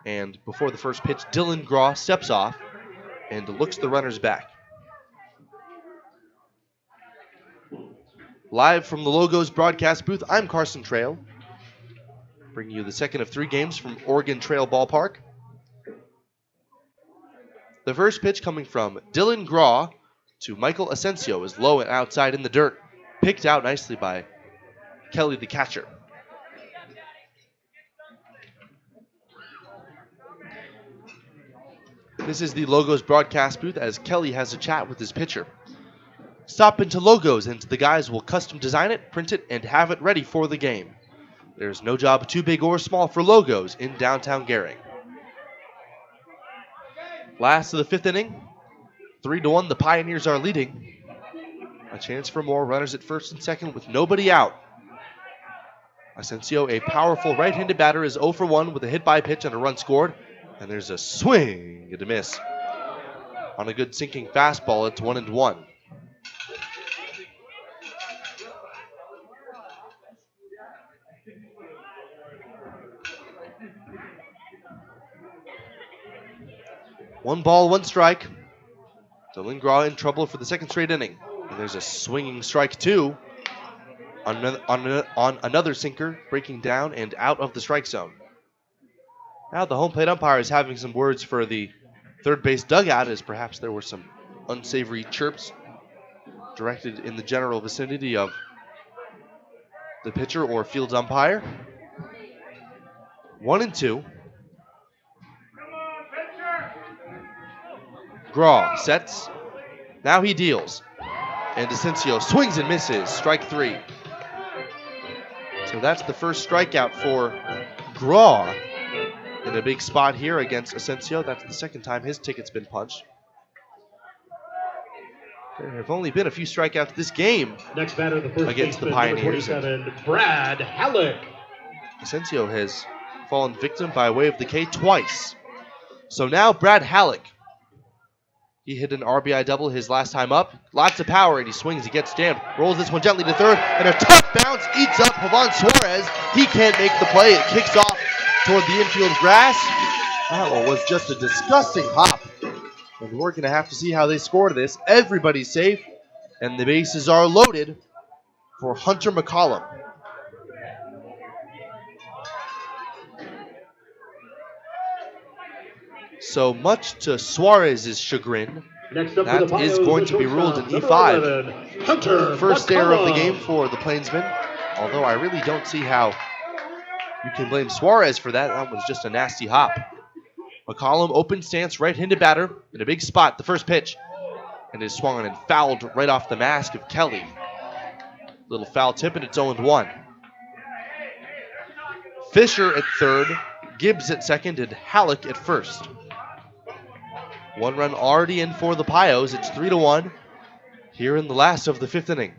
and before the first pitch, Dylan Graw steps off and looks the runners back. Live from the Logos broadcast booth, I'm Carson Trail, bringing you the second of 3 games from Oregon Trail Ballpark. The first pitch coming from Dylan Graw to Michael Asensio is low and outside in the dirt. Picked out nicely by Kelly the catcher. This is the Logos broadcast booth as Kelly has a chat with his pitcher. Stop into Logos and the guys will custom design it, print it, and have it ready for the game. There's no job too big or small for Logos in downtown Gering. Last of the 5th inning, 3-1, the Pioneers are leading. A chance for more, runners at first and second with nobody out. Asensio, a powerful right-handed batter, is 0 for 1 with a hit by pitch and a run scored. And there's a swing and a miss. On a good sinking fastball, it's 1-1. One ball, 1 strike. Dylan Graw in trouble for the second straight inning. And there's a swinging strike 2 on another sinker, breaking down and out of the strike zone. Now the home plate umpire is having some words for the third base dugout, as perhaps there were some unsavory chirps directed in the general vicinity of the pitcher or field umpire. 1-2. Graw sets. Now he deals. And Asensio swings and misses. Strike 3. So that's the first strikeout for Graw in a big spot here against Asensio. That's the second time his ticket's been punched. There have only been a few strikeouts this game Next batter, the first against the baseman, Pioneers. 27, Brad Halleck. Asensio has fallen victim by way of the K twice. So now Brad Halleck. He hit an RBI double his last time up. Lots of power, and he swings. He gets jammed. Rolls this one gently to third, and a tough bounce eats up Javon Suarez. He can't make the play. It kicks off toward the infield grass. That one was just a disgusting hop. And we're going to have to see how they score this. Everybody's safe, and the bases are loaded for Hunter McCollum. So much to Suarez's chagrin, That is going to be ruled an E5. First error of the game for the Plainsmen, although I really don't see how you can blame Suarez for that. That was just a nasty hop. McCollum, open stance, right-handed batter in a big spot. The first pitch, and is swung and fouled right off the mask of Kelly. Little foul tip, and it's 0-1. Fisher at third, Gibbs at second, and Halleck at first. One run already in for the Pios. It's 3-1 here in the last of the fifth inning.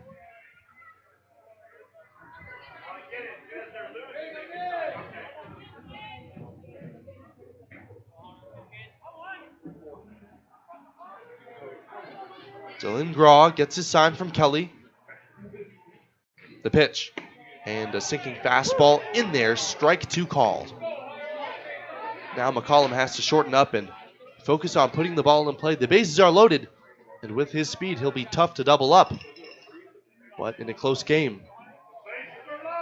Dylan Graw gets his sign from Kelly. The pitch. And a sinking fastball in there. Strike two called. Now McCollum has to shorten up and focus on putting the ball in play. The bases are loaded. And with his speed, he'll be tough to double up. But in a close game,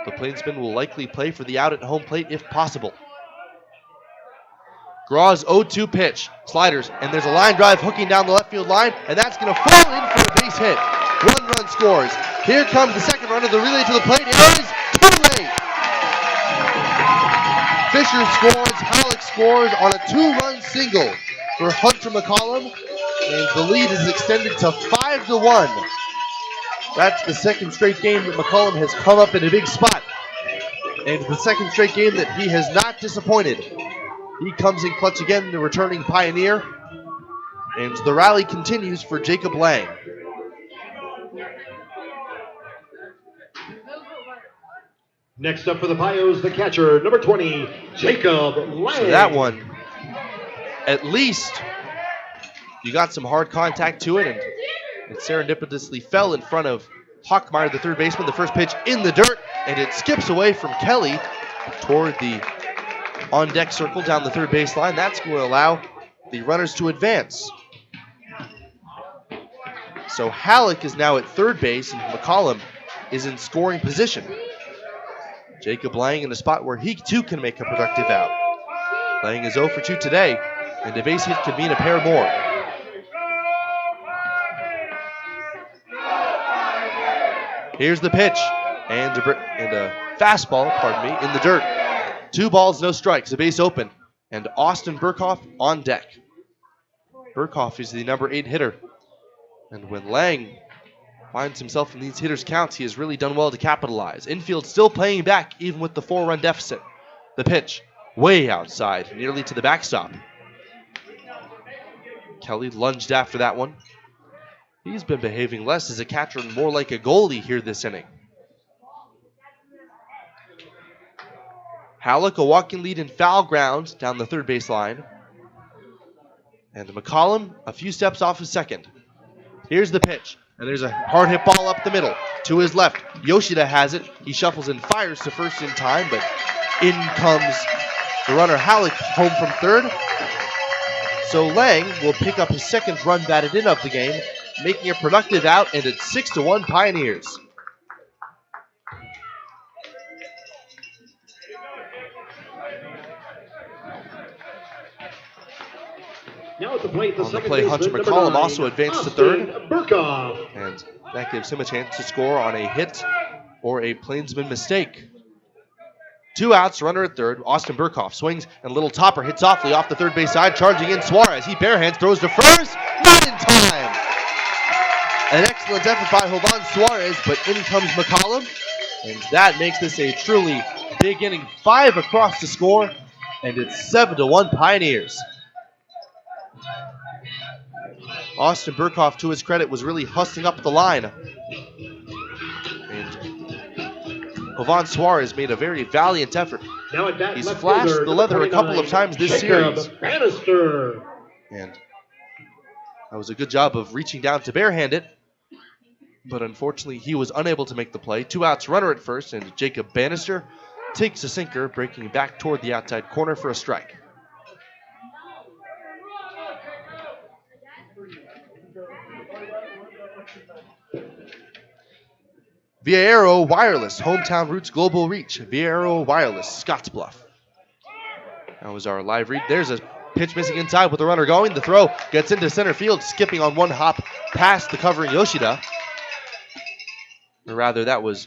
the Plainsmen will likely play for the out at home plate if possible. Graw's 0-2 pitch, sliders, and there's a line drive hooking down the left field line, and that's going to fall in for a base hit. One run scores. Here comes the second runner, the relay to the plate. It is too late. Fisher scores, Halleck scores on a two-run single for Hunter McCollum, and the lead is extended to 5-1. That's the second straight game that McCollum has come up in a big spot, and the second straight game that he has not disappointed. He comes in clutch again, the returning Pioneer. And the rally continues for Jacob Lang. Next up for the Pios, the catcher, number 20, Jacob Lang. So that one, at least you got some hard contact to it, and it serendipitously fell in front of Hockmeyer, the third baseman. The first pitch in the dirt, and it skips away from Kelly toward the on-deck circle down the third base line. That's going to allow the runners to advance. So Halleck is now at third base, and McCollum is in scoring position. Jacob Lang in a spot where he too can make a productive out. Lang is 0 for 2 today, and a base hit could mean a pair more. Here's the pitch, and a fastball, in the dirt. 2 balls, no strikes, a base open, and Austin Burkhoff on deck. Burkhoff is the number 8 hitter, and when Lang finds himself in these hitters' counts, he has really done well to capitalize. Infield still playing back, even with the 4-run deficit. The pitch, way outside, nearly to the backstop. Kelly lunged after that one. He's been behaving less as a catcher and more like a goalie here this inning. Halleck, a walking lead in foul ground down the third base line. And McCollum, a few steps off his second. Here's the pitch, and there's a hard hit ball up the middle. To his left, Yoshida has it. He shuffles and fires to first in time, but in comes the runner Halleck home from third. So Lang will pick up his second run batted in of the game, making a productive out, and it's 6-1 Pioneers. Now at the plate, on the play, Hunter McCollum also advanced to third. Burkhoff. And that gives him a chance to score on a hit or a Plainsman mistake. 2 outs, runner at third. Austin Burkhoff swings, and a little topper hits softly off the third base side, charging in Suarez. He barehands, throws to first, not in time. An excellent effort by Jovan Suarez, but in comes McCollum, and that makes this a truly big inning. 5 across the score, and it's 7-1 Pioneers. Austin Burkhoff, to his credit, was really hustling up the line. And Jovan Suarez made a very valiant effort. He's flashed the leather a couple of times this series. And that was a good job of reaching down to barehand it. But unfortunately, he was unable to make the play. 2 outs, runner at first, and Jacob Bannister takes a sinker, breaking back toward the outside corner for a strike. Viaero Wireless, Hometown Roots Global Reach. Viaero Wireless, Scottsbluff. That was our live read. There's a Pitch missing inside with the runner going. The throw gets into center field, skipping on one hop past the covering Yoshida. Or rather, that was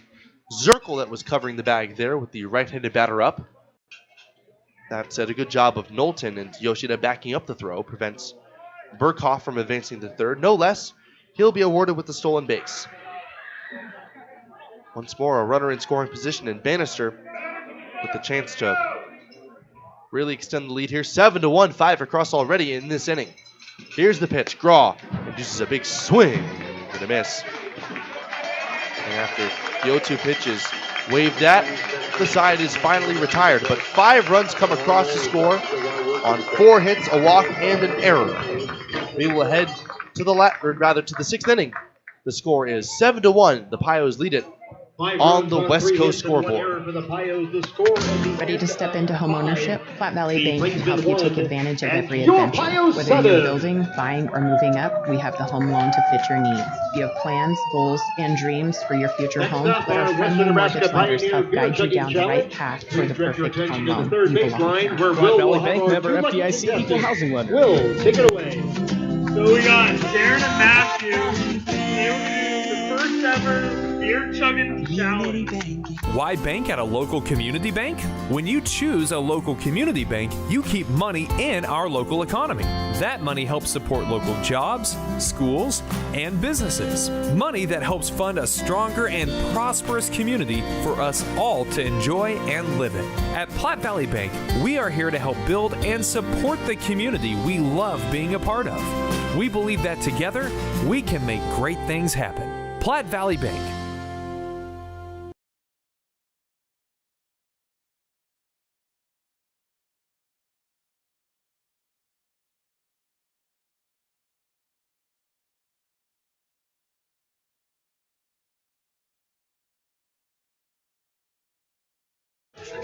Zirkle that was covering the bag there with the right-handed batter up. That said, a good job of Knowlton, and Yoshida backing up the throw prevents Burkhoff from advancing to third. No less, he'll be awarded with the stolen base. Once more, a runner in scoring position, and Bannister with the chance to really extend the lead here. 7-1, 5 across already in this inning. Here's the pitch. Graw induces a big swing and a miss. And after the 0-2 pitch is waved at, the side is finally retired. But 5 runs come across the score on 4 hits, a walk, and an error. We will head to the 6th inning. The score is 7-1. The Pios lead it on the West Coast scoreboard. Ready to step into home ownership? Platte Valley Bank can help you take advantage of every adventure. Whether you're building, buying, or moving up, we have the home loan to fit your needs. If you have plans, goals, and dreams for your future home, let our friendly mortgage lenders help guide you down the right path for the perfect home loan. You belong here. Platte Valley Bank, member FDIC, equal housing lender. Will, take it away. So we got Sharon and Matthew. They will do the first ever beer chugging challenge. Why bank at a local community bank? When you choose a local community bank, you keep money in our local economy. That money helps support local jobs, schools, and businesses. Money that helps fund a stronger and prosperous community for us all to enjoy and live in. At Platte Valley Bank, we are here to help build and support the community we love being a part of. We believe that together, we can make great things happen. Platte Valley Bank.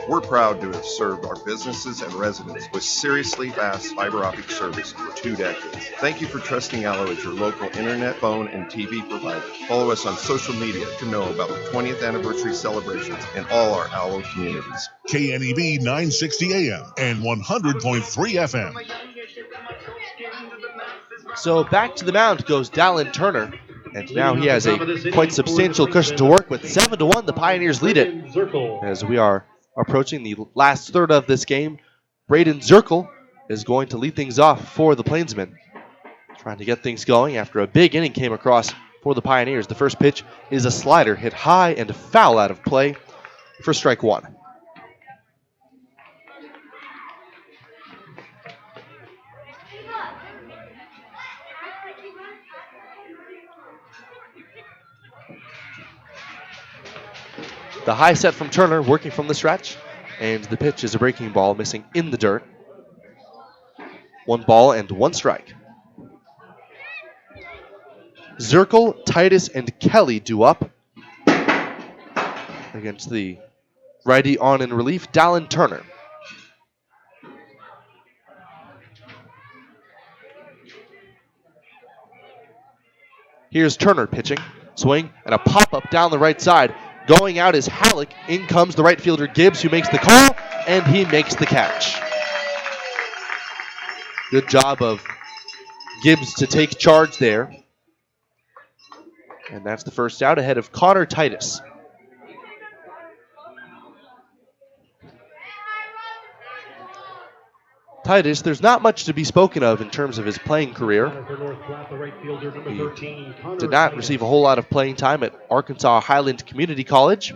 We're proud to have served our businesses and residents with seriously fast fiber optic service for 2 decades. Thank you for trusting Allo as your local internet, phone, and TV provider. Follow us on social media to know about the 20th anniversary celebrations in all our Allo communities. KNEB 960 AM and 100.3 FM. So back to the mound goes Dallin Turner. And now he has a quite substantial cushion to work with. 7-1, the Pioneers lead it. As we are approaching the last third of this game, Braden Zirkle is going to lead things off for the Plainsmen. Trying to get things going after a big inning came across for the Pioneers. The first pitch is a slider hit high and foul out of play for strike 1. The high set from Turner, working from the stretch, and the pitch is a breaking ball missing in the dirt. 1 ball and 1 strike. Zirkle, Titus, and Kelly due up against the righty on in relief, Dallin Turner. Here's Turner pitching, swing, and a pop-up down the right side. Going out is Halleck. In comes the right fielder Gibbs, who makes the call, and he makes the catch. Good job of Gibbs to take charge there. And that's the first out ahead of Connor Titus. Titus, there's not much to be spoken of in terms of his playing career. He did not receive a whole lot of playing time at Arkansas Highland Community College.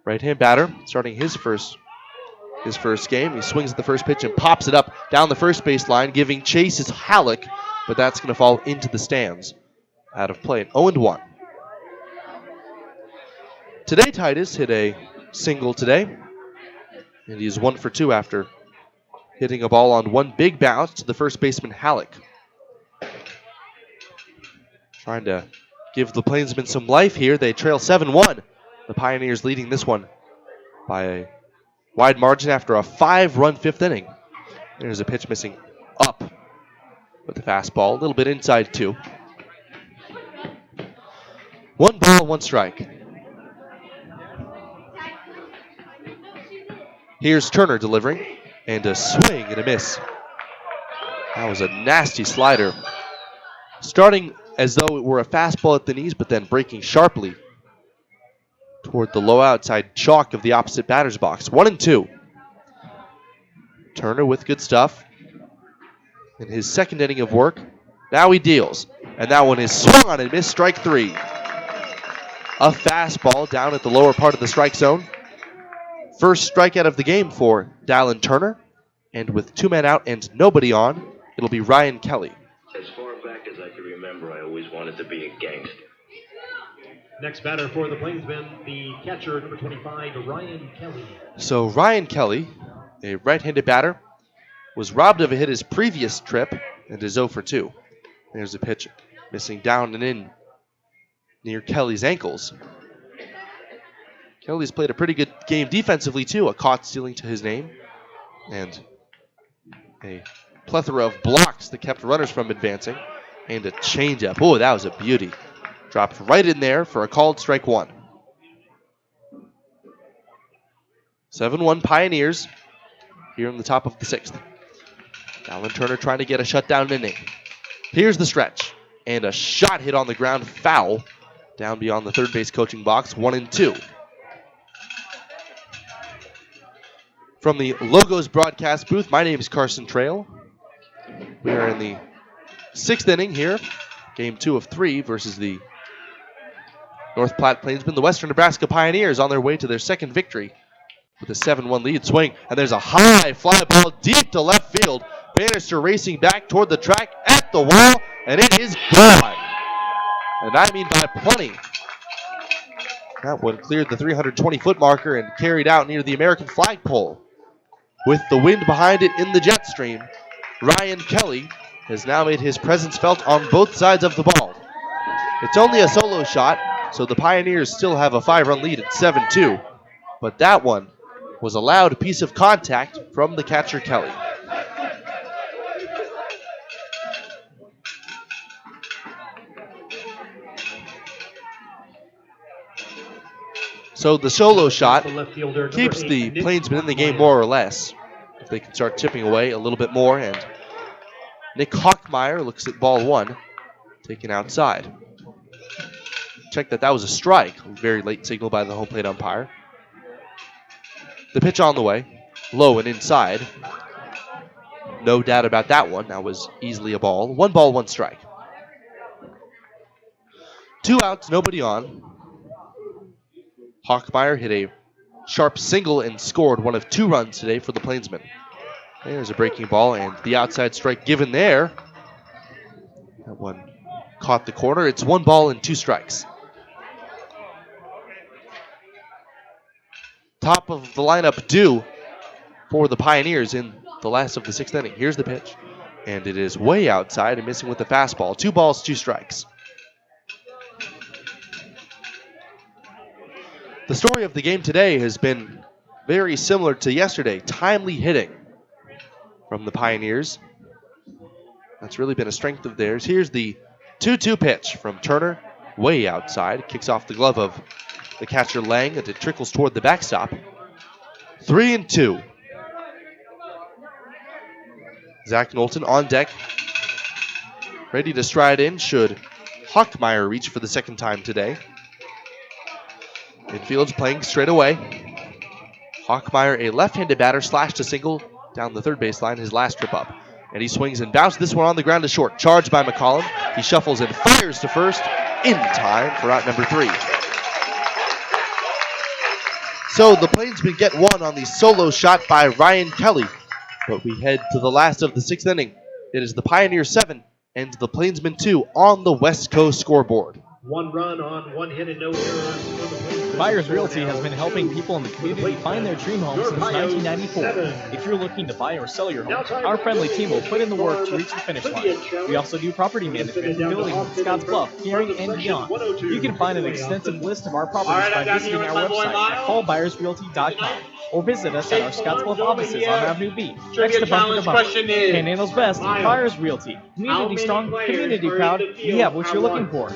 Right-hand batter, starting his first game. He swings at the first pitch and pops it up down the first base line, giving chase is Halleck, but that's going to fall into the stands. Out of play, 0-1. Today, Titus hit a single today, and he's 1 for 2 after hitting a ball on 1 big bounce to the first baseman, Halleck. Trying to give the Plainsmen some life here. They trail 7-1. The Pioneers leading this one by a wide margin after a 5-run 5th inning. There's a pitch missing up with the fastball. A little bit inside, too. 1 ball, 1 strike. Here's Turner delivering. And a swing and a miss That was a nasty slider. Starting as though it were a fastball at the knees, but then breaking sharply toward the low outside chalk of the opposite batter's box. 1-2. Turner with good stuff in his second inning of work. Now he deals, and that one is swung on and missed, strike 3. A fastball down at the lower part of the strike zone. First strikeout of the game for Dallin Turner, and with 2 men out and nobody on, it'll be Ryan Kelly. As far back as I can remember, I always wanted to be a gangster. Next batter for the Plainsmen, the catcher, number 25, Ryan Kelly. So Ryan Kelly, a right-handed batter, was robbed of a hit his previous trip and is 0 for 2. There's a pitch missing down and in near Kelly's ankles. Kelly's played a pretty good game defensively too, a caught stealing to his name, and a plethora of blocks that kept runners from advancing, and a changeup. Oh, that was a beauty. Dropped right in there for a called strike 1. 7-1 Pioneers here in the top of the 6th. Dallin Turner trying to get a shutdown inning. Here's the stretch, and a shot hit on the ground, foul, down beyond the third base coaching box, 1-2. From the Logos broadcast booth, my name is Carson Trail. We are in the 6th inning here, game 2 of 3 versus the North Platte Plainsmen. The Western Nebraska Pioneers on their way to their second victory with a 7-1 lead. Swing, and there's a high fly ball deep to left field. Bannister racing back toward the track at the wall, and it is gone. And I mean by plenty. That one cleared the 320-foot marker and carried out near the American flagpole. With the wind behind it in the jet stream, Ryan Kelly has now made his presence felt on both sides of the ball. It's only a solo shot, so the Pioneers still have a 5-run lead at 7-2. But that one was a loud piece of contact from the catcher Kelly. So the solo shot keeps the Plainsmen in the game more or less. If they can start chipping away a little bit more, and Nick Hockmeyer looks at ball 1, taken outside. Check that was a strike. A very late signal by the home plate umpire. The pitch on the way, low and inside. No doubt about that one. That was easily a ball. 1 ball, 1 strike. 2 outs, nobody on. Hockmeyer hit a sharp single and scored one of 2 runs today for the Plainsmen. There's a breaking ball, and the outside strike given there. That one caught the corner. It's 1 ball and 2 strikes. Top of the lineup due for the Pioneers in the last of the 6th inning. Here's the pitch, and it is way outside and missing with the fastball. 2 balls, 2 strikes. The story of the game today has been very similar to yesterday. Timely hitting from the Pioneers. That's really been a strength of theirs. Here's the 2-2 pitch from Turner, way outside. Kicks off the glove of the catcher Lang, and it trickles toward the backstop. 3-2. Zach Knowlton on deck, ready to stride in should Hockmeyer reach for the second time today. Infield's playing straight away. Hockmeyer, a left-handed batter, slashed a single down the third baseline his last trip up. And he swings and bounces this one on the ground to short. Charged by McCollum. He shuffles and fires to first in time for out number 3. So the Plainsmen get 1 on the solo shot by Ryan Kelly. But we head to the last of the 6th inning. It is the Pioneers 7 and the Plainsmen 2 on the West Coast scoreboard. 1 run on 1 hit and no errors. Buyers Realty has been helping people in the community find their dream home since 1994. If you're looking to buy or sell your home, our friendly team will put in the work to reach the finish line. We also do property management, building in Scotts Bluff, Gearing, and beyond. You can find an extensive list of our properties by visiting our website at callbuyersrealty.com or visit us at our Scotts Bluff offices on Avenue B, next to Bunker to Bunker. Panhandle's best, Buyers Realty. Community strong, community proud. We have what you're looking for.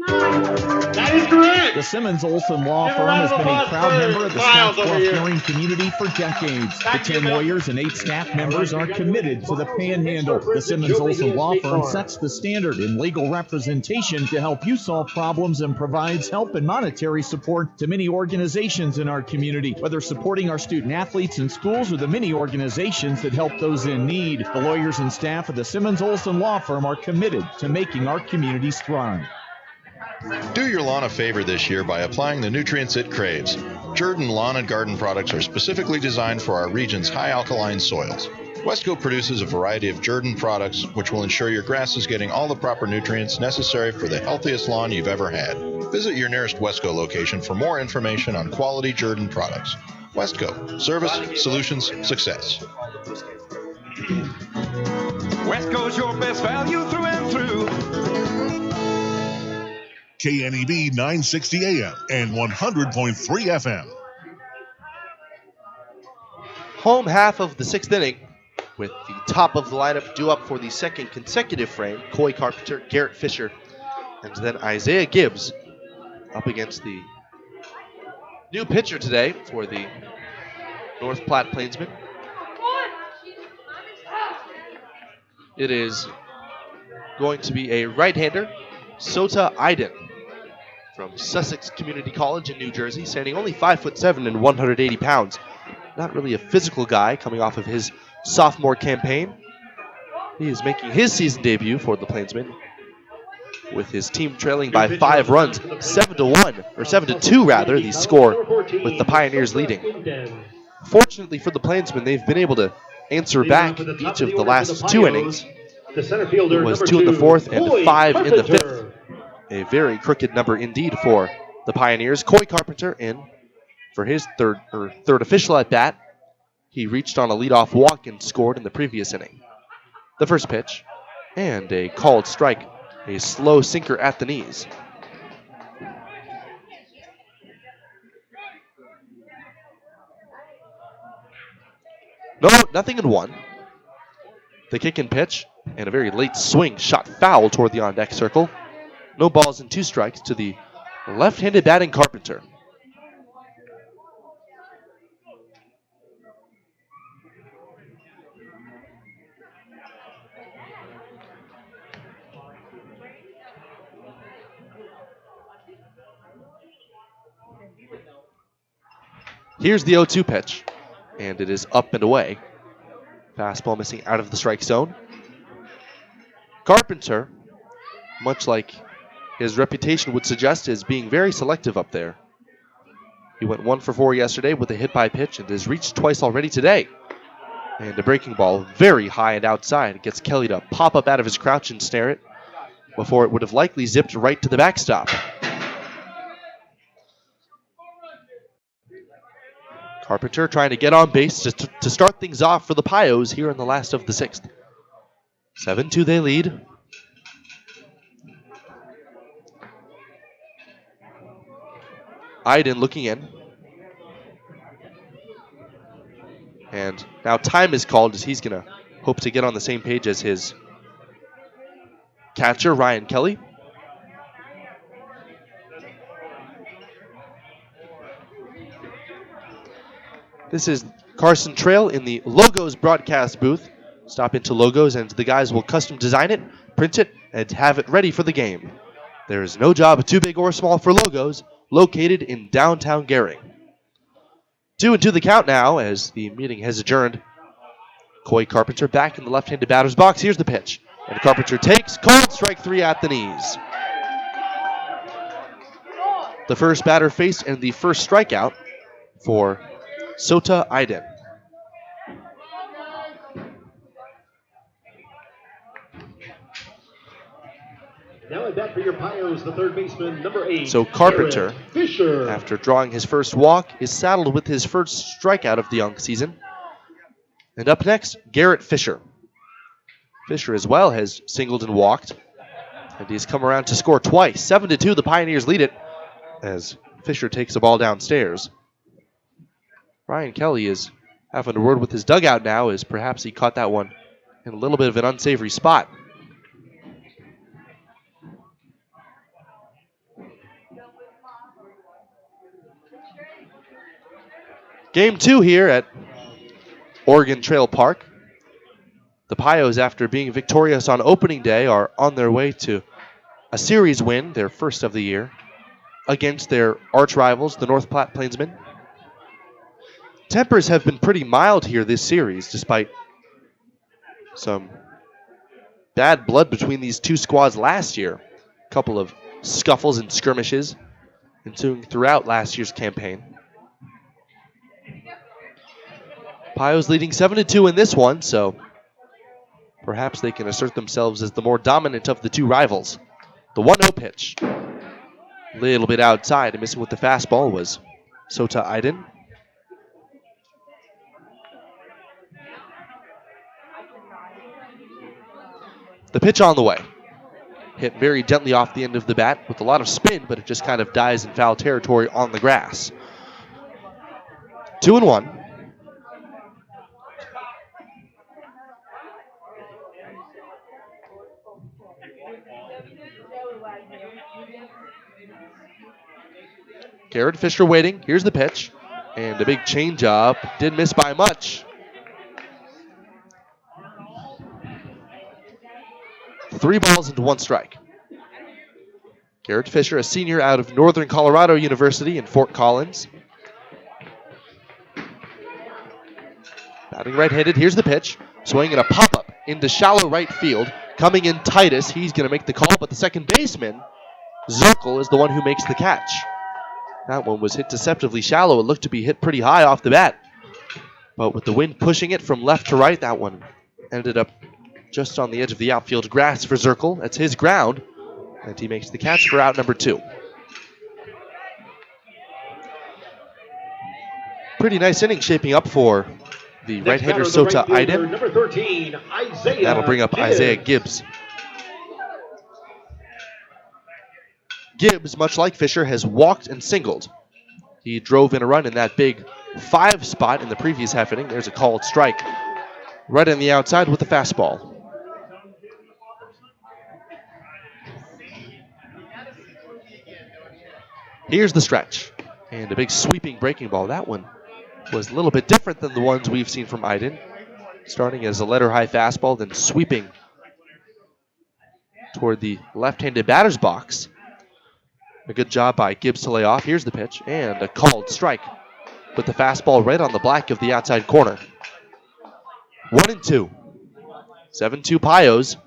That is correct. The Simmons-Olson Law Firm has been a proud member of the Scottsbluff hearing community for decades. The 10 lawyers and 8 staff members are committed to the Panhandle. The Simmons-Olson Law Firm sets the standard in legal representation to help you solve problems and provides help and monetary support to many organizations in our community, whether supporting our student athletes in schools or the many organizations that help those in need. The lawyers and staff of the Simmons-Olson Law Firm are committed to making our communities thrive. Do your lawn a favor this year by applying the nutrients it craves. Jordan Lawn and Garden products are specifically designed for our region's high alkaline soils. Westco produces a variety of Jordan products which will ensure your grass is getting all the proper nutrients necessary for the healthiest lawn you've ever had. Visit your nearest Westco location for more information on quality Jordan products. Westco. Service, solutions, success. Westco's your best value through and through. KNEB 960 AM and 100.3 FM. Home half of the 6th inning with the top of the lineup due up for the second consecutive frame. Coy Carpenter, Garrett Fisher, and then Isaiah Gibbs up against the new pitcher today for the North Platte Plainsmen. It is going to be a right-hander, Sota Iden, from Sussex Community College in New Jersey, standing only 5'7" and 180 pounds. Not really a physical guy coming off of his sophomore campaign. He is making his season debut for the Plainsmen with his team trailing by 5 runs, 7-1, or 7-2 rather, the score with the Pioneers leading. Fortunately for the Plainsmen, they've been able to answer back each of the last 2 innings. It was 2 in the 4th and 5 in the 5th. A very crooked number indeed for the Pioneers. Coy Carpenter in for his third official at bat. He reached on a leadoff walk and scored in the previous inning. The first pitch, and a called strike, a slow sinker at the knees. No, nothing in 1. The kick and pitch, and a very late swing shot foul toward the on-deck circle. No balls and 2 strikes to the left-handed batting Carpenter. Here's the 0-2 pitch, and it is up and away. Fastball missing out of the strike zone. Carpenter, much like his reputation would suggest, is being very selective up there. He went 1 for 4 yesterday with a hit by pitch and has reached twice already today. And a breaking ball very high and outside. It gets Kelly to pop up out of his crouch and snare it before it would have likely zipped right to the backstop. Carpenter trying to get on base to start things off for the Pios here in the last of the 6th. 7-2 they lead. Iden looking in. And now time is called as he's going to hope to get on the same page as his catcher, Ryan Kelly. This is Carson Trail in the Logos broadcast booth. Stop into Logos and the guys will custom design it, print it, and have it ready for the game. There is no job too big or small for Logos, located in downtown Gering. 2-2 the count now as the meeting has adjourned. Coy Carpenter back in the left-handed batter's box. Here's the pitch. And Carpenter takes called strike 3 at the knees. The first batter faced and the first strikeout for Sota Iden. Now at bat for your Pios, the third baseman, number 8. So Carpenter, Fisher, after drawing his first walk, is saddled with his first strikeout of the young season. And up next, Garrett Fisher. Fisher as well has singled and walked, and he's come around to score twice. 7-2, the Pioneers lead it as Fisher takes the ball downstairs. Ryan Kelly is having a word with his dugout now as perhaps he caught that one in a little bit of an unsavory spot. Game 2 here at Oregon Trail Park. The Pios, after being victorious on opening day, are on their way to a series win, their first of the year, against their arch rivals, the North Platte Plainsmen. Tempers have been pretty mild here this series, despite some bad blood between these two squads last year. A couple of scuffles and skirmishes ensuing throughout last year's campaign. Pios leading 7-2 in this one, so perhaps they can assert themselves as the more dominant of the two rivals. The 1-0 pitch. A little bit outside, and missing with the fastball was Sota Aiden. The pitch on the way. Hit very gently off the end of the bat with a lot of spin, but it just kind of dies in foul territory on the grass. 2-1. Garrett Fisher waiting. Here's the pitch. And a big changeup. Didn't miss by much. 3 balls into 1 strike. Garrett Fisher, a senior out of Northern Colorado University in Fort Collins. Batting right-handed. Here's the pitch. Swinging a pop-up into shallow right field. Coming in Titus. He's going to make the call, but the second baseman, Zirkle, is the one who makes the catch. That one was hit deceptively shallow. It looked to be hit pretty high off the bat. But with the wind pushing it from left to right, that one ended up just on the edge of the outfield grass for Zirkle. That's his ground. And he makes the catch for out number 2. Pretty nice inning shaping up for the right-hander Sota Aiden. Number 13, Isaiah That'll bring up Isaiah Gibbs. Gibbs, much like Fisher, has walked and singled. He drove in a run in that big 5 spot in the previous half inning. There's a called strike right on the outside with the fastball. Here's the stretch. And a big sweeping breaking ball. That one was a little bit different than the ones we've seen from Aiden. Starting as a letter-high fastball, then sweeping toward the left-handed batter's box. A good job by Gibbs to lay off. Here's the pitch, and a called strike with the fastball right on the black of the outside corner. 1-2. 7-2 Pios.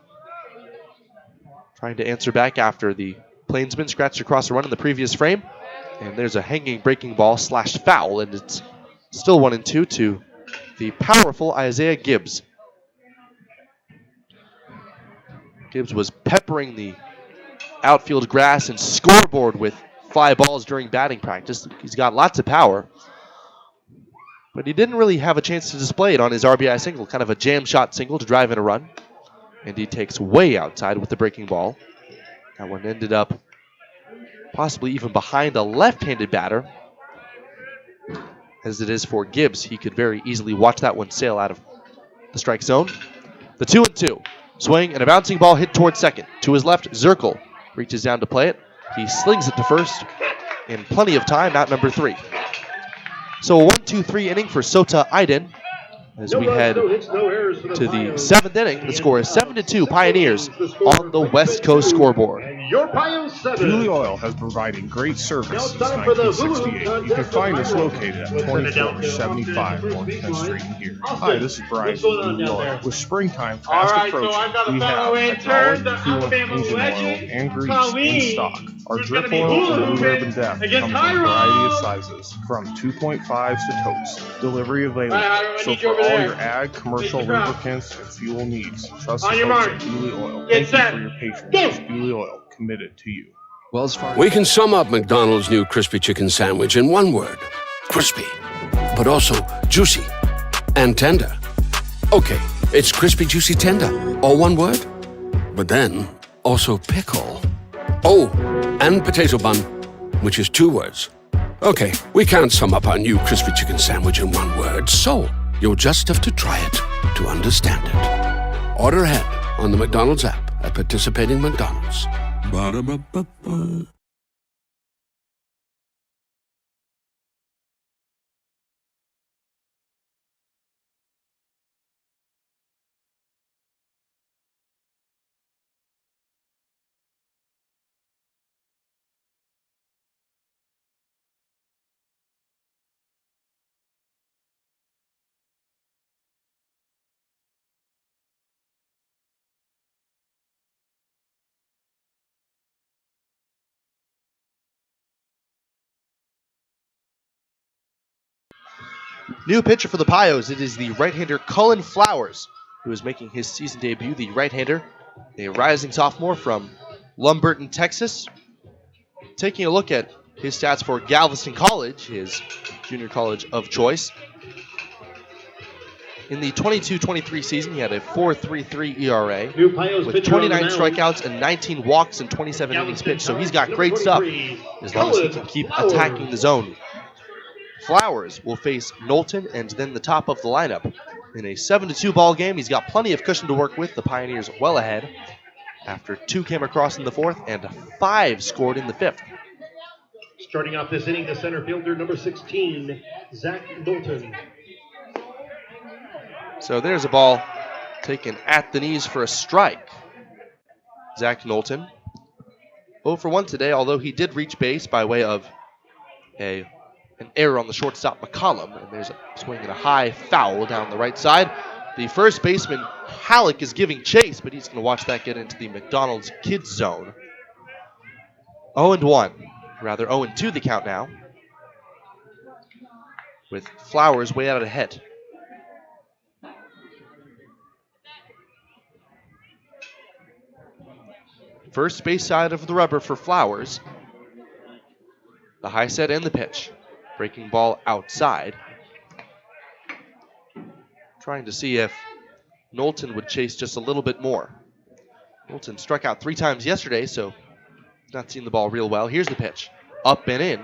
Trying to answer back after the Plainsmen scratched across a run in the previous frame. And there's a hanging breaking ball slash foul, and it's still 1-2 to the powerful Isaiah Gibbs. Gibbs was peppering the outfield grass and scoreboard with fly balls during batting practice. He's got lots of power, but he didn't really have a chance to display it on his RBI single, kind of a jam shot single to drive in a run. And he takes way outside with the breaking ball. That one ended up possibly even behind a left-handed batter. As it is for Gibbs, he could very easily watch that one sail out of the strike zone. The 2-2. Swing and a bouncing ball hit towards second. To his left, Zirkle reaches down to play it. He slings it to first in plenty of time, out number 3. So a 1-2-3 inning for Sota Aiden. As we head to the 7th inning, the score is 7-2 Pioneers on the West Coast scoreboard. Your Pios 7. Dooley Oil has provided great service since 1968. You can find us located at 2475 North 10th Street in here. Hi, this is Brian from Dooley Oil. With springtime fast approaching, we have hydraulic, coolant, engine oil, and grease in stock. Our drip oil and Blue Ribbon Depth comes in a variety of sizes, from 2.5s to totes. Delivery available. So for all your ag, commercial, lubricants, and fuel needs, trust the folks at Dooley Oil. Thank you for your patience. Dooley Oil, committed to you. We can sum up McDonald's new crispy chicken sandwich in one word: crispy. But also juicy and tender. Okay, it's crispy, juicy, tender. All one word? But then also pickle. Oh, and potato bun, which is 2 words. Okay, we can't sum up our new crispy chicken sandwich in one word, so you'll just have to try it to understand it. Order ahead on the McDonald's app at participating McDonald's. Ba-da-ba-ba-ba. New pitcher for the Pios, it is the right-hander Cullen Flowers, who is making his season debut, the right-hander, a rising sophomore from Lumberton, Texas. Taking a look at his stats for Galveston College, his junior college of choice. In the 22-23 season, he had a 4.33 ERA with 29 strikeouts and 19 walks and 27 innings pitched. So he's got great stuff as long as he can keep attacking the zone. Flowers will face Knowlton and then the top of the lineup. In a 7-2 ball game, he's got plenty of cushion to work with. The Pioneers well ahead after 2 came across in the 4th and 5 scored in the 5th. Starting off this inning, the center fielder, number 16, Zach Knowlton. So there's a ball taken at the knees for a strike. Zach Knowlton 0 for 1 today, although he did reach base by way of an error on the shortstop McCollum. And there's a swing and a high foul down the right side. The first baseman, Halleck, is giving chase, but he's going to watch that get into the McDonald's kids zone. 0-1. Rather 0-2 the count now, with Flowers way out ahead. First base side of the rubber for Flowers. The high set and the pitch. Breaking ball outside. Trying to see if Knowlton would chase just a little bit more. Knowlton struck out 3 times yesterday, so not seeing the ball real well. Here's the pitch. Up and in.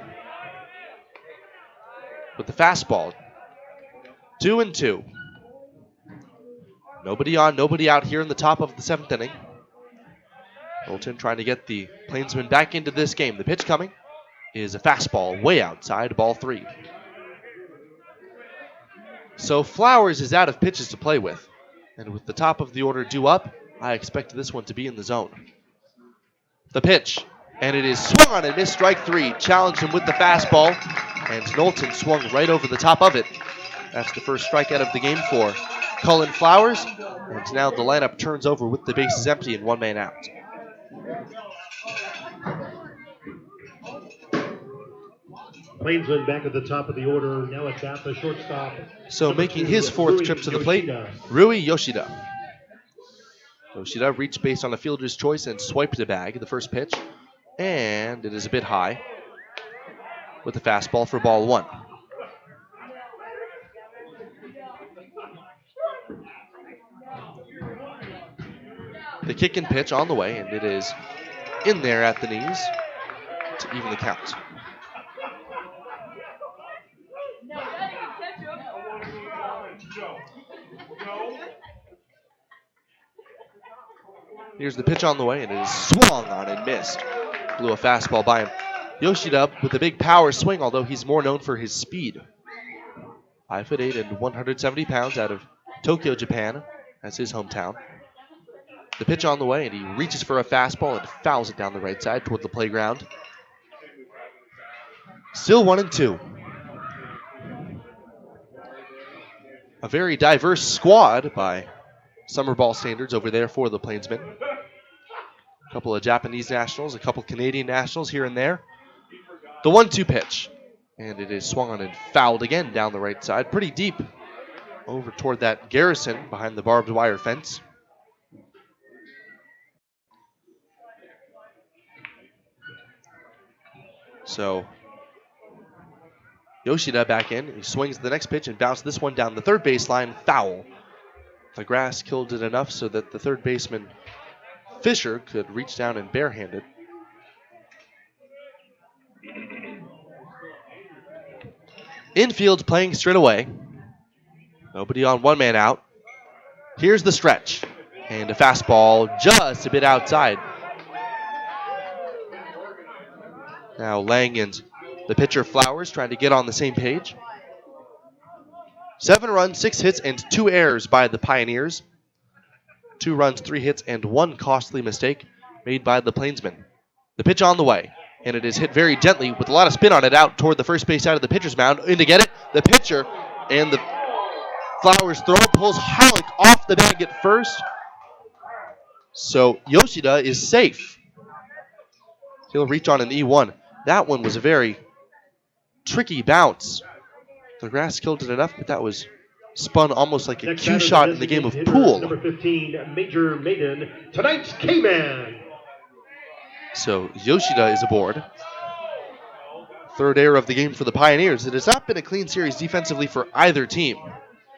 With the fastball. 2-2. Nobody on, nobody out here in the top of the 7th inning. Knowlton trying to get the Plainsmen back into this game. The pitch coming is a fastball way outside, ball 3. So Flowers is out of pitches to play with. And with the top of the order due up, I expect this one to be in the zone. The pitch. And it is swung on and missed, strike 3. Challenged him with the fastball, and Knowlton swung right over the top of it. That's the first strikeout of the game for Cullen Flowers, and now the lineup turns over with the bases empty and 1 man out. Plainsman back at the top of the order, now at bat, the shortstop. So making his 4th trip to the plate, Rui Yoshida. Yoshida reached base on a fielder's choice and swiped a bag, the first pitch. And it is a bit high with the fastball for ball 1. The kick and pitch on the way, and it is in there at the knees to even the count. Here's the pitch on the way, and it is swung on and missed. Blew a fastball by him. Yoshida with a big power swing, although he's more known for his speed. 5'8" and 170 pounds out of Tokyo, Japan. That's his hometown. The pitch on the way, and he reaches for a fastball and fouls it down the right side toward the playground. Still 1-2. A very diverse squad by summer ball standards over there for the Plainsmen. A couple of Japanese nationals, a couple Canadian nationals here and there. The 1-2 pitch. And it is swung on and fouled again down the right side. Pretty deep over toward that Garrison behind the barbed wire fence. So Yoshida back in. He swings the next pitch and bounces this one down the third baseline. Foul. The grass killed it enough so that the third baseman Fisher could reach down and barehand it. Infield playing straight away. Nobody on, 1 man out. Here's the stretch. And a fastball just a bit outside. Now Lang and the pitcher Flowers trying to get on the same page. 7 runs, 6 hits, and 2 errors by the Pioneers. 2 runs, 3 hits, and 1 costly mistake made by the Plainsmen. The pitch on the way, and it is hit very gently with a lot of spin on it out toward the first base side of the pitcher's mound. In to get it, the pitcher and the Flowers throw pulls Halleck off the bag at first. So Yoshida is safe. He'll reach on an E1. That one was a very tricky bounce The grass killed it enough, but that was spun almost like a Next cue batter, shot the in the game of hitter, pool. Number 15, Major Maiden, tonight's K-Man. So Yoshida is aboard. Third error of the game for the Pioneers. It has not been a clean series defensively for either team.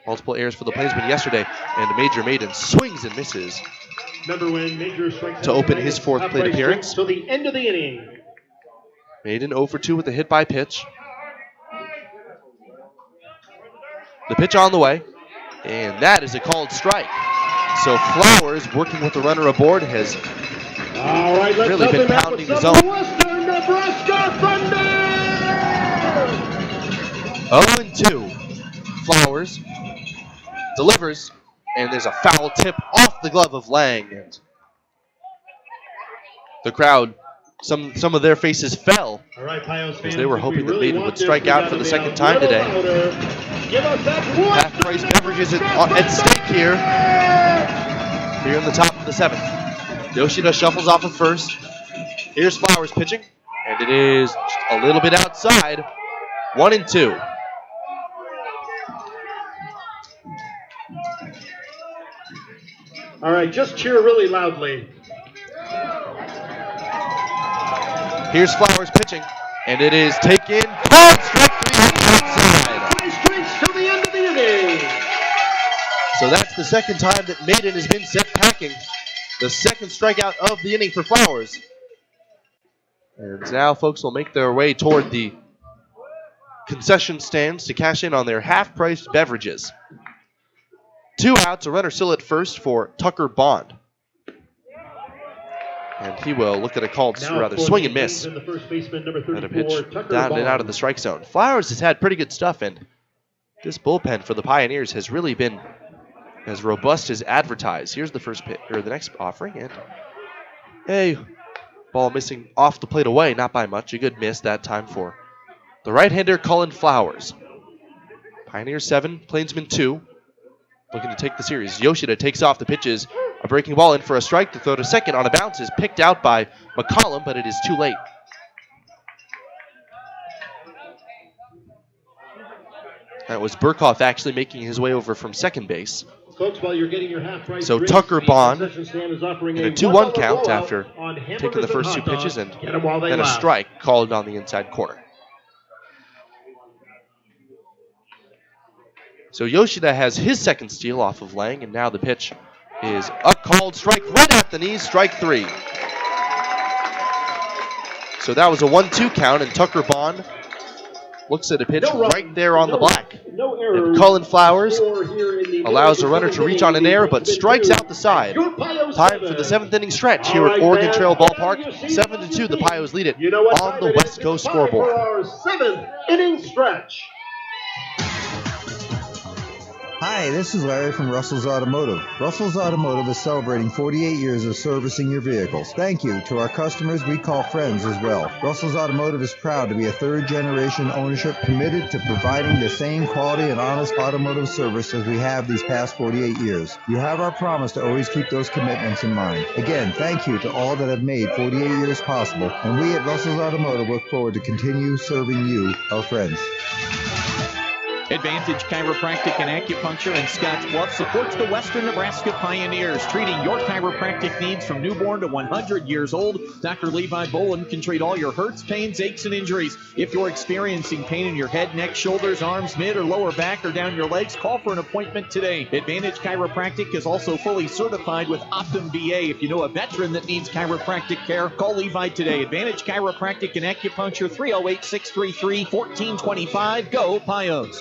Multiple errors for the Plainsmen yesterday, and Major Maiden swings and misses to open his fourth plate appearance. Till the end of the inning. Maiden 0 for 2 with a hit by pitch. The pitch on the way, and that is a called strike. So Flowers, working with the runner aboard, has really been pounding the zone. Western Nebraska Thunder! 0-2. Flowers delivers, and there's a foul tip off the glove of Lang. And the crowd, some of their faces fell as they were hoping that Maiden would strike out for the second time today. Half-price beverages at stake here in the top of the seventh. Yoshida shuffles off at first. Here's Flowers pitching, and it is just a little bit outside. 1-2. All right, just cheer really loudly. Here's Flowers pitching, and it is taken. Called strike 3 outside. 3 strikes till the end of the inning. So that's the second time that Maiden has been set packing. The second strikeout of the inning for Flowers. And now folks will make their way toward the concession stands to cash in on their half-priced beverages. 2 outs, a runner still at first for Tucker Bond. And he will look at a called, swing and miss. And the first baseman, number 34, and a pitch Tucker down Bond. and out of the strike zone. Flowers has had pretty good stuff, and this bullpen for the Pioneers has really been as robust as advertised. Here's the first pitch, or the next offering, and a ball missing off the plate away, not by much. A good miss that time for the right-hander Cullen Flowers. Pioneers 7, Plainsmen 2. Looking to take the series. Yoshida takes off the pitches. A breaking ball in for a strike. The throw to second on a bounce is picked out by McCollum, but it is too late. That was Burkhoff actually making his way over from second base. Folks, while you're getting your half-price So drinks, Tucker the Bond concession stand is offering in a a 2-1 $1 count blowout after on taking the hamburgers first and 2 hot pitches, dogs. and Get 'em while they then a last. strike called on the inside corner. So Yoshida has his second steal off of Lang, and now the pitch is a called strike right at the knees, strike 3. So that was a 1-2 count, and Tucker Bond looks at a pitch right there on the black. And Cullen Flowers allows the runner to reach on an error, but strikes out the side. Time for the 7th inning stretch here at Oregon Trail Ballpark. 7-2, the Pios lead it on the West Coast scoreboard. Our 7th inning stretch. Hi, this is Larry from Russell's Automotive. Russell's Automotive is celebrating 48 years of servicing your vehicles. Thank you to our customers we call friends as well. Russell's Automotive is proud to be a third-generation ownership committed to providing the same quality and honest automotive service as we have these past 48 years. You have our promise to always keep those commitments in mind. Again, thank you to all that have made 48 years possible, and we at Russell's Automotive look forward to continue serving you, our friends. Advantage Chiropractic and Acupuncture in Scottsbluff supports the Western Nebraska Pioneers, treating your chiropractic needs from newborn to 100 years old. Dr. Levi Boland can treat all your hurts, pains, aches, and injuries. If you're experiencing pain in your head, neck, shoulders, arms, mid, or lower back, or down your legs, call for an appointment today. Advantage Chiropractic is also fully certified with Optum VA. If you know a veteran that needs chiropractic care, call Levi today. Advantage Chiropractic and Acupuncture, 308-633-1425. Go Pios!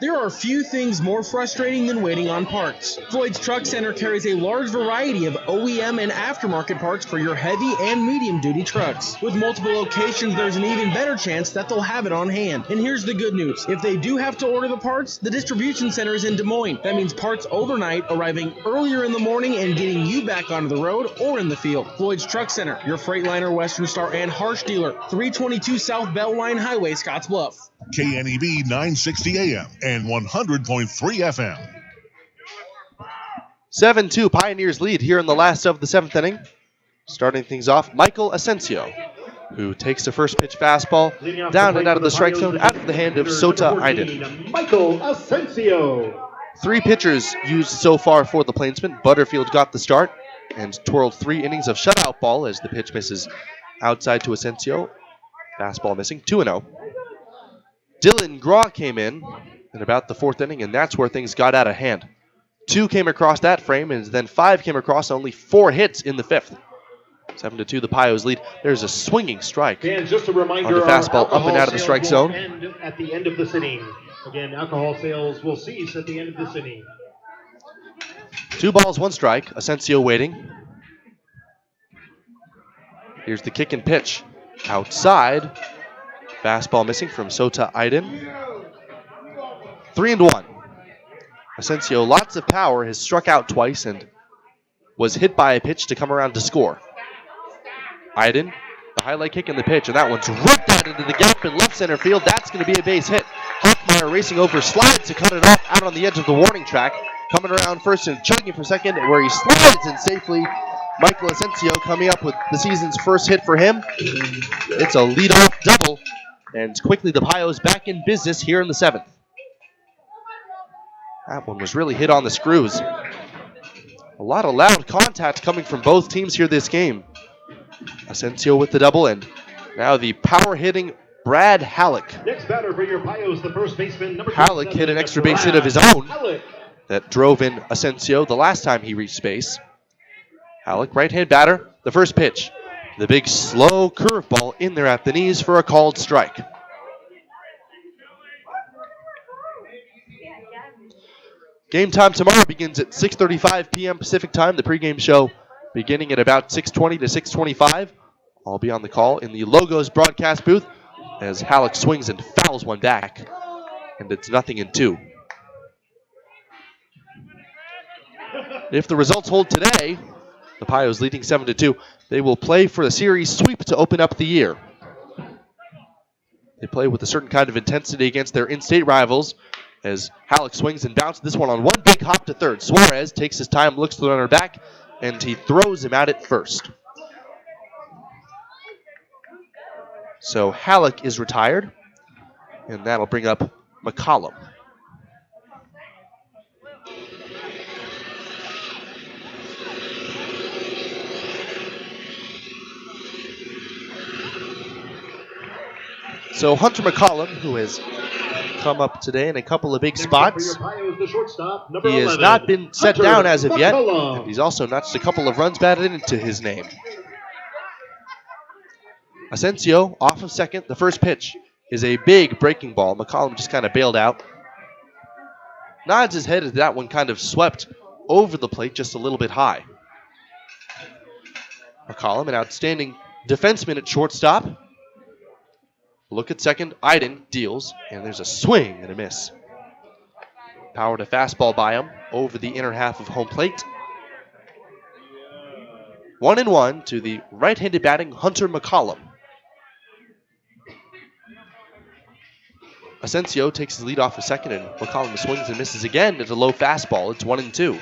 There are few things more frustrating than waiting on parts. Floyd's Truck Center carries a large variety of OEM and aftermarket parts for your heavy and medium-duty trucks. With multiple locations, there's an even better chance that they'll have it on hand. And here's the good news. If they do have to order the parts, the distribution center is in Des Moines. That means parts overnight, arriving earlier in the morning and getting you back onto the road or in the field. Floyd's Truck Center, your Freightliner, Western Star, and Harsh dealer. 322 South Beltline Highway, Scottsbluff. KNEB 960 AM and 100.3 FM. 7-2 Pioneers lead here in the last of the 7th inning. Starting things off, Michael Asensio. who takes the first pitch fastball down and out of the strike zone out of the hand of Sota Iden. Michael Asensio. 3 pitchers used so far for the Plainsmen. Butterfield got the start and twirled 3 innings of shutout ball as the pitch misses outside to Asensio. Fastball missing, 2-0. Dylan Graw came in about the 4th inning, and that's where things got out of hand. 2 came across that frame, and then 5 came across, only 4 hits in the 5th. 7-2 the Pios lead. There's a swinging strike And just a reminder, on the fastball up and out of the strike zone. At the end of this inning. Again, alcohol sales will cease at the end of this inning. 2 balls, 1 strike. Asensio waiting. Here's the kick and pitch. Outside. Fastball missing from Sota Iden. 3-1. Asensio, lots of power, has struck out twice and was hit by a pitch to come around to score. Iden, the highlight kick in the pitch, and that one's ripped out into the gap in left center field. That's going to be a base hit. Hoffmeyer racing over, slides to cut it off out on the edge of the warning track. Coming around first and chugging for second, where he slides in safely. Michael Asensio coming up with the season's first hit for him. It's a leadoff double, and quickly the Pios back in business here in the 7th. That one was really hit on the screws. A lot of loud contact coming from both teams here this game. Asensio with the double, and now the power-hitting Brad Halleck. Next batter for your Pios, the first baseman, number Halleck hit an extra base hit of his own that drove in Asensio the last time he reached base. Halleck, right-hand batter, the first pitch. The big slow curveball in there at the knees for a called strike. Game time tomorrow begins at 6:35 p.m. Pacific time. The pregame show beginning at about 6:20 to 6:25. I'll be on the call in the Logos broadcast booth as Halleck swings and fouls one back, and it's 0-2. If the results hold today, the Pios leading 7-2, they will play for the series sweep to open up the year. They play with a certain kind of intensity against their in-state rivals as Halleck swings and bounces this one on one big hop to third. Suarez takes his time, looks to the runner back, and he throws him out at first. So Halleck is retired, and that'll bring up McCollum. So Hunter McCollum, who has come up today in a couple of big spots, he has not been set down as of yet, and he's also notched a couple of runs batted into his name. Asensio off of second. The first pitch is a big breaking ball. McCollum just kind of bailed out. Nods his head as that one kind of swept over the plate just a little bit high. McCollum, an outstanding defenseman at shortstop. Look at second. Iden deals, and there's a swing and a miss. Power to fastball by him over the inner half of home plate. 1-1 to the right-handed batting Hunter McCollum. Asensio takes his lead off a second, and McCollum swings and misses again at a low fastball. It's 1-2.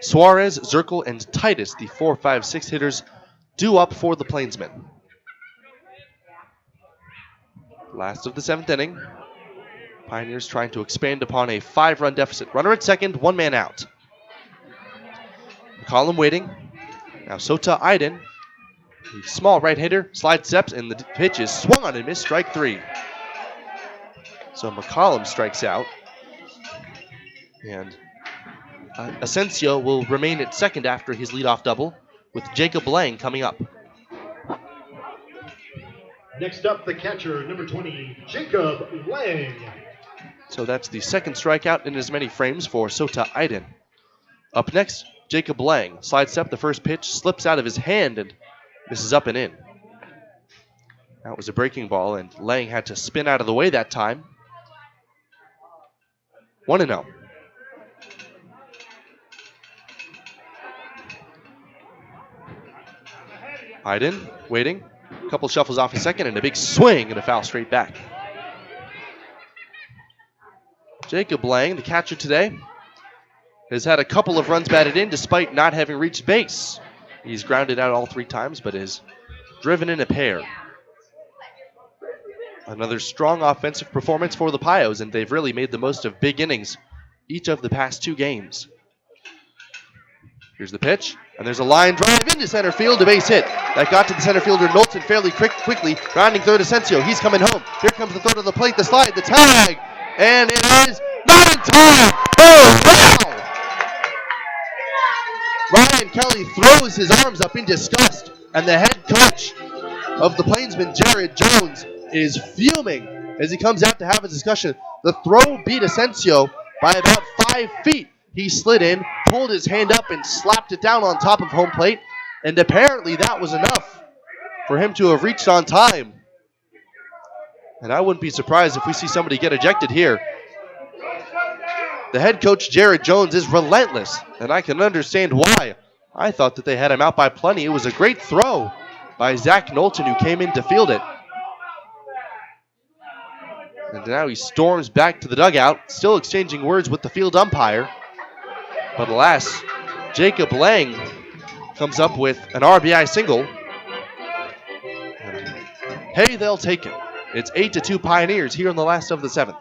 Suarez, Zirkle, and Titus, the 4, 5, 6 hitters, due up for the Plainsmen. Last of the 7th inning. Pioneers trying to expand upon a 5-run deficit. Runner at second, 1 man out. McCollum waiting. Now Sota Iden, the small right hitter, slide steps, and the pitch is swung on and missed. Strike 3. So McCollum strikes out. And Asensio will remain at second after his leadoff double, with Jacob Lang coming up. Next up, the catcher, number 20, Jacob Lang. So that's the second strikeout in as many frames for Sota Iden. Up next, Jacob Lang. Slide step, the first pitch slips out of his hand and misses up and in. That was a breaking ball, and Lang had to spin out of the way that time. 1-0. Iden waiting. A couple shuffles off a second and a big swing and a foul straight back. Jacob Lang, the catcher today, has had a couple of runs batted in despite not having reached base. He's grounded out all 3 times, but is driven in a pair. Another strong offensive performance for the Pios, and they've really made the most of big innings each of the past 2 games. Here's the pitch, and there's a line drive into center field, a base hit. That got to the center fielder, Knowlton, fairly quickly. Rounding third, Asensio. He's coming home. Here comes the throw to the plate, the slide, the tag, and it is not in time. Oh, wow! Ryan Kelly throws his arms up in disgust, and the head coach of the Plainsmen, Jared Jones, is fuming as he comes out to have a discussion. The throw beat Asensio by about 5 feet. He slid in, pulled his hand up, and slapped it down on top of home plate, and apparently that was enough for him to have reached on time. And I wouldn't be surprised if we see somebody get ejected here. The head coach, Jared Jones, is relentless, and I can understand why. I thought that they had him out by plenty. It was a great throw by Zach Knowlton, who came in to field it. And now he storms back to the dugout, still exchanging words with the field umpire. But alas, Jacob Lang comes up with an RBI single. And hey, they'll take it. It's 8-2 Pioneers here in the last of the 7th.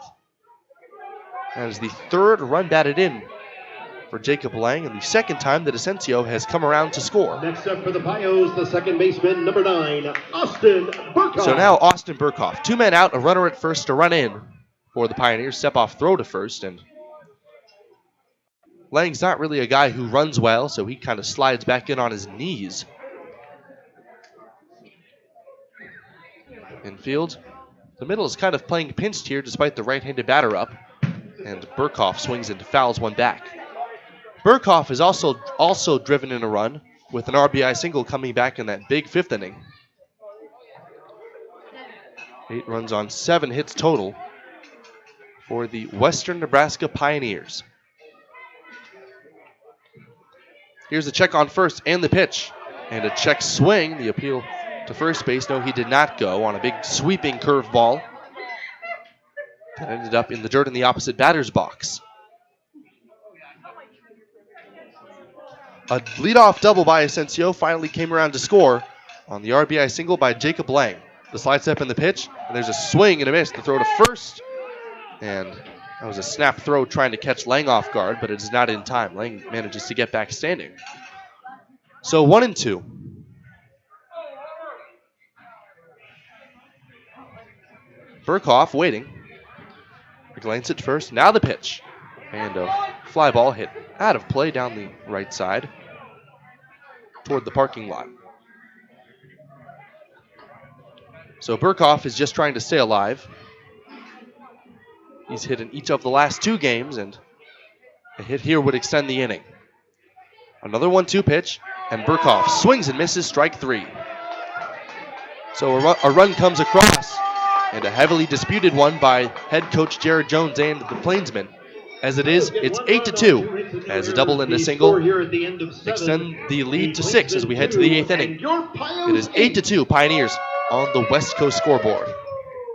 That is the 3rd run batted in for Jacob Lang, and the 2nd time that Asensio has come around to score. Next up for the Pios, the second baseman, number 9, Austin Burkhoff. So now Austin Burkhoff, 2 men out, a runner at first to run in for the Pioneers. Step off throw to first, and Lang's not really a guy who runs well, so he kind of slides back in on his knees. Infield, the middle is kind of playing pinched here despite the right-handed batter up, and Burkhoff swings and fouls one back. Burkhoff has also driven in a run with an RBI single coming back in that big 5th inning. 8 runs on 7 hits total for the Western Nebraska Pioneers. Here's the check on first and the pitch. And a check swing. The appeal to first base. No, he did not go on a big sweeping curveball. That ended up in the dirt in the opposite batter's box. A leadoff double by Asensio finally came around to score on the RBI single by Jacob Lang. The slide step in the pitch, and there's a swing and a miss. The throw to first, and that was a snap throw trying to catch Lang off guard, but it is not in time. Lang manages to get back standing. So 1-2. Burkhoff waiting. Glance at first. Now the pitch. And a fly ball hit out of play down the right side toward the parking lot. So Burkhoff is just trying to stay alive. He's hit in each of the last 2 games, and a hit here would extend the inning. Another 1-2 pitch, and Burkhoff swings and misses, strike 3. So a run comes across, and a heavily disputed one by head coach Jared Jones and the Plainsmen. As it is, it's 8-2. As a double and a single extend the lead to 6 as we head to the 8th inning. It is 8-2 Pioneers on the West Coast scoreboard.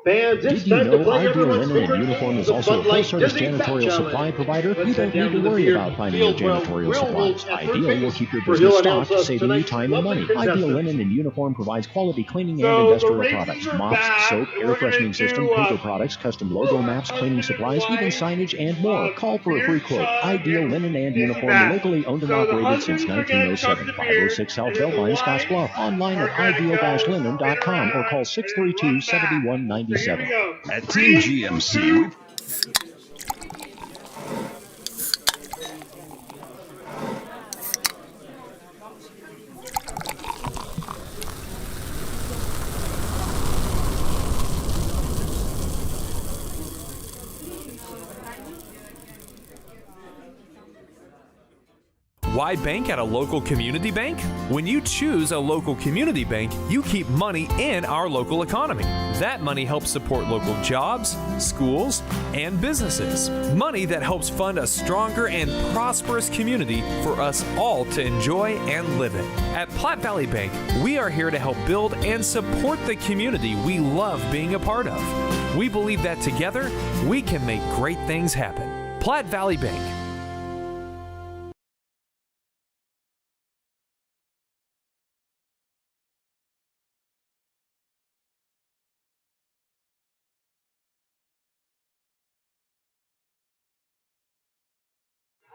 Did you know Ideal Linen and Uniform is also a full-service janitorial supply provider? You don't need to worry about finding your janitorial supplies. Ideal will keep your business stocked, saving you time and money. Ideal Linen and Uniform provides quality cleaning and industrial products, mops, soap, air freshening system, paper products, custom logo maps, cleaning supplies, even signage, and more. Call for a free quote. Ideal Linen and Uniform, locally owned and operated since 1907. 506 South Beltline, Scottsbluff. Online at ideal-linen.com or call 632-7190. At Team GMC, Why bank at a local community bank? When you choose a local community bank, you keep money in our local economy. That money helps support local jobs, schools, and businesses. Money that helps fund a stronger and prosperous community for us all to enjoy and live in. At Platte Valley Bank, we are here to help build and support the community we love being a part of. We believe that together, we can make great things happen. Platte Valley Bank.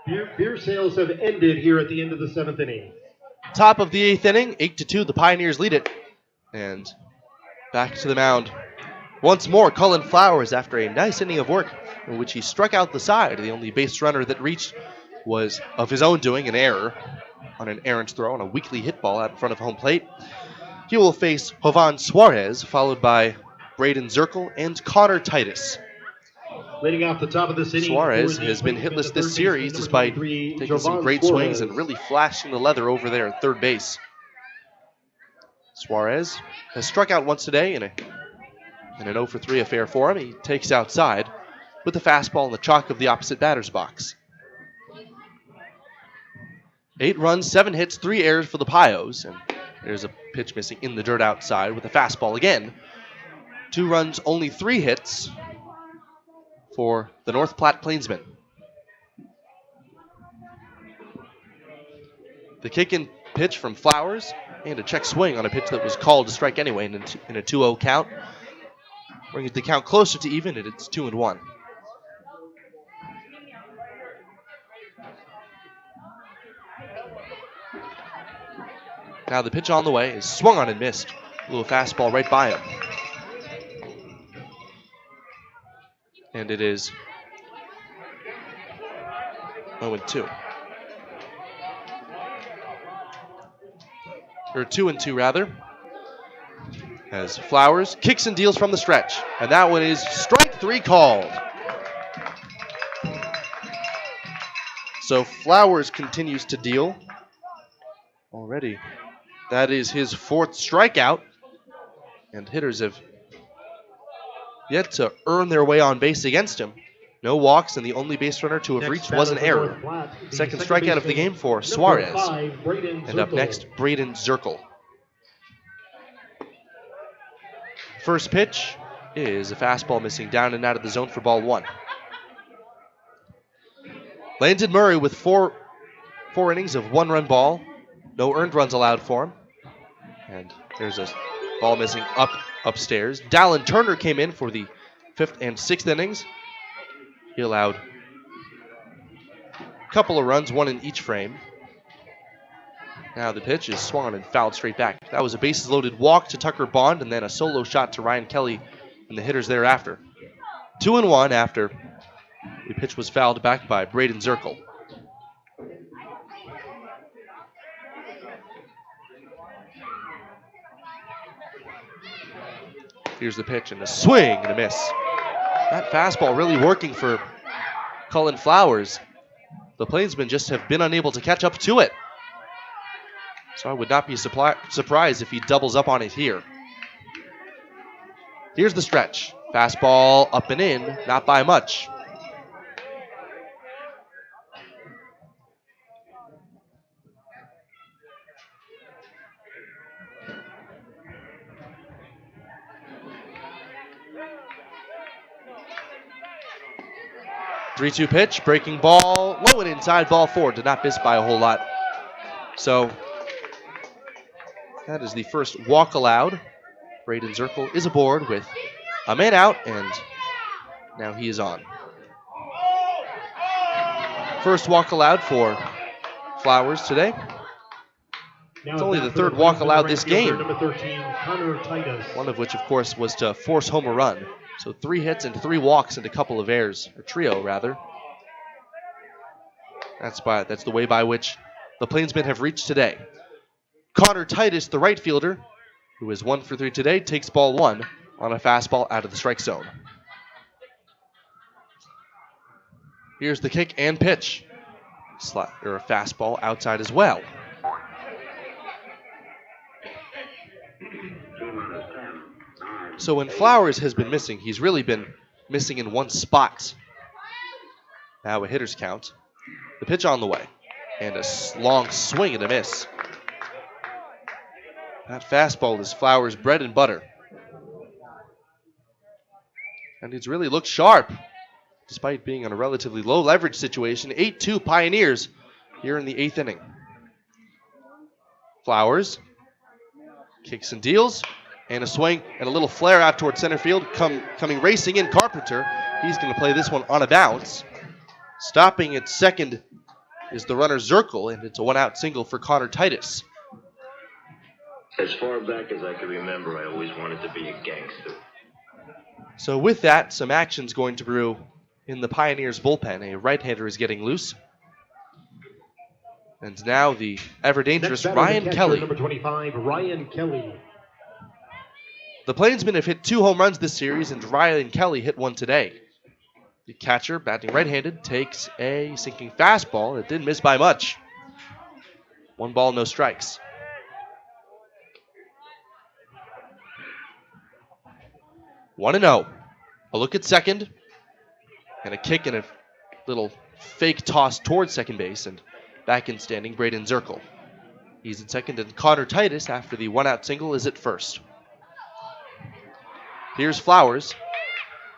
Beer sales have ended here at the end of the 7th inning. Top of the 8th inning, 8-2, the Pioneers lead it. And back to the mound. Once more, Cullen Flowers after a nice inning of work in which he struck out the side. The only base runner that reached was of his own doing, an error on an errant throw on a weakly hit ball out in front of home plate. He will face Jovan Suarez, followed by Braden Zirkle and Connor Titus. Leading off the top of this inning, Suarez has been hitless this series despite taking some great swings and really flashing the leather over there at third base. Suarez has struck out once today in an 0-for-3 affair for him. He takes outside with the fastball in the chalk of the opposite batter's box. 8 runs, 7 hits, 3 errors for the Pios. And there's a pitch missing in the dirt outside with a fastball again. 2 runs, only 3 hits for the North Platte Plainsmen. The kick and pitch from Flowers and a check swing on a pitch that was called to strike anyway in a 2-0 count. Bringing the count closer to even, and it's 2-1. Now the pitch on the way is swung on and missed. A little fastball right by him. And it is 0-2. Or 2-2 rather. As Flowers kicks and deals from the stretch. And that one is strike 3 called. So Flowers continues to deal already. That is his 4th strikeout. And hitters have yet to earn their way on base against him. No walks, and the only base runner to have reached was an error. Second strikeout of the game for Suarez. And up next, Braden Zirkle. First pitch is a fastball missing down and out of the zone for ball 1. Landon Murray with four innings of 1-run ball. No earned runs allowed for him. And there's a ball missing upstairs. Dallin Turner came in for the 5th and 6th innings. He allowed a couple of runs, 1 in each frame. Now the pitch is swung and fouled straight back. That was a bases-loaded walk to Tucker Bond and then a solo shot to Ryan Kelly and the hitters thereafter. 2-1 after the pitch was fouled back by Braden Zirkle. Here's the pitch and a swing and a miss. That fastball really working for Cullen Flowers. The Plainsmen just have been unable to catch up to it. So I would not be surprised if he doubles up on it here. Here's the stretch. Fastball up and in, not by much. Three-two pitch, breaking ball, low and inside, ball 4. Did not miss by a whole lot. So that is the first walk allowed. Braden Zirkle is aboard with a man out, and now he is on. First walk allowed for Flowers today. It's only the 3rd walk allowed this game. Number 13, Connor Titus. One of which, of course, was to force home a run. So 3 hits and 3 walks and a couple of errors, or trio rather. That's the way by which the Plainsmen have reached today. Connor Titus, the right fielder, who is 1 for 3 today, takes ball 1 on a fastball out of the strike zone. Here's the kick and pitch. A fastball outside as well. So when Flowers has been missing, he's really been missing in one spot. Now a hitter's count. The pitch on the way. And a long swing and a miss. That fastball is Flowers' bread and butter. And it's really looked sharp, despite being in a relatively low leverage situation. 8-2 Pioneers here in the 8th inning. Flowers kicks and deals, and a swing and a little flare out towards center field. Coming racing in Carpenter. He's going to play this one on a bounce. Stopping at second is the runner Zirkle, and it's a one-out single for Connor Titus. As far back as I can remember, I always wanted to be a gangster. So with that, some action's going to brew in the Pioneers bullpen. A right-hander is getting loose. And now the ever-dangerous Ryan Kelly. Number 25, Ryan Kelly. The Plainsmen have hit 2 home runs this series, and Ryan Kelly hit one today. The catcher, batting right-handed, takes a sinking fastball. It didn't miss by much. 1 ball, no strikes. One and 0. A look at second, and a kick and a little fake toss towards second base, and back in standing, Braden Zirkle. He's at second, and Connor Titus, after the one-out single, is at first. Here's Flowers,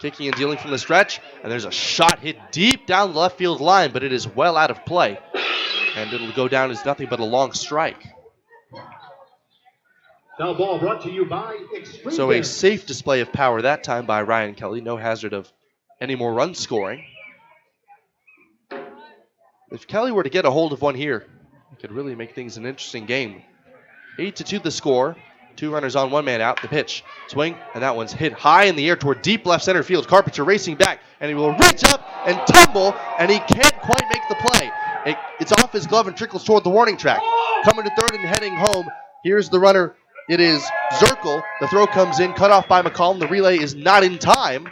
kicking and dealing from the stretch, and there's a shot hit deep down the left field line, but it is well out of play, and it'll go down as nothing but a long strike. Foul ball brought to you by Extreme. So a safe display of power that time by Ryan Kelly. No hazard of any more run scoring. If Kelly were to get a hold of one here, it could really make things an interesting game. 8-2 the score. 2 runners on, 1 man out. The pitch, swing, and that one's hit high in the air toward deep left center field. Carpenter racing back, and he will reach up and tumble, and he can't quite make the play. It's off his glove and trickles toward the warning track. Coming to third and heading home, here's the runner. It is Zirkle. The throw comes in, cut off by McCollum. The relay is not in time.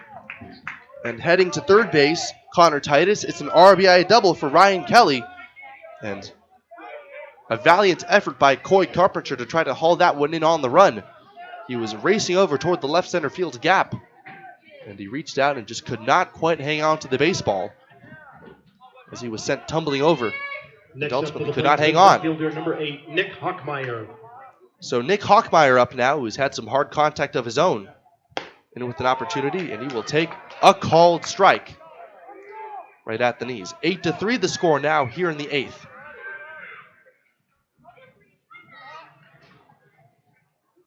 And heading to third base, Connor Titus. It's an RBI double for Ryan Kelly. And a valiant effort by Coy Carpenter to try to haul that one in on the run. He was racing over toward the left center field gap. And he reached out and just could not quite hang on to the baseball as he was sent tumbling over. And ultimately could not hang on. Fielder number 8, Nick Hockmeyer. So Nick Hockmeyer up now, who's had some hard contact of his own. And with an opportunity, and he will take a called strike right at the knees. 8-3 the score now here in the 8th.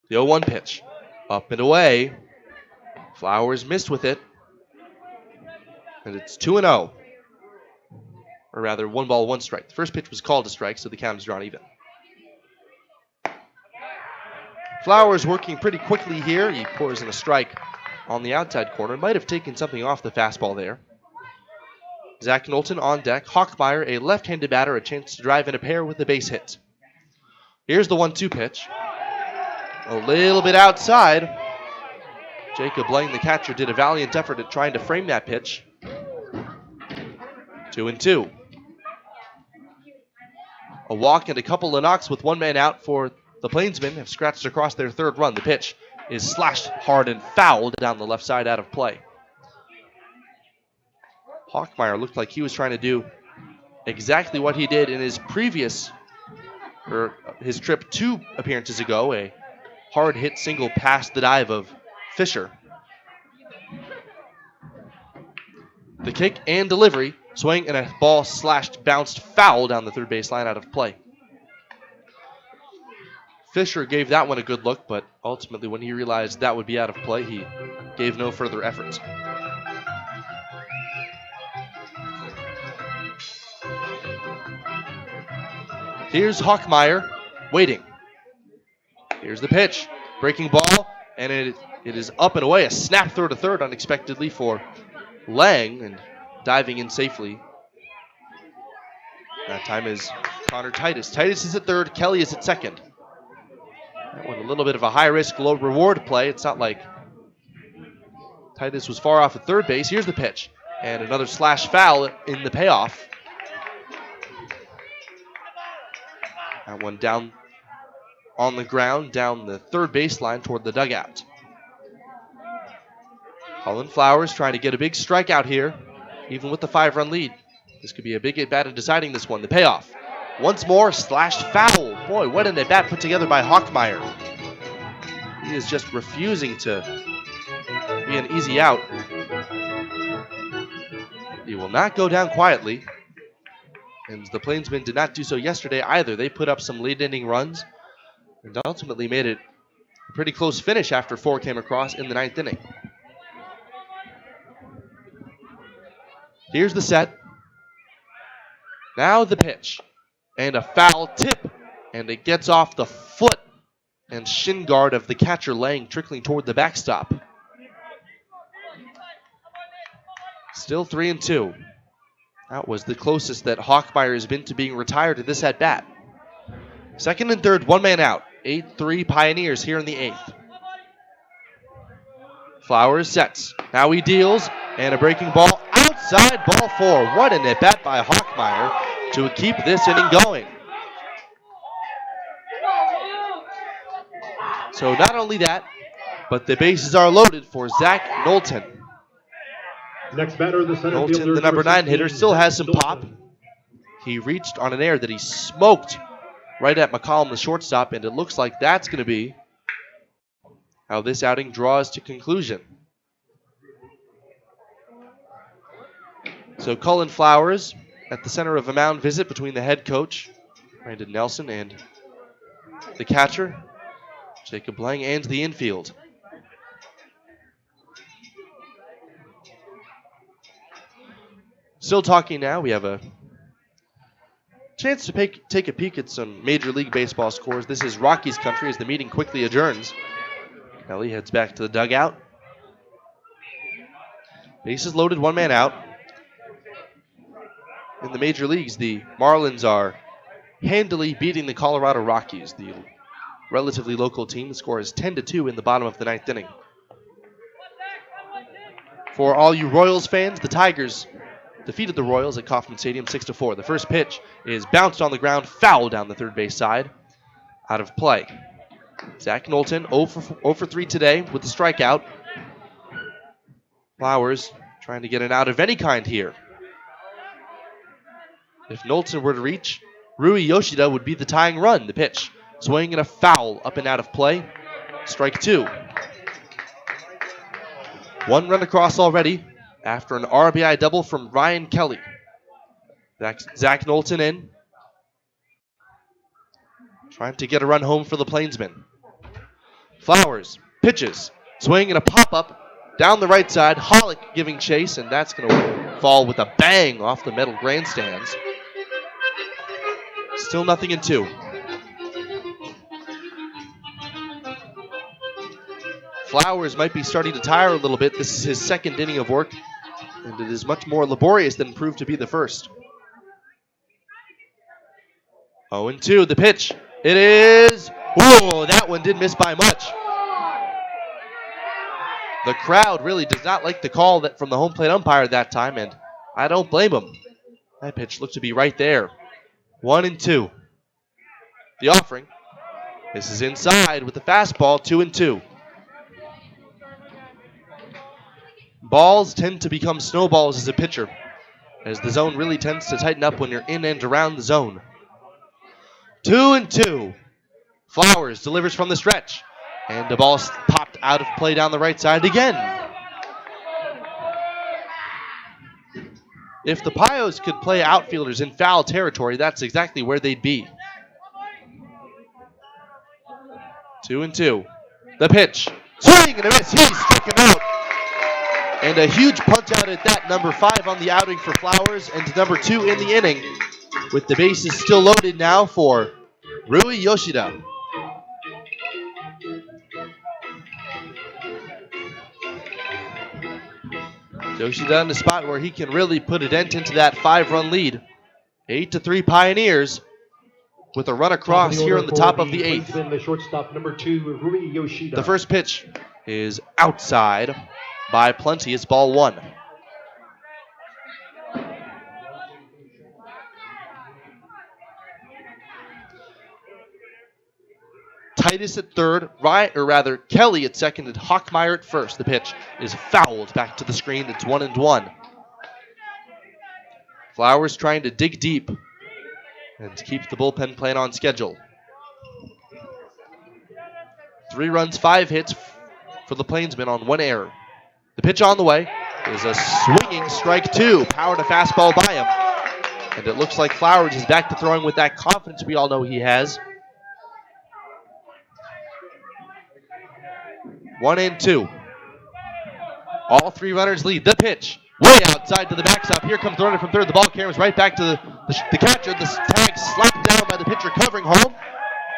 The 0-1 pitch. Up and away. Flowers missed with it. And it's 2-0. Or rather, 1 ball, 1 strike. The first pitch was called a strike, so the count is drawn even. Flowers working pretty quickly here. He pours in a strike on the outside corner. Might have taken something off the fastball there. Zach Knowlton on deck. Hockmeyer, a left-handed batter, a chance to drive in a pair with a base hit. Here's the 1-2 pitch. A little bit outside. Jacob Lang, the catcher, did a valiant effort at trying to frame that pitch. 2-2. A walk and a couple of knocks with 1 man out for the Plainsmen have scratched across their 3rd run. The pitch is slashed hard and fouled down the left side out of play. Hockmeyer looked like he was trying to do exactly what he did in his previous, or his trip 2 appearances ago, a hard hit single past the dive of Fisher. The kick and delivery, swing, and a ball slashed, bounced foul down the 3rd base line out of play. Fisher gave that one a good look, but ultimately when he realized that would be out of play, he gave no further efforts. Here's Hockmeyer waiting. Here's the pitch. Breaking ball, and it is up and away. A snap throw to third unexpectedly for Lang, and diving in safely. That time is Connor Titus. Titus is at third. Kelly is at second. That one a little bit of a high-risk, low-reward play. It's not like Titus was far off at third base. Here's the pitch. And another slash foul in the payoff. That one down on the ground, down the 3rd baseline toward the dugout. Colin Flowers trying to get a big strikeout here, even with the 5-run lead. This could be a big at-bat in deciding this one. The payoff. Once more, slashed foul. Boy, what an at-bat put together by Hockmeyer. He is just refusing to be an easy out. He will not go down quietly. And the Plainsmen did not do so yesterday either. They put up some lead-inning runs and ultimately made it a pretty close finish after 4 came across in the 9th inning. Here's the set. Now the pitch. And a foul tip. And it gets off the foot and shin guard of the catcher Lang, trickling toward the backstop. Still 3-2. That was the closest that Hochmeyer has been to being retired in this at-bat. Second and third, one man out. 8-3 Pioneers here in the 8th. Flowers sets. Now he deals, and a breaking ball outside, ball 4. What an at-bat by Hochmeyer to keep this inning going. So not only that, but the bases are loaded for Zach Knowlton. Next batter, the center Knowlton, fielder, the number 9 hitter, still has some pop. He reached on an error that he smoked right at McCollum, the shortstop, and it looks like that's going to be how this outing draws to conclusion. So Cullen Flowers at the center of a mound visit between the head coach, Brandon Nelson, and the catcher, Jacob Lang, and the infield. Still talking now. We have a chance to take a peek at some Major League Baseball scores. This is Rockies country as the meeting quickly adjourns. Kelly heads back to the dugout. Bases loaded, one man out. In the Major Leagues, the Marlins are handily beating the Colorado Rockies, the relatively local team. The score is 10-2 in the bottom of the 9th inning. For all you Royals fans, the Tigers defeated the Royals at Kauffman Stadium 6-4. The first pitch is bounced on the ground, foul down the third base side, out of play. Zach Knowlton 0 for 3 today with the strikeout. Flowers trying to get an out of any kind here. If Knowlton were to reach, Rui Yoshida would be the tying run. The pitch, swing and a foul up and out of play. Strike 2. One run across already after an RBI double from Ryan Kelly. Zach Knowlton in. Trying to get a run home for the Plainsmen. Flowers pitches, swing and a pop-up down the right side. Hollick giving chase, and that's going to fall with a bang off the metal grandstands. Still 0-2. Flowers might be starting to tire a little bit. This is his second inning of work, and it is much more laborious than proved to be the first. 0-2, the pitch. It is... Whoa, that one did miss by much. The crowd really does not like the call from the home plate umpire that time, and I don't blame him. That pitch looked to be right there. 1-2. The offering. This is inside with the fastball, 2-2. Balls tend to become snowballs as a pitcher, as the zone really tends to tighten up when you're in and around the zone. 2-2. Flowers delivers from the stretch, and the ball popped out of play down the right side again. If the Pios could play outfielders in foul territory, that's exactly where they'd be. 2-2. The pitch. Swing and a miss. He struck him out. And a huge punch out at that, number 5 on the outing for Flowers, and number 2 in the inning, with the bases still loaded now for Rui Yoshida. Yoshida in the spot where he can really put a dent into that 5-run lead. 8-3 Pioneers with a run across here in the top of the 8th. The shortstop, number 2, Rui Yoshida. The first pitch is outside by plenty. It's ball 1. Titus at third, Kelly at second, and Hochmeyer at first. The pitch is fouled back to the screen. It's 1-1. Flowers trying to dig deep and keep the bullpen playing on schedule. 3 runs, 5 hits for the Plainsmen on 1 error. The pitch on the way is a swinging strike 2. Powered a fastball by him. And it looks like Flowers is back to throwing with that confidence we all know he has. 1-2. All 3 runners lead. The pitch way outside to the backstop. Here comes the runner from third. The ball carries right back to the catcher. The tag slapped down by the pitcher covering home.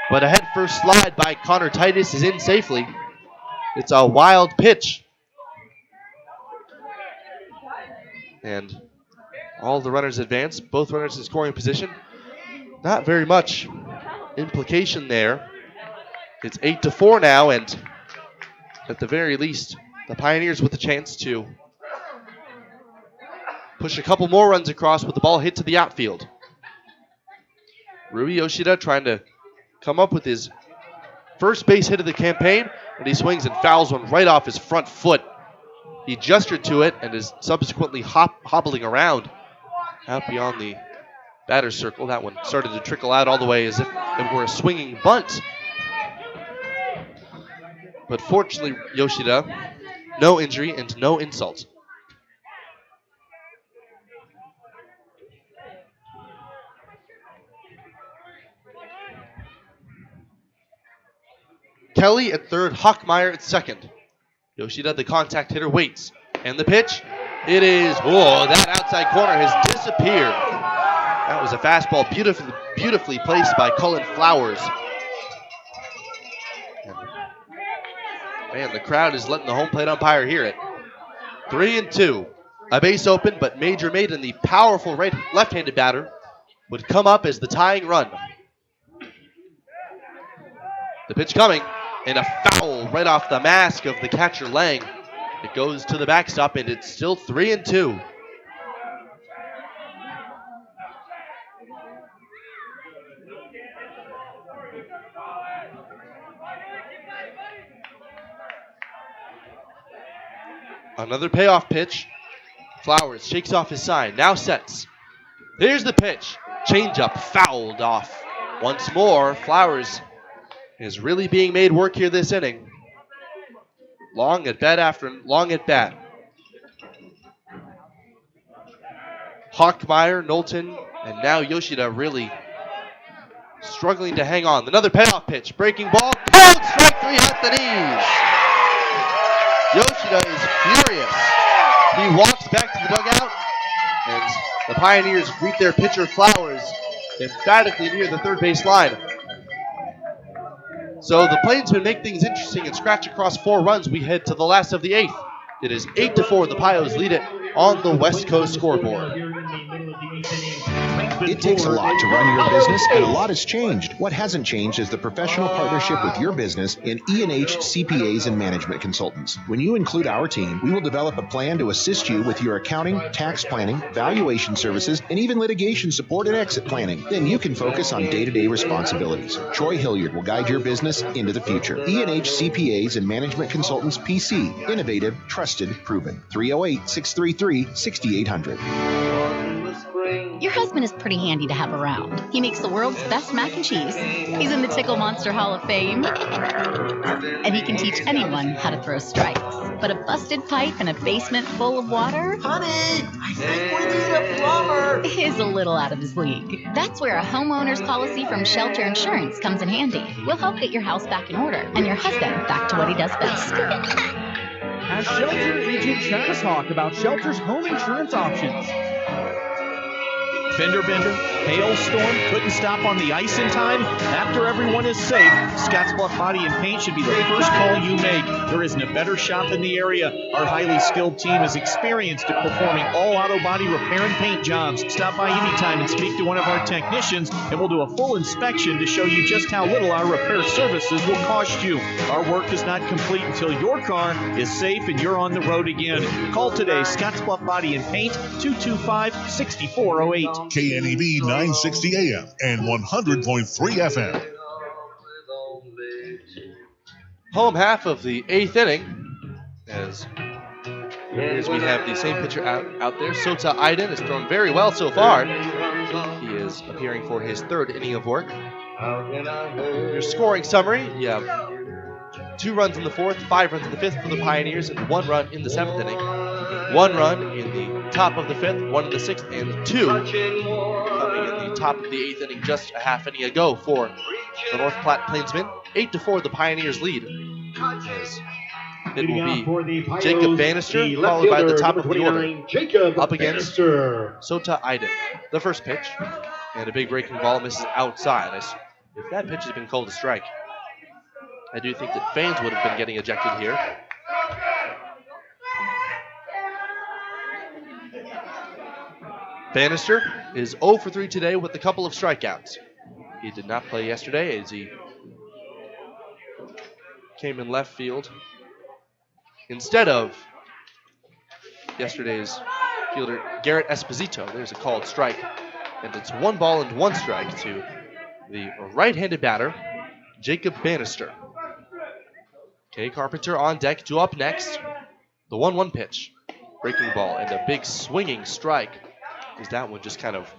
But a head first slide by Connor Titus is in safely. It's a wild pitch. And all the runners advance. Both runners in scoring position. Not very much implication there. It's 8-4 now, and at the very least, the Pioneers with a chance to push a couple more runs across with the ball hit to the outfield. Rui Yoshida trying to come up with his first base hit of the campaign, and he swings and fouls one right off his front foot. He gestured to it and is subsequently hobbling around out beyond the batter's circle. That one started to trickle out all the way as if it were a swinging bunt. But fortunately, Yoshida, no injury and no insult. Kelly at third, Hockmeyer at second. Yoshida, the contact hitter, waits. And the pitch, it is, that outside corner has disappeared. That was a fastball beautifully placed by Cullen Flowers. Man, the crowd is letting the home plate umpire hear it. 3-2. A base open, but Major Maiden, the powerful left-handed batter, would come up as the tying run. The pitch coming, and a foul right off the mask of the catcher Lang. It goes to the backstop, and it's still 3-2. Another payoff pitch. Flowers shakes off his sign, now sets. Here's the pitch. Changeup fouled off. Once more, Flowers is really being made work here this inning. Long at bat after long at bat. Hockmeyer, Knowlton, and now Yoshida really struggling to hang on. Another payoff pitch. Breaking ball. Pulled strike three at the knees. Yoshida is furious. He walks back to the dugout, and the Pioneers greet their pitcher Flowers emphatically near the third base line. So the Plainsmen make things interesting and scratch across 4 runs. We head to the last of the 8th. It is 8-4. The Pios lead it on the West Coast scoreboard. It takes a lot to run your business, and a lot has changed. What hasn't changed is the professional partnership with your business in E&H CPAs and Management Consultants. When you include our team, we will develop a plan to assist you with your accounting, tax planning, valuation services, and even litigation support and exit planning. Then you can focus on day-to-day responsibilities. Troy Hilliard will guide your business into the future. E&H CPAs and Management Consultants PC. Innovative, trusted, proven. 308-633-6800. Your husband is pretty handy to have around. He makes the world's best mac and cheese. He's in the Tickle Monster Hall of Fame. And he can teach anyone how to throw strikes. But a busted pipe in a basement full of water? Honey, I think we need a plumber. Is a little out of his league. That's where a homeowner's policy from Shelter Insurance comes in handy. We'll help get your house back in order and your husband back to what he does best. As Shelter agent Travis Hawk about Shelter's home insurance options. Fender bender, hailstorm, couldn't stop on the ice in time. After everyone is safe, Scottsbluff Body and Paint should be the first call you make. There isn't a better shop in the area. Our highly skilled team is experienced at performing all auto body repair and paint jobs. Stop by anytime and speak to one of our technicians, and we'll do a full inspection to show you just how little our repair services will cost you. Our work is not complete until your car is safe and you're on the road again. Call today, Scottsbluff Body and Paint, 225-6408. KNEB 960 AM and 100.3 FM. Home half of the 8th inning, as we have the same pitcher out there. Sota Aiden has thrown very well so far. He is appearing for his 3rd inning of work. Your scoring summary, you have 2 runs in the 4th, 5 runs in the 5th for the Pioneers, and 1 run in the 7th inning. 1 run in the top of the 5th, 1 in the 6th, and 2 coming in the top of the 8th inning just a half inning ago for the North Platte Plainsmen. 8-4, the Pioneers lead. As it will be Jacob Bannister, followed by the top of the order. Jacob Up against Bannister. Sota Iden. The first pitch, and a big breaking ball misses outside. If that pitch had been called a strike, I do think that fans would have been getting ejected here. Bannister is 0 for 3 today with a couple of strikeouts. He did not play yesterday as he came in left field instead of yesterday's fielder Garrett Esposito. There's a called strike, and it's 1 ball and 1 strike to the right-handed batter, Jacob Bannister. Kay Carpenter on deck, due up next. The 1-1 pitch, breaking ball, and a big swinging strike, as that one just kind of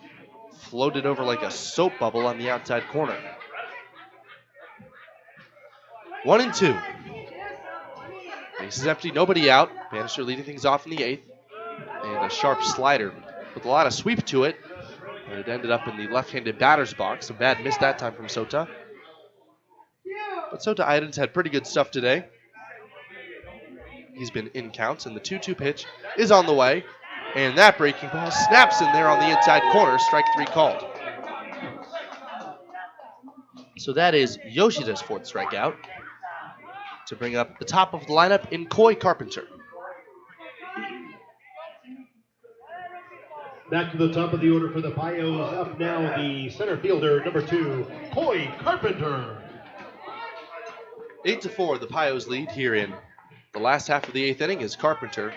floated over like a soap bubble on the outside corner. 1-2. Base is empty, nobody out. Bannister leading things off in the 8th. And a sharp slider with a lot of sweep to it. And it ended up in the left-handed batter's box. A bad miss that time from Sota. But Sota Iden's had pretty good stuff today. He's been in counts, and the 2-2 pitch is on the way. And that breaking ball snaps in there on the inside corner. Strike 3 called. So that is Yoshida's 4th strikeout to bring up the top of the lineup in Coy Carpenter. Back to the top of the order for the Pios. Up now the center fielder, number 2, Coy Carpenter. 8-4, the Pios lead here in the last half of the 8th inning as Carpenter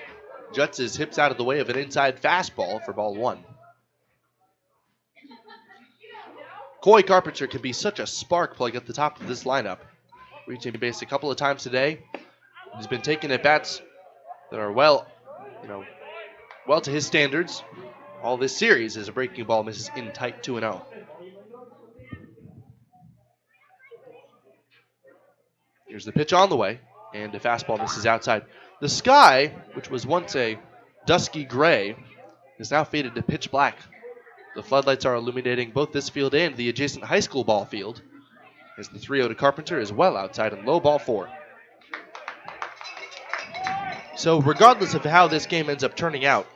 juts his hips out of the way of an inside fastball for ball 1. Coy Carpenter can be such a spark plug at the top of this lineup. Reaching base a couple of times today. He's been taking at bats that are well to his standards. All this series is a breaking ball misses in tight 2-0. Here's the pitch on the way, and a fastball misses outside. The sky, which was once a dusky gray, is now faded to pitch black. The floodlights are illuminating both this field and the adjacent high school ball field, as the 3-0 to Carpenter is well outside and low ball 4. So regardless of how this game ends up turning out,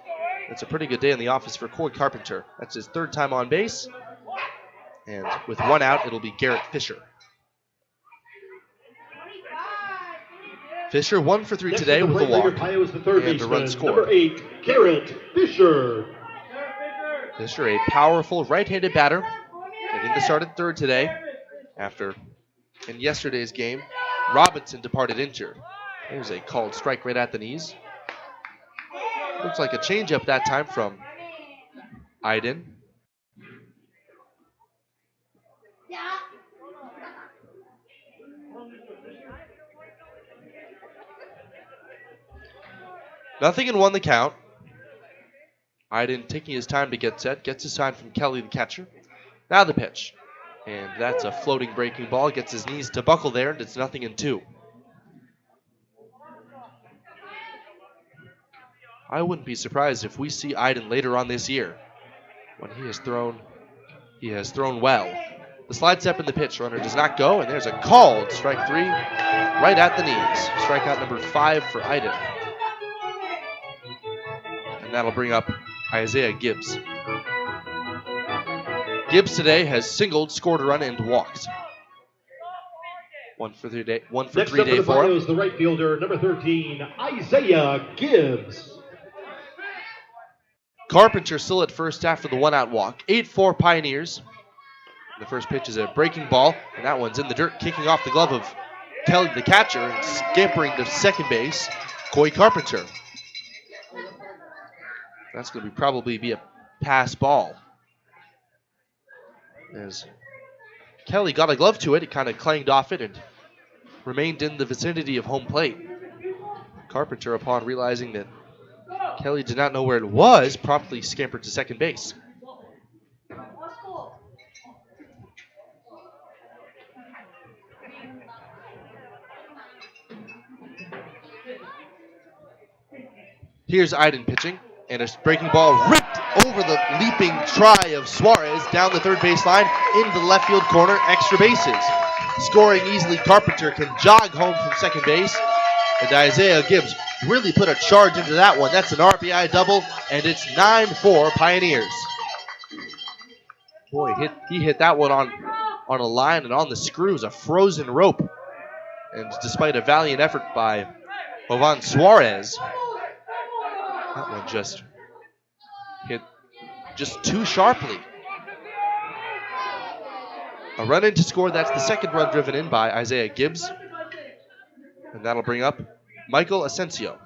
it's a pretty good day in the office for Coy Carpenter. That's his 3rd time on base, and with 1 out, it'll be Garrett Fisher. Fisher 1 for 3 today with a walk and a run scored. Number 8, Garrett Fisher. Fisher, a powerful right-handed batter, getting the start at 3rd today after, in yesterday's game, Robinson departed injured. There's a called strike right at the knees. Looks like a changeup that time from Iden. Nothing and 1 the count. Iden taking his time to get set. Gets his sign from Kelly, the catcher. Now the pitch. And that's a floating breaking ball. Gets his knees to buckle there, and it's 0-2. I wouldn't be surprised if we see Iden later on this year. When he has thrown well. The slide step in the pitch. Runner does not go, and there's a called strike 3 right at the knees. Strikeout number 5 for Iden. And that'll bring up Isaiah Gibbs. Gibbs today has singled, scored a run, and walked. 1 for 3 day. 1 for 3 day for him. Next up for the right fielder, number 13, Isaiah Gibbs. Carpenter still at first after the 1-out walk. 8-4 Pioneers. The first pitch is a breaking ball, and that one's in the dirt, kicking off the glove of Kelly, the catcher, and scampering to second base, Coy Carpenter. That's going to probably be a pass ball. As Kelly got a glove to it, it kind of clanged off it and remained in the vicinity of home plate. Carpenter, upon realizing that Kelly did not know where it was, promptly scampered to second base. Here's Iden pitching, and a breaking ball ripped over the leaping try of Suarez down the third baseline into the left field corner, extra bases. Scoring easily, Carpenter can jog home from second base And Isaiah Gibbs really put a charge into that one. That's an RBI double, and it's 9-4 Pioneers. Boy, he hit that one on a line and on the screws, a frozen rope. And despite a valiant effort by Jovan Suarez, that one just hit just too sharply. A run in to score. That's the second run driven in by Isaiah Gibbs. And that'll bring up Michael Asensio.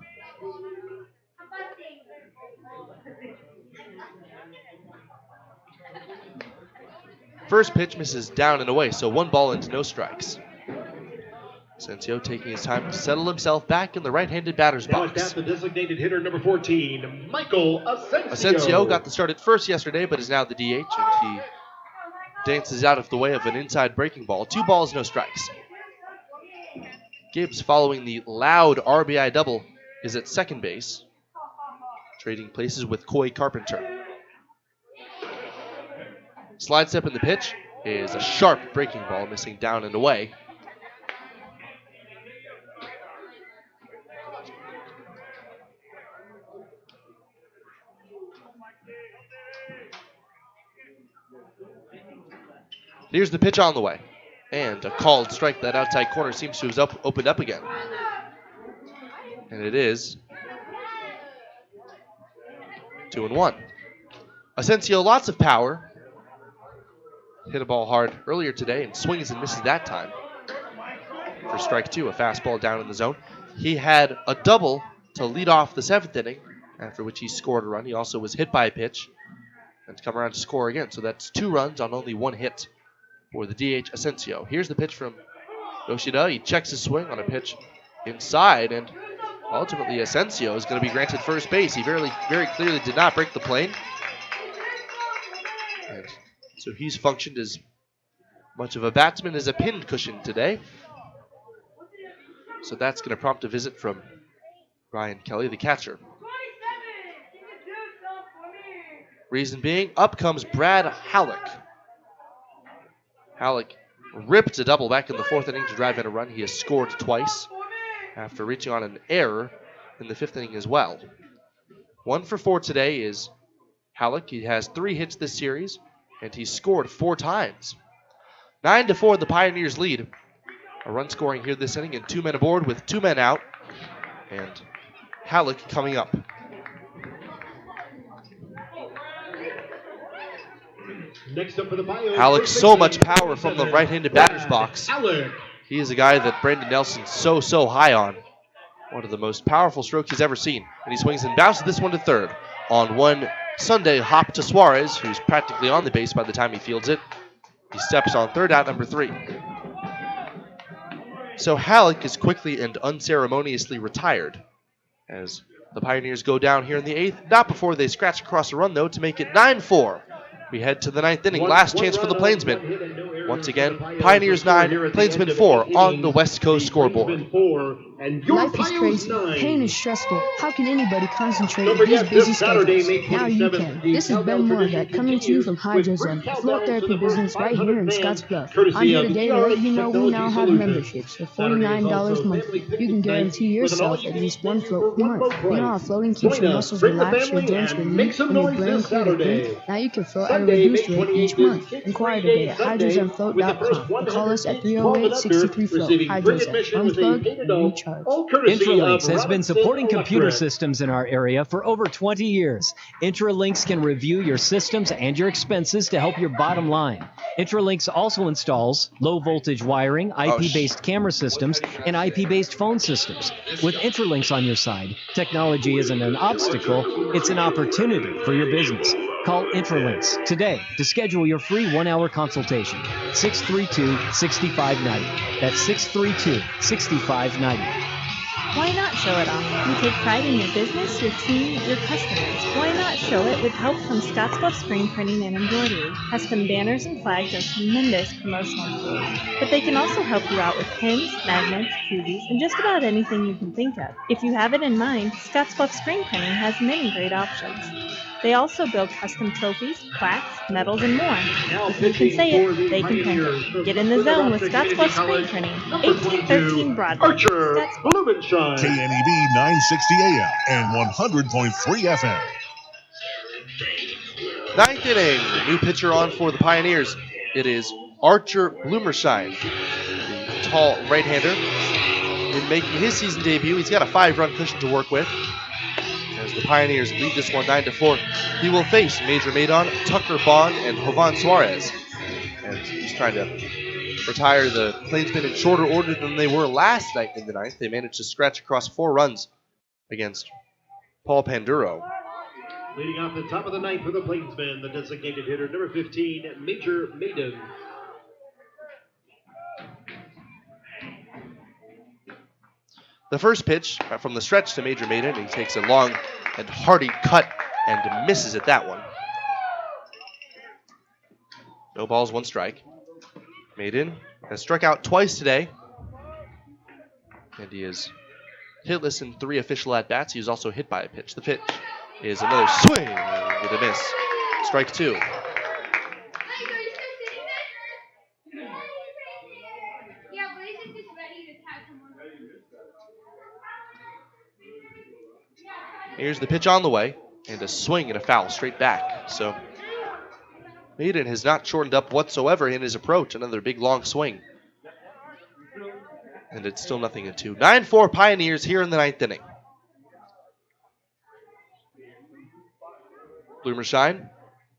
First pitch misses down and away, so 1 ball into no strikes. Asensio taking his time to settle himself back in the right-handed batter's box. Now the designated hitter number 14, Michael Asensio. Asensio got the start at first yesterday, but is now the DH, and he dances out of the way of an inside breaking ball. 2 balls, no strikes. Gibbs, following the loud RBI double, is at second base, trading places with Coy Carpenter. Slide step in the pitch is a sharp breaking ball, missing down and away. Here's the pitch on the way. And a called strike. That outside corner seems to have opened up again. And it is 2-1. Asensio, lots of power. Hit a ball hard earlier today and swings and misses that time. For strike 2, a fastball down in the zone. He had a double to lead off the 7th inning, after which he scored a run. He also was hit by a pitch and to come around to score again. So that's 2 runs on only 1 hit for the DH Asensio. Here's the pitch from Yoshida. He checks his swing on a pitch inside, and ultimately Asensio is going to be granted first base. He very clearly did not break the plane. And so he's functioned as much of a batsman as a pin cushion today. So that's going to prompt a visit from Ryan Kelly, the catcher. Reason being, up comes Brad Halleck. Halleck ripped a double back in the 4th inning to drive in a run. He has scored twice after reaching on an error in the 5th inning as well. 1 for 4 today is Halleck. He has 3 hits this series, and he's scored 4 times. 9-4, the Pioneers lead. A run scoring here this inning, and 2 men aboard with 2 men out. And Halleck coming up. Next up for the Pioneers, Halleck, so much power from the right-handed batter's box. Halleck. He is a guy that Brandon Nelson's so high on. One of the most powerful strokes he's ever seen. And he swings and bounces this one to third. On one Sunday hop to Suarez, who's practically on the base by the time he fields it. He steps on third out number 3. So Halleck is quickly and unceremoniously retired as the Pioneers go down here in the 8th. Not before they scratch across a run, though, to make it 9-4. We head to the 9th inning. Last chance for the Plainsmen. Once again, Pioneers 9, Plainsmen 4 on the West Coast scoreboard. Life is crazy. Pain is stressful. How can anybody concentrate with these busy schedules? Now you can. This is Ben Moorhead coming to you from Hydrozen, a float therapy business right here in Scottsbluff. I'm here today to let you know we now have memberships for $49 monthly. You can guarantee yourself at least 1 float per month. You know how floating keeps your muscles relaxed, your joints relieved, and your brain clear to think? Now you can float at a reduced rate each month. Inquire today at hydrozenfloat.com or call us at 308-63-FLOAT. Hydrozen. Unplug and recharge. Intralinks has been supporting computer systems in our area for over 20 years. Intralinks can review your systems and your expenses to help your bottom line. Intralinks also installs low-voltage wiring, IP-based camera systems, and IP-based phone systems. With Intralinks on your side, technology isn't an obstacle, it's an opportunity for your business. Call Intralinks today to schedule your free 1-hour consultation. 632-6590. That's 632-6590. Why not show it off? You take pride in your business, your team, your customers. Why not show it with help from Scottsbluff Screen Printing and Embroidery? Custom banners and flags are tremendous promotional tools, but they can also help you out with pins, magnets, koozies, and just about anything you can think of. If you have it in mind, Scottsbluff Screen Printing has many great options. They also build custom trophies, plaques, medals, and more. If you can say it, they can print it. Get in the zone with Scottsbluff Screen Printing, 1813 Broadway. Archer Blumenshine. KNEB 960 AM and 100.3 FM. Ninth inning. New pitcher on for the Pioneers. It is Archer Blumenshine, the tall right-hander. In making his season debut, he's got a 5-run cushion to work with. As the Pioneers lead this one 9-4, he will face Major Maydon, Tucker Bond, and Jovan Suarez. And he's trying to retire the Plainsmen in shorter order than they were last night in the ninth. They managed to scratch across 4 runs against Paul Panduro. Leading off the top of the ninth for the Plainsmen, the designated hitter, number 15, Major Maydon. The first pitch from the stretch to Major Maydon. He takes a long and hearty cut and misses at that one. No balls, 1 strike. Maydon has struck out twice today. And he is hitless in 3 official at-bats. He was also hit by a pitch. The pitch is another swing with a miss. Strike 2. Here's the pitch on the way, and a swing and a foul straight back. So Maydon has not shortened up whatsoever in his approach. Another big long swing. And it's still 0-2. 9-4 Pioneers here in the ninth inning. Blumenshine,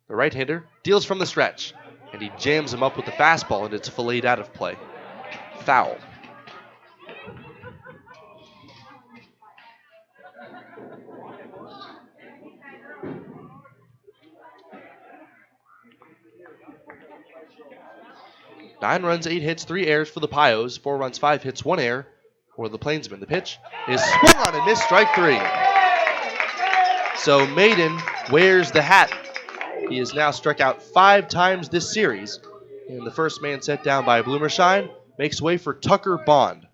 the right-hander, deals from the stretch, and he jams him up with the fastball, and it's filleted out of play. Foul. Nine runs, 8 hits, 3 errors for the Pios. 4 runs, 5 hits, 1 error for the Plainsmen. The pitch is swung on and missed, strike 3. So Maydon wears the hat. He has now struck out 5 times this series. And the first man set down by Blumenshine makes way for Tucker Bond.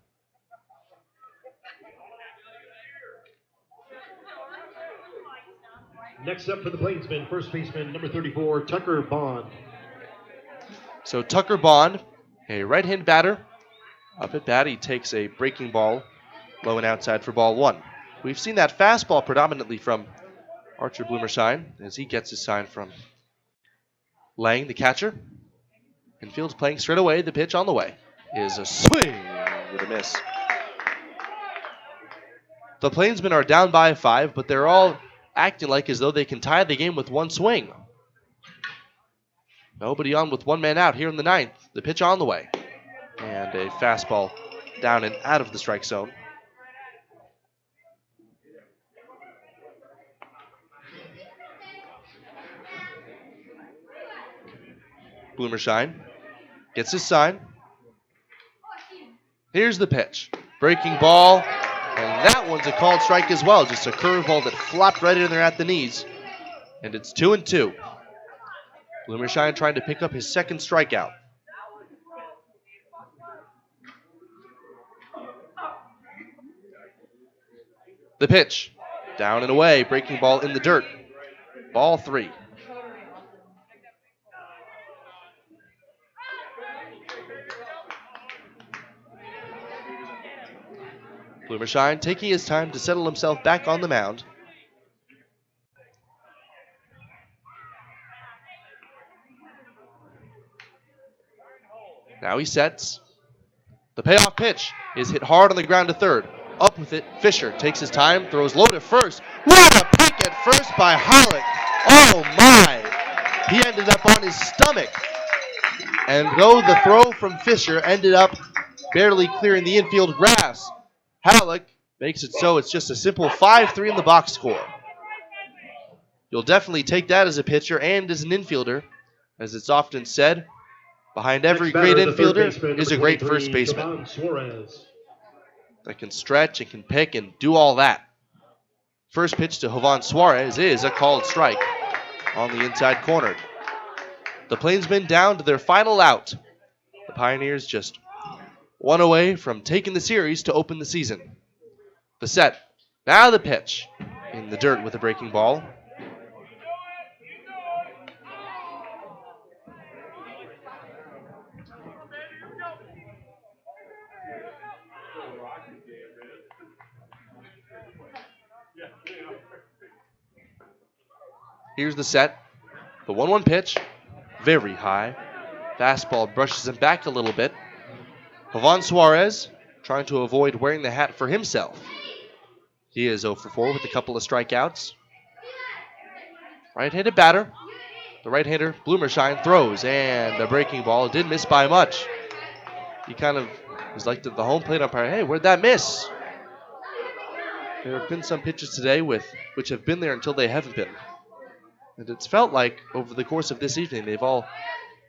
Next up for the Plainsmen, first baseman, number 34, Tucker Bond. So Tucker Bond, a right-hand batter. Up at bat, he takes a breaking ball, low and outside for ball 1. We've seen that fastball predominantly from Archer Blumenshine as he gets his sign from Lang, the catcher. Infield's playing straight away. The pitch on the way is a swing with a miss. The Plainsmen are down by 5, but they're all acting like as though they can tie the game with 1 swing. Nobody on with 1 man out here in the ninth. The pitch on the way. And a fastball down and out of the strike zone. Blumenshine gets his sign. Here's the pitch. Breaking ball. And that one's a called strike as well. Just a curveball that flopped right in there at the knees. And it's 2-2. Blumenshine trying to pick up his second strikeout. The pitch. Down and away. Breaking ball in the dirt. Ball 3. Blumenshine taking his time to settle himself back on the mound. Now he sets. The payoff pitch is hit hard on the ground to third. Up with it, Fisher takes his time, throws low to first. What a pick at first by Halleck. Oh my! He ended up on his stomach. And though the throw from Fisher ended up barely clearing the infield grass, Halleck makes it so it's just a simple 5-3 in the box score. You'll definitely take that as a pitcher and as an infielder. As it's often said, behind every great infielder is a great first baseman that can stretch and can pick and do all that. First pitch to Jovan Suarez is a called strike on the inside corner. The Plainsmen down to their final out. The Pioneers just 1 away from taking the series to open the season. The set. Now the pitch. In the dirt with a breaking ball. Here's the set. The 1-1 pitch. Very high. Fastball brushes him back a little bit. Jovan Suarez trying to avoid wearing the hat for himself. He is 0 for 4 with a couple of strikeouts. Right-handed batter. The right-hander, Blumershine, throws, and a breaking ball. It didn't miss by much. He kind of was like to the home plate umpire, hey, where'd that miss? There have been some pitches today which have been there until they haven't been. And it's felt like over the course of this evening, they've all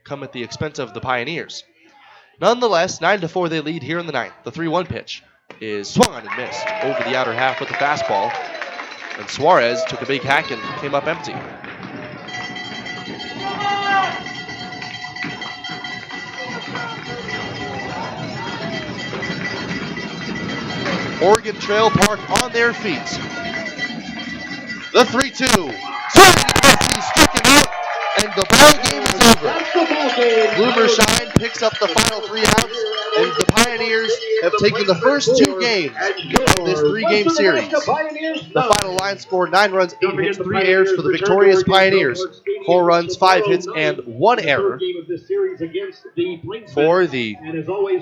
come at the expense of the Pioneers. Nonetheless, 9-4 they lead here in the ninth. The 3-1 pitch is swung on and missed over the outer half with the fastball. And Suarez took a big hack and came up empty. Oregon Trail Park on their feet. The 3-2. He's stricken out, and the ball game is over. Blumershine picks up the final 3 outs, and the Pioneers have taken the first 2 games of this 3-game series. The final line score: 9 runs, 8 hits, 3 errors for the victorious Pioneers. 4 runs, 5 hits, and 1 error for the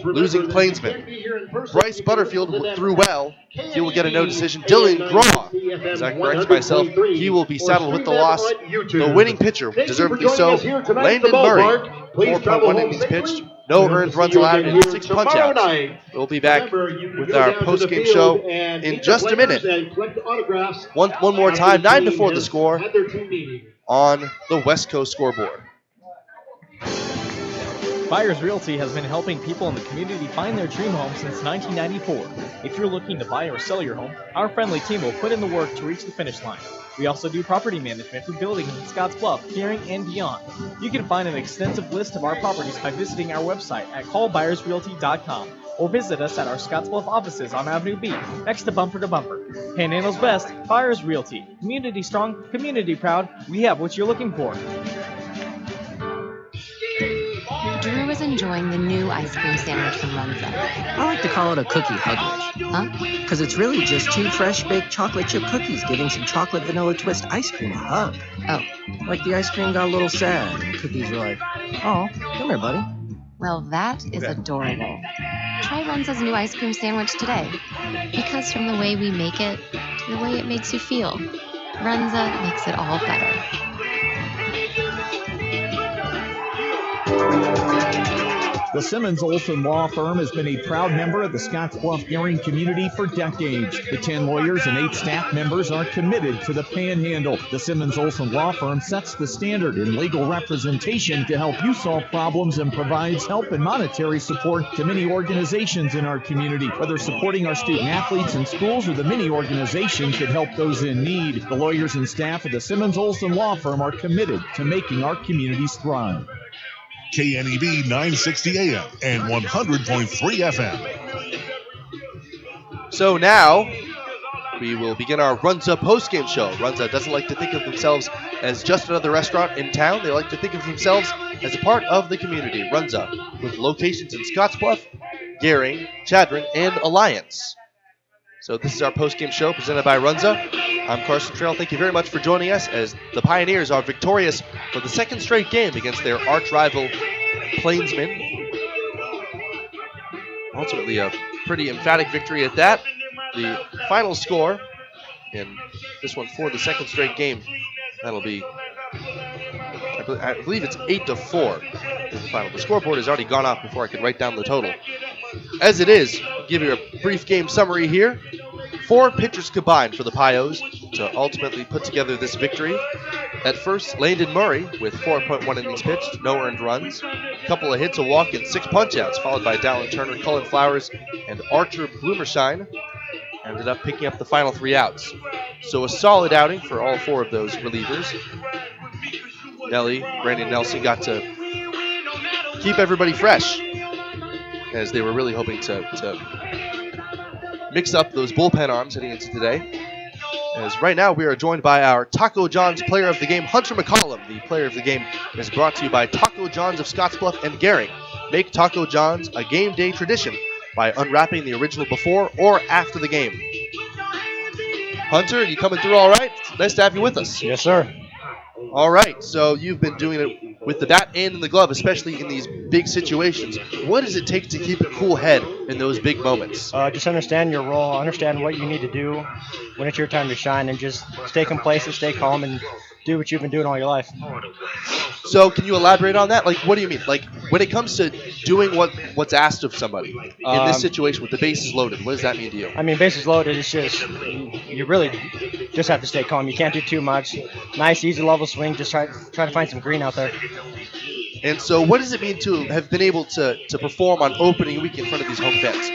losing Plainsmen. Bryce Butterfield threw well. He will get a no decision. Dylan Graw, as I correct myself, he will be saddled with the loss. The winning pitcher, deservedly so, Landon Murray. 4.1 innings pitched, no earned runs allowed, and 6 punch-outs. We'll be back with our post-game show in just a minute. One more time, 9-4 the score on the West Coast scoreboard. Byers Realty has been helping people in the community find their dream home since 1994. If you're looking to buy or sell your home, our friendly team will put in the work to reach the finish line. We also do property management for buildings in Scottsbluff, Gearing, and beyond. You can find an extensive list of our properties by visiting our website at callbyersrealty.com or visit us at our Scottsbluff offices on Avenue B, next to Bumper. Panhandle's best, Byers Realty. Community strong, community proud. We have what you're looking for. Drew is enjoying the new ice cream sandwich from Runza. I like to call it a cookie hugwich. Huh? Because it's really just 2 fresh baked chocolate chip cookies giving some chocolate vanilla twist ice cream a hug. Oh. Like the ice cream got a little sad and the cookies were like, oh, come here, buddy. Well, that is adorable. Try Runza's new ice cream sandwich today. Because from the way we make it to the way it makes you feel, Runza makes it all better. The Simmons Olson Law Firm has been a proud member of the Scottsbluff Gearing community for decades. The 10 lawyers and 8 staff members are committed to the Panhandle. The Simmons Olson Law Firm sets the standard in legal representation to help you solve problems and provides help and monetary support to many organizations in our community, whether supporting our student athletes in schools or the many organizations that help those in need. The lawyers and staff of the Simmons Olson Law Firm are committed to making our communities thrive. KNEB 960 AM and 100.3 FM. So now we will begin our Runza postgame show. Runza doesn't like to think of themselves as just another restaurant in town. They like to think of themselves as a part of the community. Runza, with locations in Scottsbluff, Gearing, Chadron, and Alliance. So this is our postgame show presented by Runza. I'm Carson Trail. Thank you very much for joining us as the Pioneers are victorious for the 2nd straight game against their arch rival Plainsmen. Ultimately a pretty emphatic victory at that. The final score in this one for the 2nd straight game, that'll be, I believe it's 8-4 is the final. The scoreboard has already gone off before I could write down the total. As it is, I'll give you a brief game summary here. 4 pitchers combined for the Pios to ultimately put together this victory. At first, Landon Murray with 4.1 innings pitched, no earned runs, a couple of hits, a walk, and 6 punch-outs, followed by Dallin Turner, Cullen Flowers, and Archer Blumershine. Ended up picking up the final 3 outs. So a solid outing for all 4 of those relievers. Brandon Nelson got to keep everybody fresh, as they were really hoping to mix up those bullpen arms heading into today. As right now we are joined by our Taco John's Player of the Game, Hunter McCollum. The Player of the Game is brought to you by Taco John's of Scottsbluff and Gearing. Make Taco John's a game day tradition by unwrapping the original before or after the game. Hunter, you coming through all right? Nice to have you with us. Yes, sir. All right, so you've been doing it with the bat and in the glove, especially in these big situations. What does it take to keep a cool head in those big moments? Just understand your role, understand what you need to do when it's your time to shine, and just stay complacent, stay calm, and do what you've been doing all your life. So can you elaborate on that? Like, what do you mean? Like, when it comes to doing what's asked of somebody in this situation with the bases loaded, what does that mean to you? I mean, bases loaded, it's just, you really just have to stay calm. You can't do too much. Nice, easy level swing. Just try to find some green out there. And so what does it mean to have been able to perform on opening week in front of these home fans?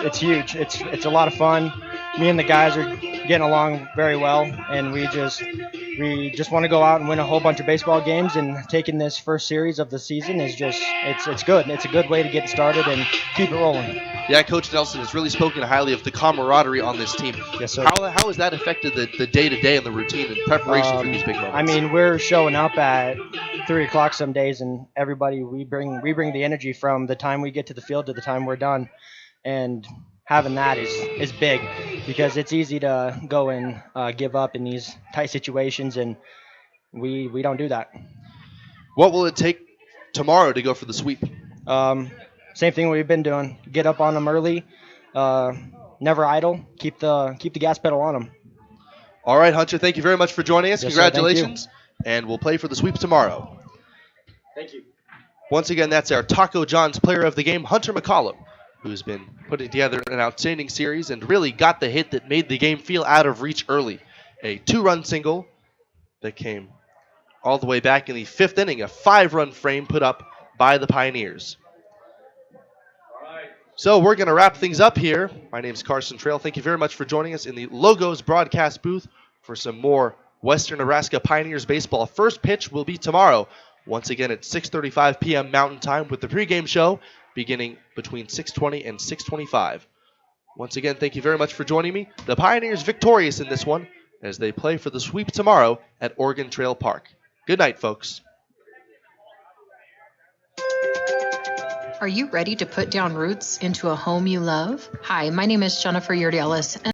It's huge. It's a lot of fun. Me and the guys are getting along very well, and we just want to go out and win a whole bunch of baseball games, and taking this first series of the season is just, it's good. It's a good way to get started and keep it rolling. Yeah, Coach Nelson has really spoken highly of the camaraderie on this team. Yes, sir. How has that affected the day-to-day and the routine and preparation for these big moments? I mean, we're showing up at 3 o'clock some days, and everybody, we bring the energy from the time we get to the field to the time we're done, and having that is big, because it's easy to go and give up in these tight situations, and we don't do that. What will it take tomorrow to go for the sweep? Same thing we've been doing. Get up on them early, never idle, keep the gas pedal on them. All right, Hunter, thank you very much for joining us. Yes, congratulations. sir, and we'll play for the sweep tomorrow. Thank you. Once again, that's our Taco John's player of the game, Hunter McCollum, who's been putting together an outstanding series and really got the hit that made the game feel out of reach early. A 2-run single that came all the way back in the 5th inning, a 5-run frame put up by the Pioneers. So we're going to wrap things up here. My name is Carson Trail. Thank you very much for joining us in the Logos broadcast booth for some more Western Nebraska Pioneers baseball. First pitch will be tomorrow, once again at 6:35 p.m. Mountain Time, with the pregame show beginning between 6:20 and 6:25. Once again, thank you very much for joining me. The Pioneers victorious in this one as they play for the sweep tomorrow at Oregon Trail Park. Good night, folks. Are you ready to put down roots into a home you love? Hi, my name is Jennifer Yurdi Ellis,